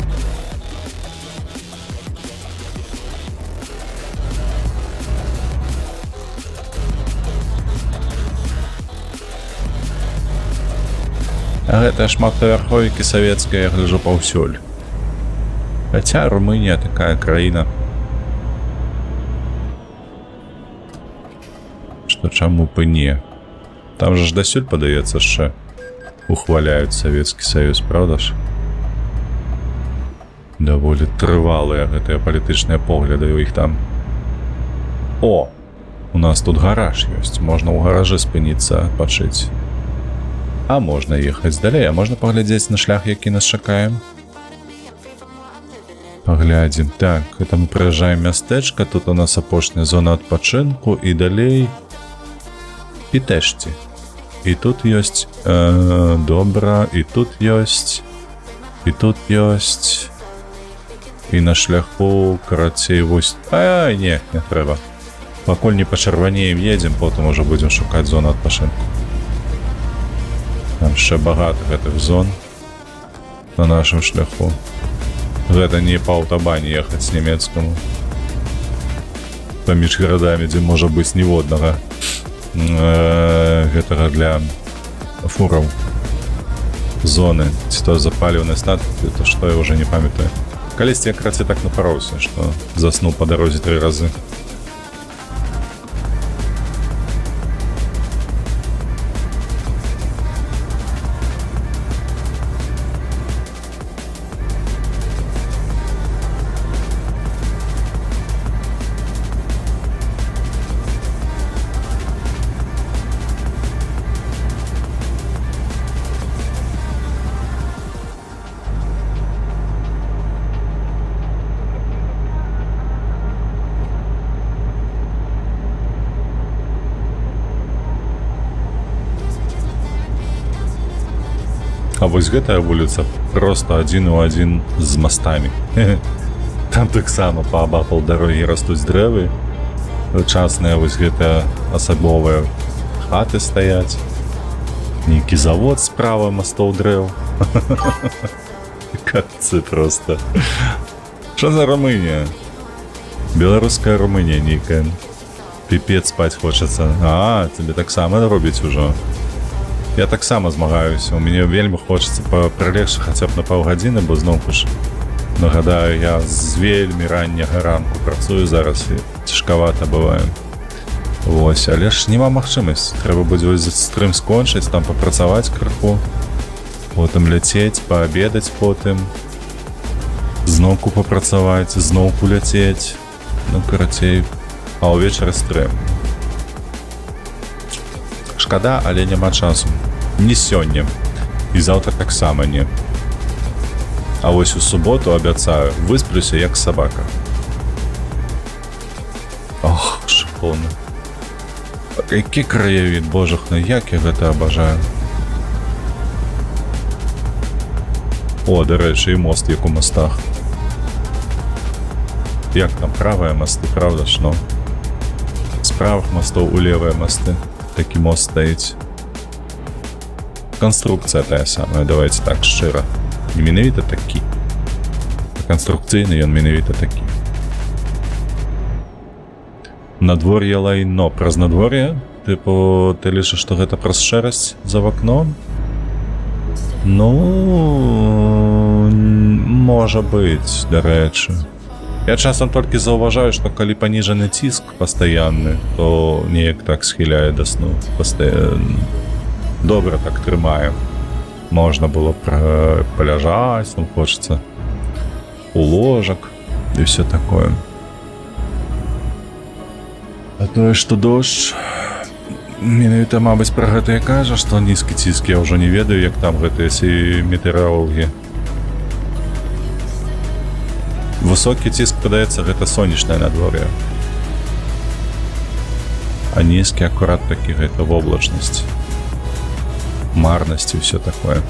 А гэта шматпавярховікі савецкія, я гляжу паўсюль. Хаця Румынія такая краіна, што чаму б і не. Там жа ж дасюль, падаецца, яшчэ ухваляюць Савецкі Саюз, правда ж? Даволі трывалыя гэтыя палітычныя погляды ў іх там. О! У нас тут гараж ёсць, можна ў гаражы спыніцца, адпачыць. А можна ехаць далей, а можна паглядзець на шлях, які нас чакаем? Паглядзім. Так, гэта мы прыязджаем мястэчка, тут у нас апошняя зона адпачынку і далей Пітэшці. І тут ёсць добра, і тут ёсць, і тут ёсць. І на шляху, карацей, вось... Ай, не трэба. Пакуль не пачырванеем едзем, потым ужо будзем шукаць зону адпачынку. Там яшчэ багата гэтых зон на нашым шляху. Гэта не па аўтабане ехаць нямецкаму. Паміж гарадамі, дзе можа быць ніводнага гэтага для фураў зоны, ці то запаліўны станцыі, то што я ўжо не памятаю. Калісьці я краце так напароўся, што заснуў па дарозе 3 разы. А вось гэтая вуліца проста адзін у адзін з мастамі. Там таксама паабапал дарогі растуць дрэвы. Частныя вось гэтыя асабловыя хаты стаяць. Нейкі завод справа мастоў дрэў. Капцы проста. Што за Румынія? Беларуская Румынія нейкая. Піпец спаць хочацца. А, тебе таксама робіць ужо. Я таксама змагаюся, у мяне вельмі хочацца прылегчы хаця б на паўгадзіны, бо зноўку ж, нагадаю, я з вельмі ранняга ранку працую зараз і цяжкавата бывае. Вось, але ж няма магчымасці, трэба будзе з стрым скончыць, там папрацаваць крыху, потым ляцець, паабедаць потым, зноўку папрацаваць, зноўку ляцець, ну, карацей, а ўвечары стрым. Шкада, але няма часу. Не сёння. І заўтра таксама не. А вось у суботу, абяцаю, высплюся як сабака. Ох, шыкоўна. Які краявід, божахна, як я гэта абажаю. О, дарэчы, і мост, як у мостах. Як там, правыя мосты, правда ж, ну? З правых мостаў у левыя мосты. Такі мост стаіць. Канструкцыя тая самая, давайте так, шчыра. Не менавіта такі. Канструкцыйны ён менавіта такі. Надвор'е лайно. Праз надвор'е? Тыпу, ты лічыш, што гэта праз шэрасць за вакном? Ну, можа быць, дарэчы. Я часам толькі заўважаю, што калі паніжаны ціск пастаянны, то неяк так схіляе да сну. Добра так трымаем. Можна было паляжаць, ну хочацца у ложак і ўсё такое. А тое, што дождж, менавіта, мабыць, пра гэта і кажа, што нізкі ціск, я ўжо не ведаю, як там гэтыя метэорологі. Высокі ціск, падаецца, гэта сонечнае надвор'е. А нізкі акурат такі гэта воблачнасць. Марнасць і ўсё такое.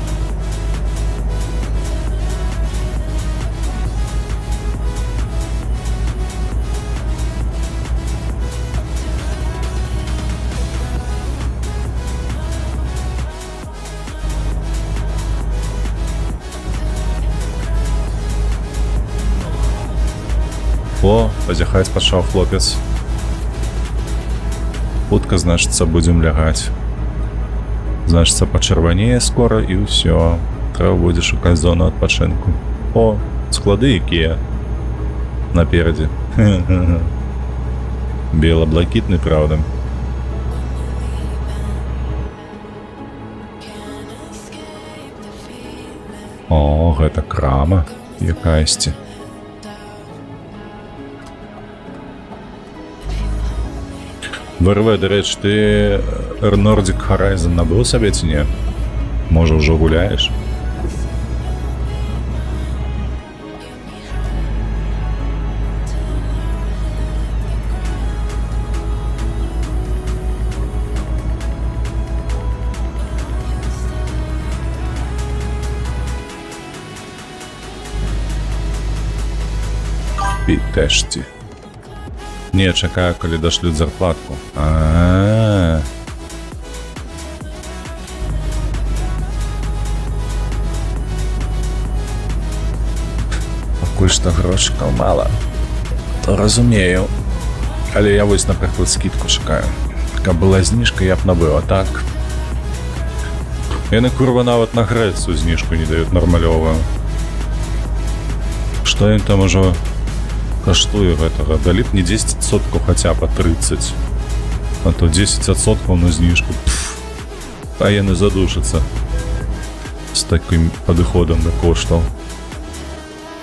О, пазяхаць пачаў хлопец. Хутка, значыцца, будзем лягаць. Значыцца, пачырванее скора і ўсё. Трэба будзе шукаць зону адпачынку. О, склады якія наперадзе. Бела-блакітны, правда. О, гэта крама якаясьці. ВРВ, дарэч, ты Nordic Horizon набыў сабе ці не? Можа, ўжо гуляеш? Підтешці. Не, чакаю, калі дашлють зарплатку. Пакуль што грошыкаў мала. Разумею. Але я вось, напрыклад, скидку чакаю. Каб была зніжка, я б набыў, а так... Яны, курва, нават на Грэцыю зніжку не даюць нармалёвую. Што ім там ужо каштуе гэтага? Далі б не 10% хаця па 30. А то 10% на зніжку. А яны задушацца з такім падыходам да коштаў.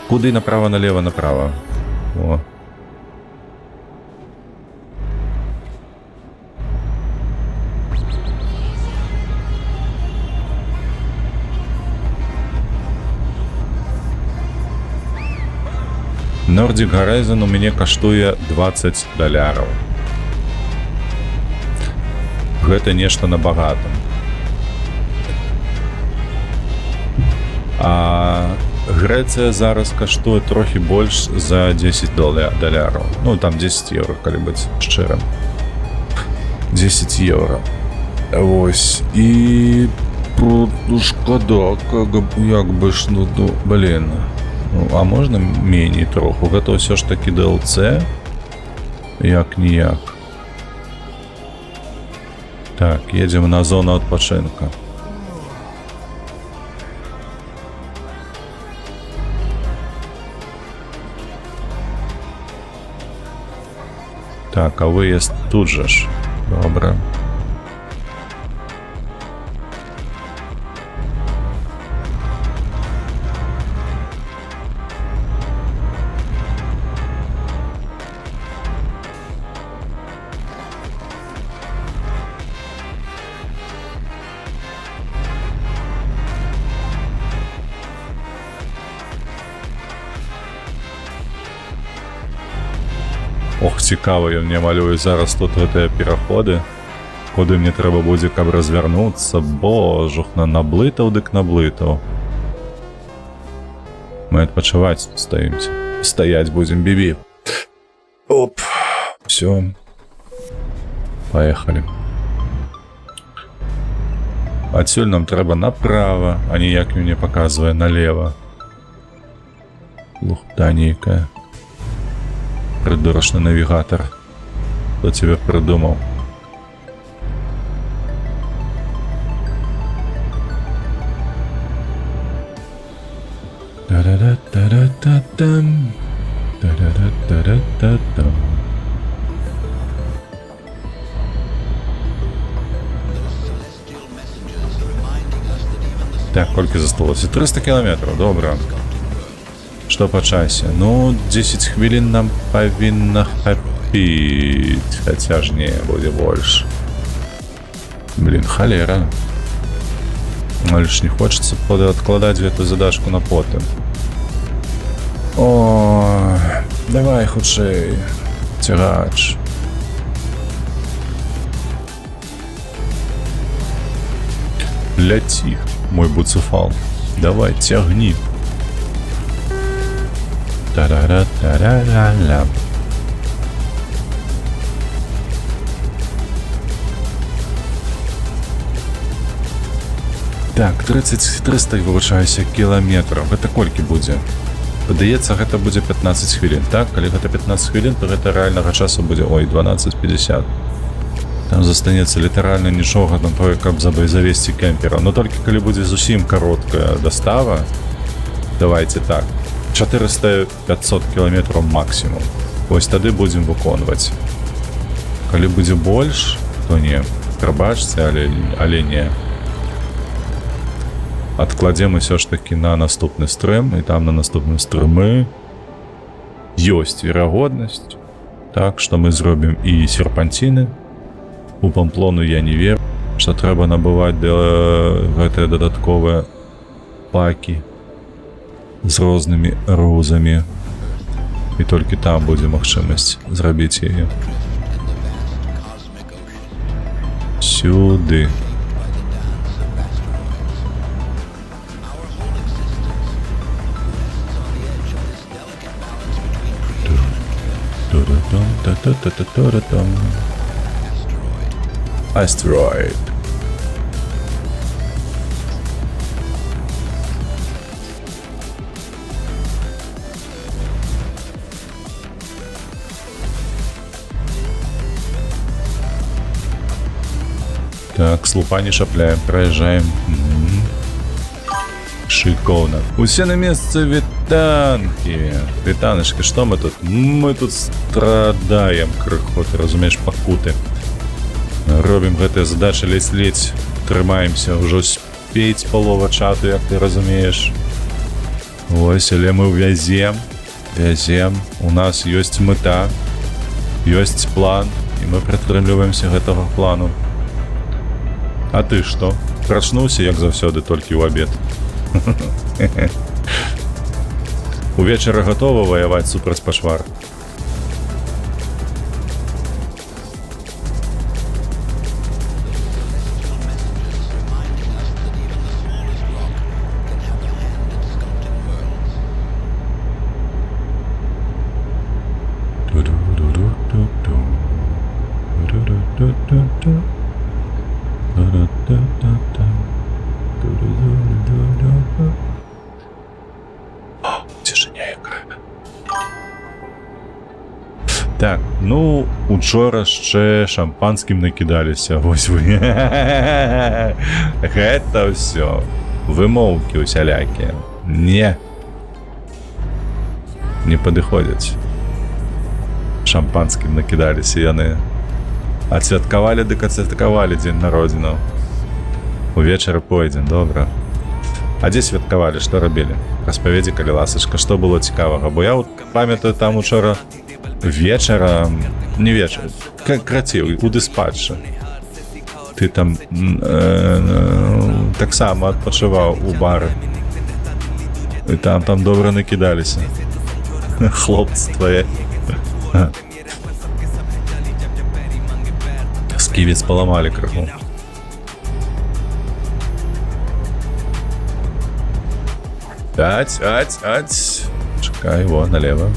Куды направо, налево, направо. О. Nordic Horizon у мяне каштуе $20. Гэта нешта на багатым. А Грэцыя зараз каштуе трохі больш за $10. Ну, там 10 евро, калі быць шчырым. 10 евро. Вось. І... шкада, як бы ж, ну, блин... Ну, а можна меней троху? Гэта ўсё ж такі DLC? Як-ніяк. Так, едзем на зону адпачынка. Так, а выезд тут жа ж. Добра. Ох, цікава, ён мне малюе зараз тут гэтыя пераходы. Куды мне трэба будзе, каб развярнуцца. Божухна, наблытаў дык наблытаў. Мы адпачываць тут стаімся. Стаяць будзем, бібі. Оп. Всё. Паехалі. Адсюль нам трэба направо, а ніяк мне паказвае налево. Лухта нейкая. Придурочный навигатор. Кто тебя придумал? Так, колькі засталося? 300 километров, добра. Что по часе? Ну, 10 хвілін нам павінна хапіць. Хаця ж не, будзе больш. Блин, холера. Але ж не хочется откладать эту задачку на потым. О, давай хутчэй. Цягач. Ляці, мой буцефал. Давай, цягні. Та-ра-ра-та-ра-ра-ра. Так, 300 выручаюся кіламетраў. Гэта колькі будзе? Падаецца, гэта будзе 15 хвілін. Так, калі гэта 15 хвілін, то гэта рэальнага часу будзе, ой, 12:50. Так, Нам застанецца літаральна нічога там, каб завесці кемпера. Но толькі калі будзе зусім кароткая дастава, давайте так, 400-500 кіламетраў максімум. Вось тады будзем выконваць. Калі будзе больш, то не. Прабачце, але не. Адкладзем усё ж такі на наступны стрым, і там на наступным стрымы ёсць верагоднасць, так, што мы зробім і серпанціны. У Памплону я не веру, што трэба набываць гэтыя дадатковыя пакі з рознымі грузамі. І толькі там будзе магчымасць зрабіць яе. Сюды. Asteroid. Так, слупа не шапляем, проезжаем. Шикарно. Усе на месте, вітанки. Вітаночки, что мы тут? Мы тут страдаем крыху, ты разумеешь, пакуты. Робім гэтыя задачы ледзь-ледзь, трымаемся, ўжо спець палова чату, як ты разумееш. Ось, але мы вязем, у нас ёсць мэта, ёсць план, і мы прытрымліваемся гэтага плану. А ты што? Прачнуўся, як заўсёды, толькі ў абед. Увечары гатова ваяваць супраць пашвар. Так, ну, учора ще шампанскім накидаліся, вось вы. Гэта ўсё. Вымоўкі усялякія. Не падыходзяць. Шампанскім накидаліся яны. Адсвяткавалі, дык адсвяткавалі дзень народзінаў. Увечары пойдзем, добра. А дзе святкавалі, што рабілі? Распавядзі, калі ласачка, што было цікавага, бо я памятаю там учора вечарам, не вечар, крацеў, у дыспатчы. Ты там таксама адпачываў у бары. І там добра накідаліся. Хлопцы твае. Сківец паламалі крыху. Аць. Чакай, во, налево.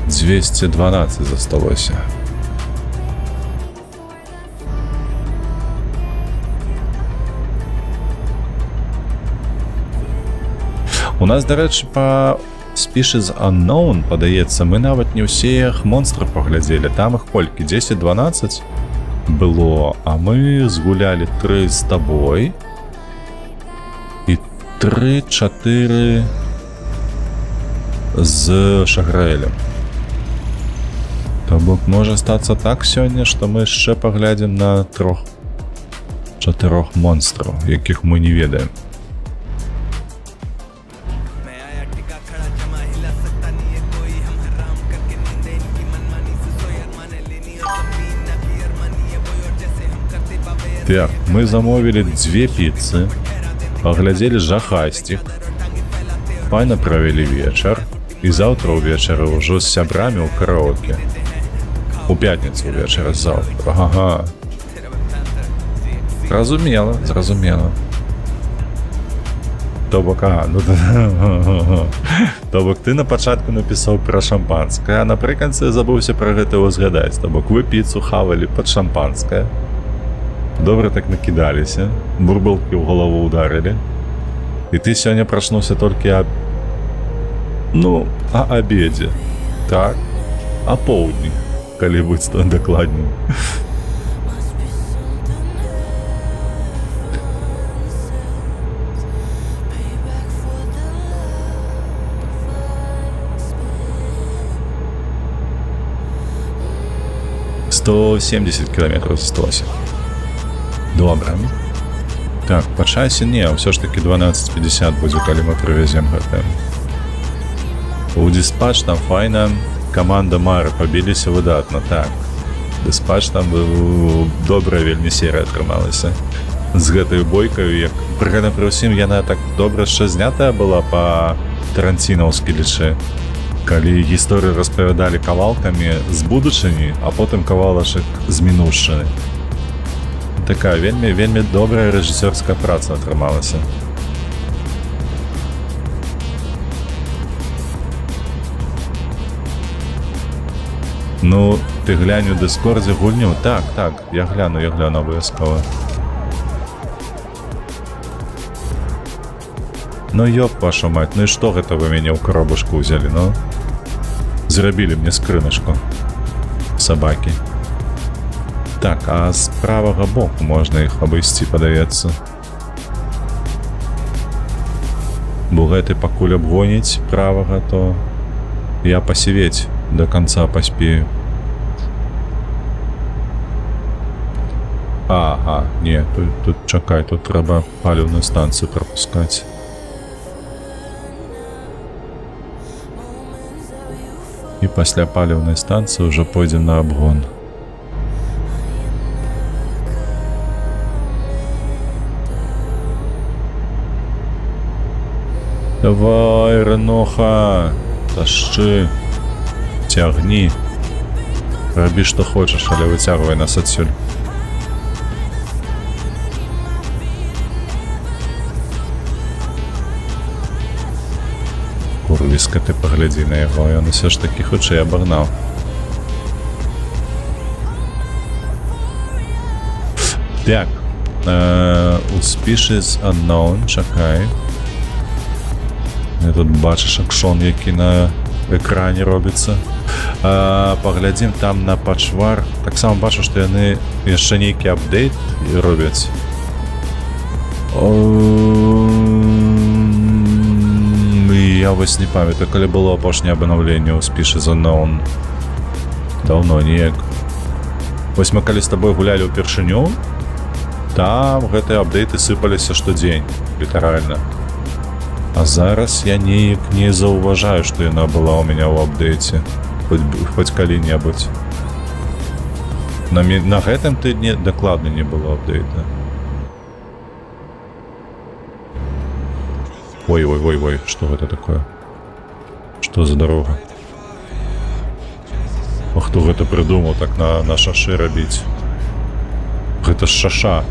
$212 засталося. У нас, дарэчы, па Species Unknown, падаецца, мы нават не ўсіх монстраў паглядзелі. Там іх колькі? 10-12 было, а мы згулялі 3 з табой і 3-4 з Шаграэлем. То бок можа стацца так сёння, што мы яшчэ паглядзім на 3-4 монстраў, якіх мы не ведаем. Так, мы замовілі 2 піцы, паглядзелі жахасцік, файна правялі вечар, і заўтра ўвечары ўжо з сябрамі ў караоке. У пятніцу ўвечары заўтра. Ага. Зразумела. То бок, то бок ты на пачатку напісаў пра шампанскае, а напрыканцы забыўся пра гэта ўзгадаць. То бок вы піцу хавалі пад шампанскае. Добра так накідаліся, бурбалкі ў галаву ударылі. І ты сёння прачнуўся толькі Ну, а абедзе. Так. А поўдні, калі быць то дакладней. «170 километров засталося. Добра. Так, по часе не, все ж таки 12:50 будзе, калі мы прывязем гэта. У диспач там файна, команда Мары пабіліся выдатна, так. Диспач там добрая вельмі серыя атрымалася. З гэтай бойкаю, як пры ўсім яна так добра яшчэ знятая была па тарантінаўскі лічы. Калі гісторыю распавядалі кавалкамі з будучыні, а потым кавалачак з мінуўшчыны. Такая вельмі добрая рэжысёрская праца атрымалася. Ну, ты глянь у Дыскордзе гульню? Так, я гляну абавязкова. Ну ёб вашу мать, ну і што гэта вы мяне ў коробушку ўзялі, ну? Зрабілі мне скрыначку. Сабакі. Так, а з правага боку можна іх абысці, падаецца. Бо гэты пакуль абгоніць правага, то я пасівець до конца паспею. Ага, не, тут чакай, тут трэба паліўную станцыю прапускаць. І пасля паліўнай станцыі ўжо пойдзем на абгон. Давай, Реноха, ташчы, цягні. Рабі, што хочаш, але выцягвай нас адсюль. Курвіска, ты паглядзі на яго, ён усё ж такі хутчэй абагнаў. Так, у Species Unknown, чакай. Тут бачыш акшон, які на экране робіцца. Паглядзім там на пачвар. Таксама бачу, што яны яшчэ нейкі апдейт робяць. Я вось не памятаю, калі было апошняе абнаўленне ў Species Unknown. Даўно неяк. Вось мы калі з табой гулялі ўпершыню, там гэтыя апдейты сыпаліся штодзень, літаральна. А зараз я неяк не заўважаю, што яна была ў мяне ў апдейце. Хоць калі-небудзь. На гэтым тыдні дакладна не было апдейта. Ой, што гэта такое? Што за дарога? А хто гэта прыдумаў так на шашы рабіць? Гэта ж шаша.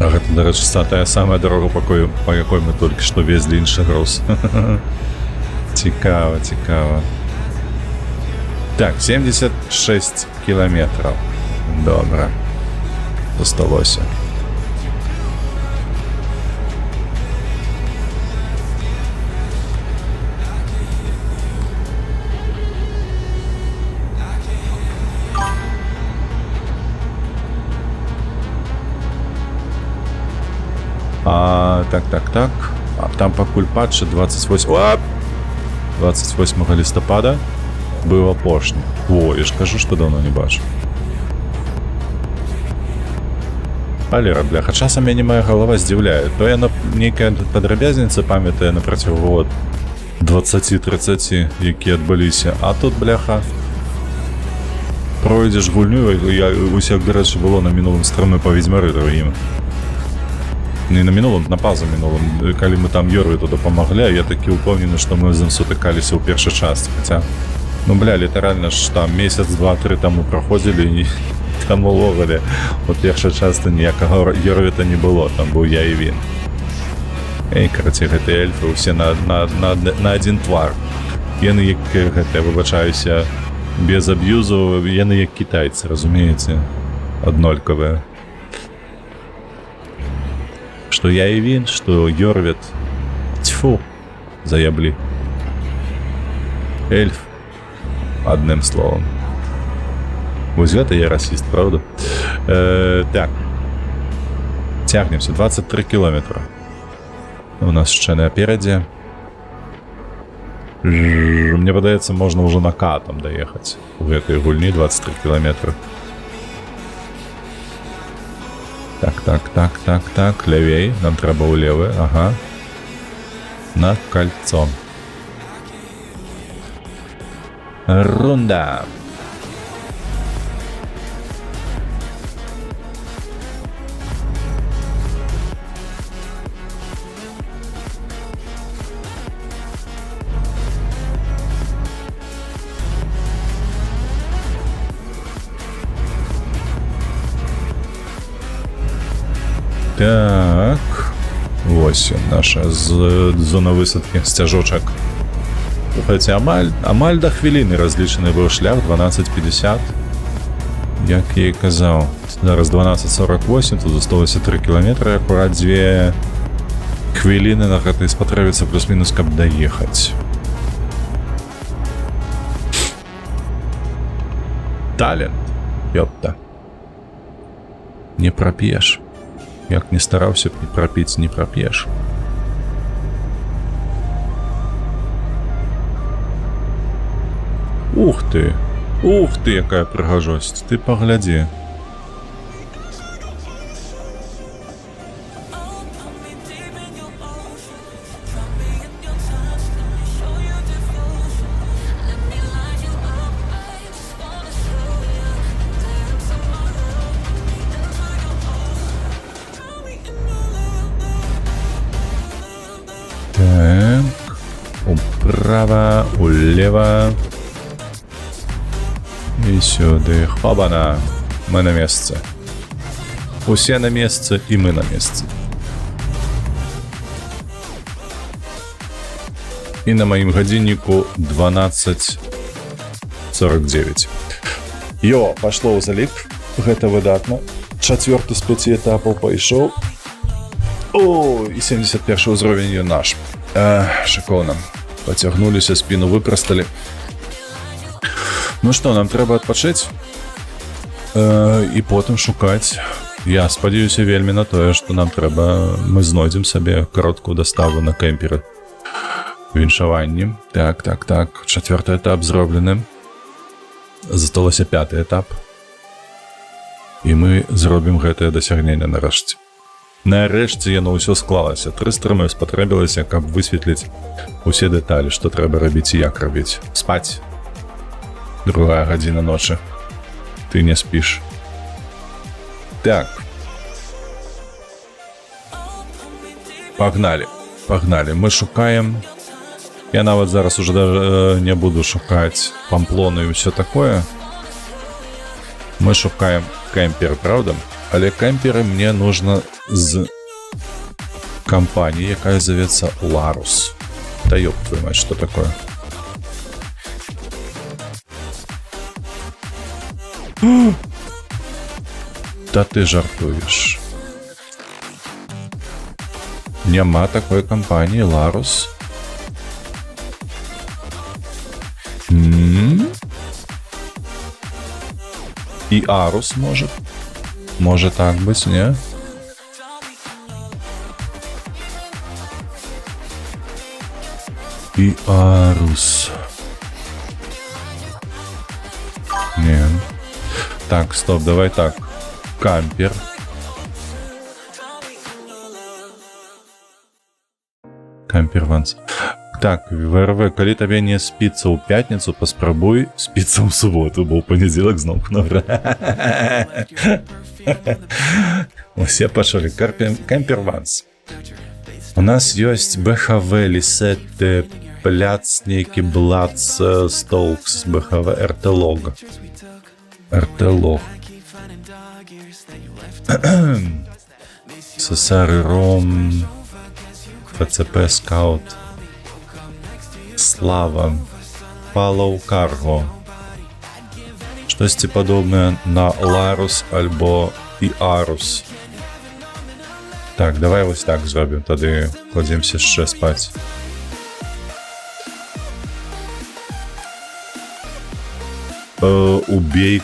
А гэта, дарэчы, тая самая дарога, па якой мы толькі што везлі іншы груз. Цікава. Так, 76 кілометраў. Добра. Засталося. Так. А там пакуль патчы 28 лістапада быў апошні. О, я ж кажу, што даўно не бачу. Алера, бляха, часам мяне моя галава здзіўляе. То яна нейкая падрабязніца памятае на працягу год 20-30, які адбыліся. А тут, бляха, пройдзеш гульню, я усяк, дарэчы, было на мінулым стрымы па Ведзьмары другім. Не на мінулым, на пазу мінулым. Калі мы там Йорві туды памаглі, я такі ўпэўнены, што мы з ім сутыкаліся ў першай частцы. Хаця, ну, бля, літаральна ж там месяц, 2-3 таму праходзілі, і там увогуле у першай частцы ніякага Йорвіта не было, там быў я і він. Караці, гэтыя эльфы ўсе на адзін твар. Яны як, выбачаюся, без аб'юзу, яны як кітайцы, разумееце? однольковые. Что я и вин, что Йорвит. Тьфу, заебли. Эльф. Одним словом. Вот это я расист, правда? Так. Тягнемся. 23 километра. У нас ще напереди. Мне падаецца, можна ўжо накатам даехаць у гэтай гульні 23 кіламетры. Так, лявей, нам трэба ў левы, ага. На кольцо. Рунда. Так, ось наша зона высадкі сцяжочак. Слухайце, амаль да хвіліны разлічаны быў шлях 12:50. Як я і казаў, зараз 12:48, тут засталося 3 кіламетры, акурат 2 хвіліны на гэта спатрэбіцца плюс-мінус, каб даехаць. Талент, ёпта. Не прап'еш. Як не стараўся б не прапіць, не прап'еш. Ух ты, якая прыгажосць, ты паглядзі. Так, управа, улева. І сюди. Хабана. Ми на місці. Усе на місці, і ми на місці. І на моїм годиннику 12:49. Йо, пішло у залік. Гэта выдатна. 4 з 5 етапаў пайшоў. О, і 71 ўзровень наш. Шикарно. Потягнуліся, спину выпрасталі. Ну што, нам трэба адпачыць і потым шукаць. Я спадзяюся вельмі на тое, што нам трэба, мы знойдзем сабе кароткую доставу на кемперы. Віншаванні. Так, 4-й этап зроблены. Засталося 5-й этап. І мы зробім гэтае дасягненне нарэшце. Нарэшце яно ўсё склалася. 3 стрымы спатрэбілася, каб высветліць усе дэталі, што трэба рабіць і як рабіць. Спаць. 2 гадзіна ночы. Ты не спіш. Так. Пагналі. Мы шукаем. Я нават зараз уже даже не буду шукаць Памплону і ўсё такое. Мы шукаем кемпер, правда? Але кемперы мне нужно з компании, якая зовется Ларус. Да ёб твою мать, что такое? Да ты жартуешь. Нема такой компании Ларус. И Арус может. Может так быть, не? И Арус. Не. Так, стоп, давай так. Кампер. Кампер Ванс. Так, ВРВ, калі табе не спіцца ў пятніцу, паспрабуй спіцца ў суботу, бо ў панядзелак зноў кнора. Усе пачулі. Кампер Ванс. У нас ёсць БХВ, Лісетте, Пляц, нейкі Блац, Стоукс, БХВ, РТЛог. РТЛог. Сесары Ром, ФЦП Скаут. Слава. Палау Карго. Штосьці падобнае на Ларус альбо Іарус. Так, давай вось так зробім, тады кладземся яшчэ спаць. Убей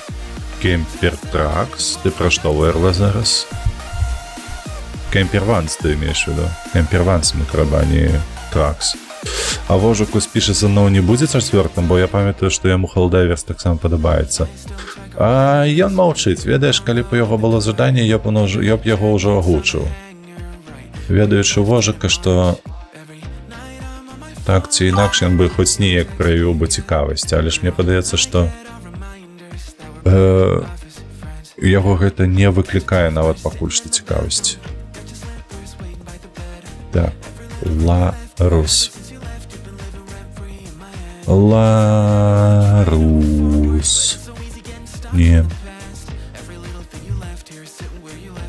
Кемпертракс. Ты пра што вэрла зараз? Кемперванс ты имееш в виду? Кемперванс мы трэба, а не Тракс. А Вожыку спішацца зноў не будзе чацвёртым, бо я памятаю, што яму Хелдайверс таксама падабаецца. А ён маўчыць, ведаеш, калі б у яго было заданне, я б яго ўжо агучыў. Ведаючы Вожыка, што так ці інакш ён бы хоць неяк праявіў бы цікавасць, але ж мне падаецца, што яго гэта не выклікае нават пакуль што цікавасць. Так, Ларус. Ларус. Не.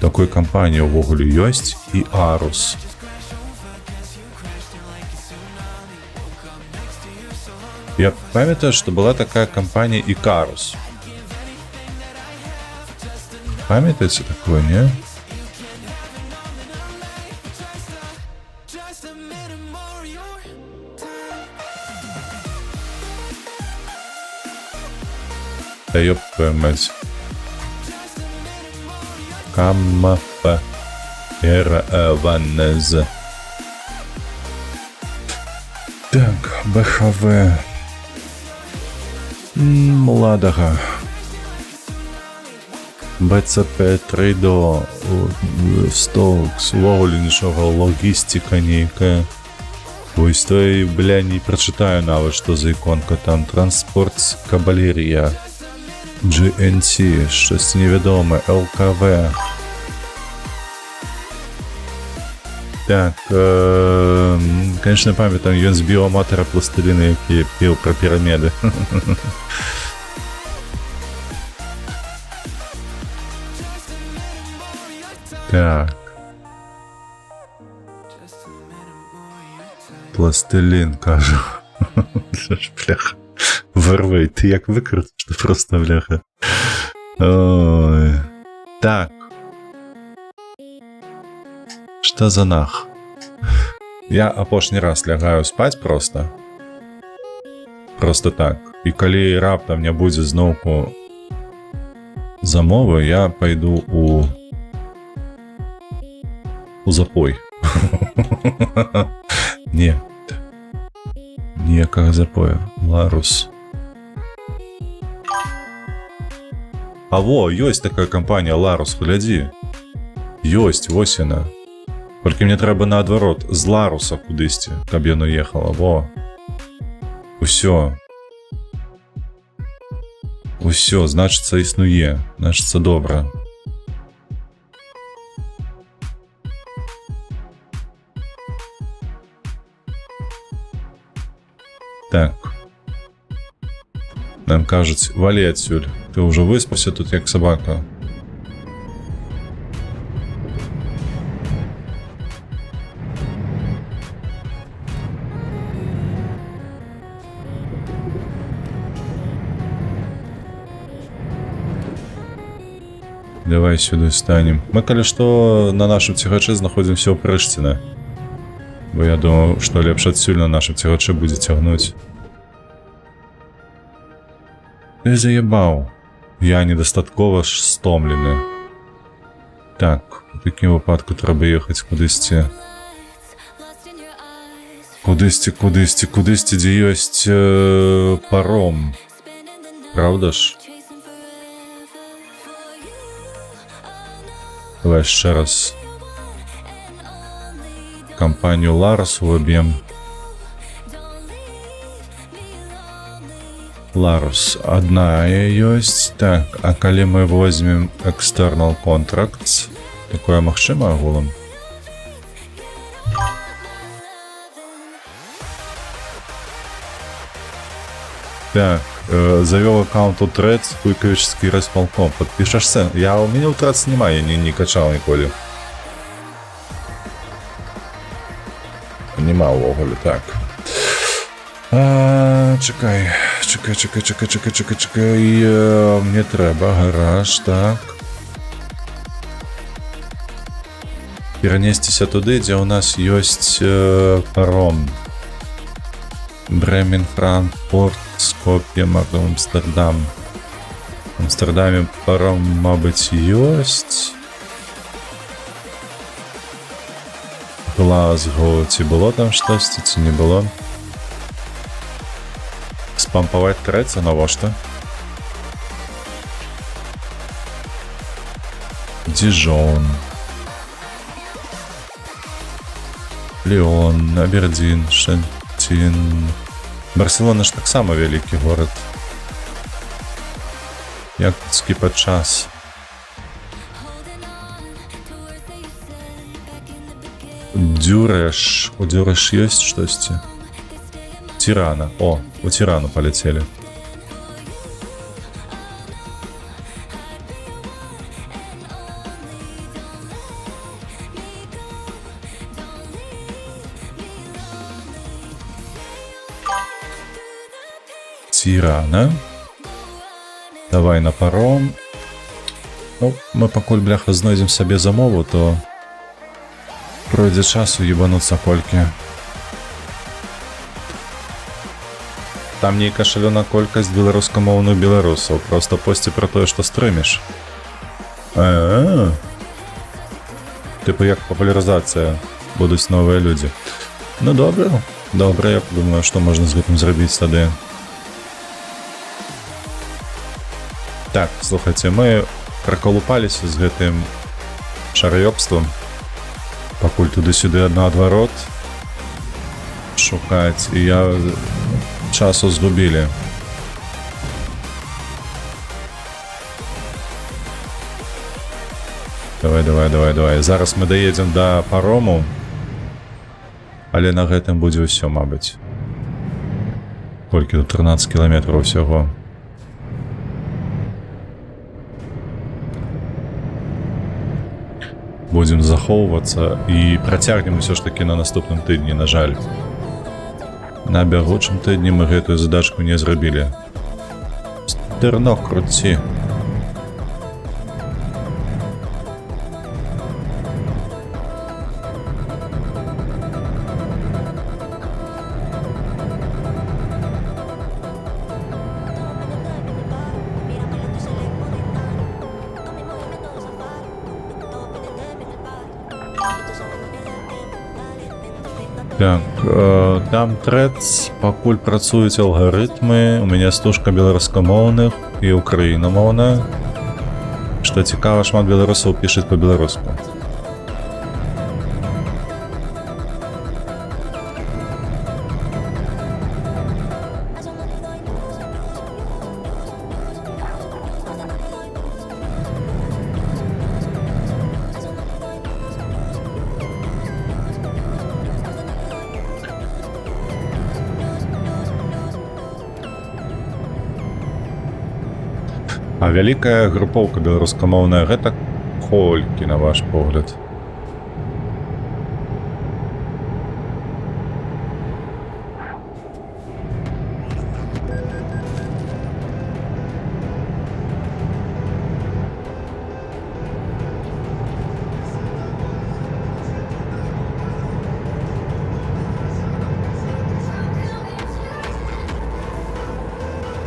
Такой кампаніі ўвогуле ёсць і Арус. Я памятаю, што была такая кампанія Ікарус. Памятаеце такое, не? Да ёб твою мать. Кампа Эрванез. Так, БХВ Младага. БЦП Трейдо Стокс. Увогуле нічога, логістика нейкая. Вось то і, бля, не прачытаю нават, што за іконка там. Транспорт Кабалерія. GNC, щось невідоме, ЛКВ. Так, конечно, пам'ятаю, ён збіў аматора пластиліна, які піў про піраміди. Так. Пластилін, кажу. Бляха. Варвей, ти як викрутиш, ти просто, бляха. Ой. Так. Что за нах? Я апошні раз лягаю спаць просто. Просто так. І калі раптам не будзе зноўку замовы, я пойду у запой. Не. Ніякага запоя. Ларус. А во, ёсць такая кампанія Ларус, глядзі. Ёсць, вось яна. Толькі мне трэба наадварот, з Ларуса кудысьці, каб яно ехала, во. Усё. Усё, значыцца, існуе. Значыцца, добра. Так. Нам кажуць, валі адсюль. Ты ўжо выспаўся тут як сабака. Давай сюды станем. Мы, калі што, на нашым цягачы знаходзімся ў Прышціна. Бо я думаю, што лепш адсюль на нашым цягачы будзе цягнуць. Ты заебаў. Я недастаткова ж стомлены. Так, у такім выпадку трэба ехаць кудысьці. Кудысьці, дзе ёсць паром. Правда ж? Давай яшчэ раз. Кампанію Ларус уваб'ем. Ларус одна ёсць. Так, а калі мы возьмем External Contracts, такое магчыма агулам? Так, завёл аккаунт у Трец, Куйковичский располком. Подпишешься? У меня у Трец нема, я не качал ніколі. Нема увогуле, так. Чекай. Чекай. Мне трэба гараж, так. Перанесціся туды, дзе ў нас ёсць паром. Бремен, Франкфурт, Скопье, Амстердам. В Амстердаме паром, мабыць, ёсць. Глазго, ці было там штосьці, ці не было? Спампаваць трэца навошта? Дижон. Леон, Абердин, Шантин. Барселона ж таксама вялікі горад. Якутскі падчас. Дюрэш. У Дюрэш ёсць штосьці? Тирана. О, у Тирану полетели. Тирана. Давай на паром. Ну, мы пакуль, бляха, знойдзем сабе замову, то пройдзе часу ебануцца колькі. Там нейкая шалёная колькасць беларускамоўных беларусаў. Просто посці пра тое, што стрыміш. Типу як папулярызацыя. Будуць новыя людзі. Ну добра. Добра, я думаю, што можна з гэтым зрабіць тады. Так, слухайце, мы праколупаліся з гэтым шараёбствам. Пакуль туды-сюды аднаадварот шукаць. І я... часу згубілі. Давай. Зараз мы даедзем да парому. Але на гэтым будзе ўсё, мабыць. Колькі тут 13 кіламетраў усяго. Будзем захоўвацца і працягнем усё ж такі на наступным тыдні, на жаль. На бягучым тыдні мы гэтую задачку не зрабілі. Стырно круці. Так, там трэц, пакуль працуюць алгарытмы, у мяне стужка беларускамоўных і украінамоўная. Што цікава, шмат беларусаў пішуць па-беларуску. А вялікая групоўка беларускамоўная гэта колькі, на ваш погляд?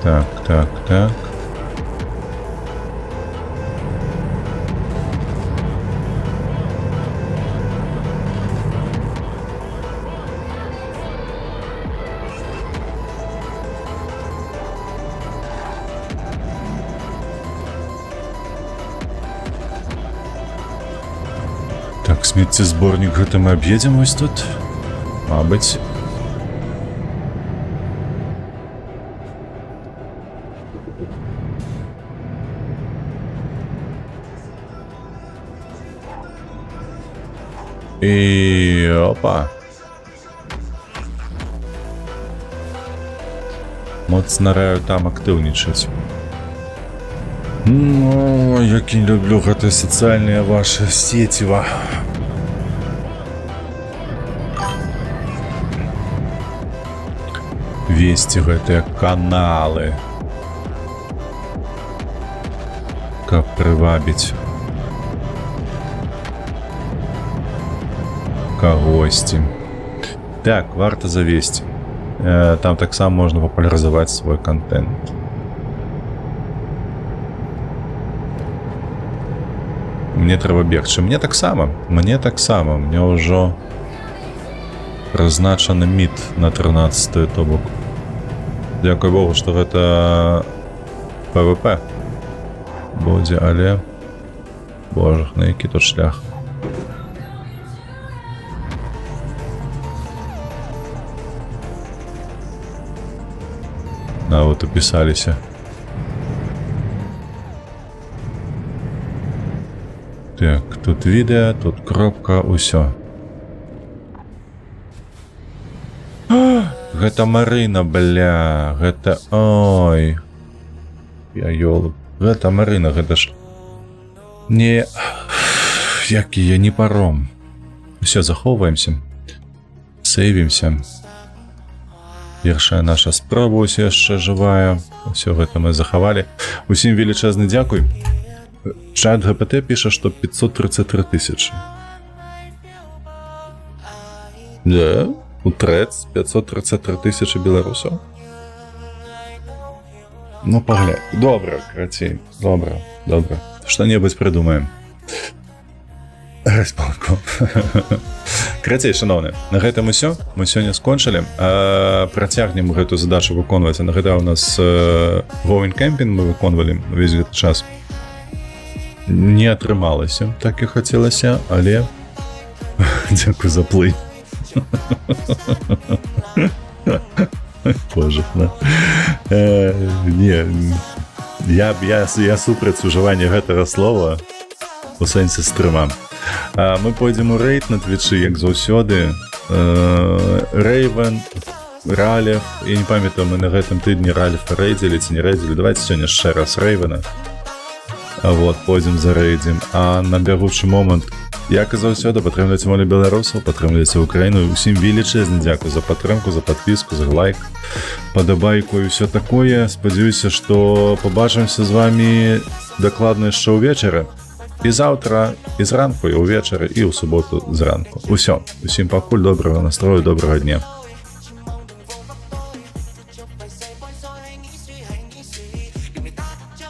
Так. Так, смеццезборнік гэта мы аб'едзем вось тут? Мабыць. І опа. Моцна раю там актыўнічаць. Ну, як я не люблю гэтыя сацыяльныя ваши сеціва. весці гэтыя каналы, каб прывабіць кагосьці. Так, варта завесці. Там таксама можна папулярызаваць свой контент. Мне трэба бегчы. Мне таксама. Мне ўжо прызначаны мід на 13-ю, то бок. Дзякуй Богу, што гэта ПВП будзе, але боже, на які тут шлях. А вот упісаліся. Так, тут відэа, тут кропка, усё. Гэта Марына, бля, гэта... Ой. Я ёлу. Гэта Марына, гэта ж... Не... Які я не паром. Усё, захоўваемся. Сейвімся. Першая наша спроба ўсё яшчэ жывая. Усё гэта мы захавалі. Усім велічэзны дзякуй. Чат ГПТ піша, што 533 тысячы. Да, у трэц 533 тысячы беларусаў. Ну, паглядь. Добра, крацей. Добра. Што-небудзь прыдумаем. Распалку. Крацей, шановны, на гэтым усё. Мы сёння скончылі. Працягнем гэту задачу выконваць. Нагадаю, у нас Going Camping мы выконвалі увесь гэты час. Не атрымалася, так і хацелася, але дзякуй за плэй. Боже, да. Не, я супраць ужывання гэтага слова у сэнсе стрыма. Мы пойдзем у рэйд на твічы, як заўсёды. Рэйвен, Ралеф, я не памятаю, мы на гэтым тыдні Ралефа рэйдзілі ці не рэйдзілі. Давайте сёння яшчэ раз Рэйвена. Вот, пойдзем за рэйдзем. А на бягучы момант, як і заўсёды, падтрымлівайце волю беларусаў, падтрымлівайце Украіну. Усім велічэзны дзякуй за падтрымку, за падпіску, за лайк, падабайку і ўсё такое. Спадзяюся, што пабачымся з вамі дакладна яшчэ ўвечары. І заўтра, і зранку, і ўвечары, і ў суботу зранку. Усё. Усім пакуль, добрага настрою, добрага дня.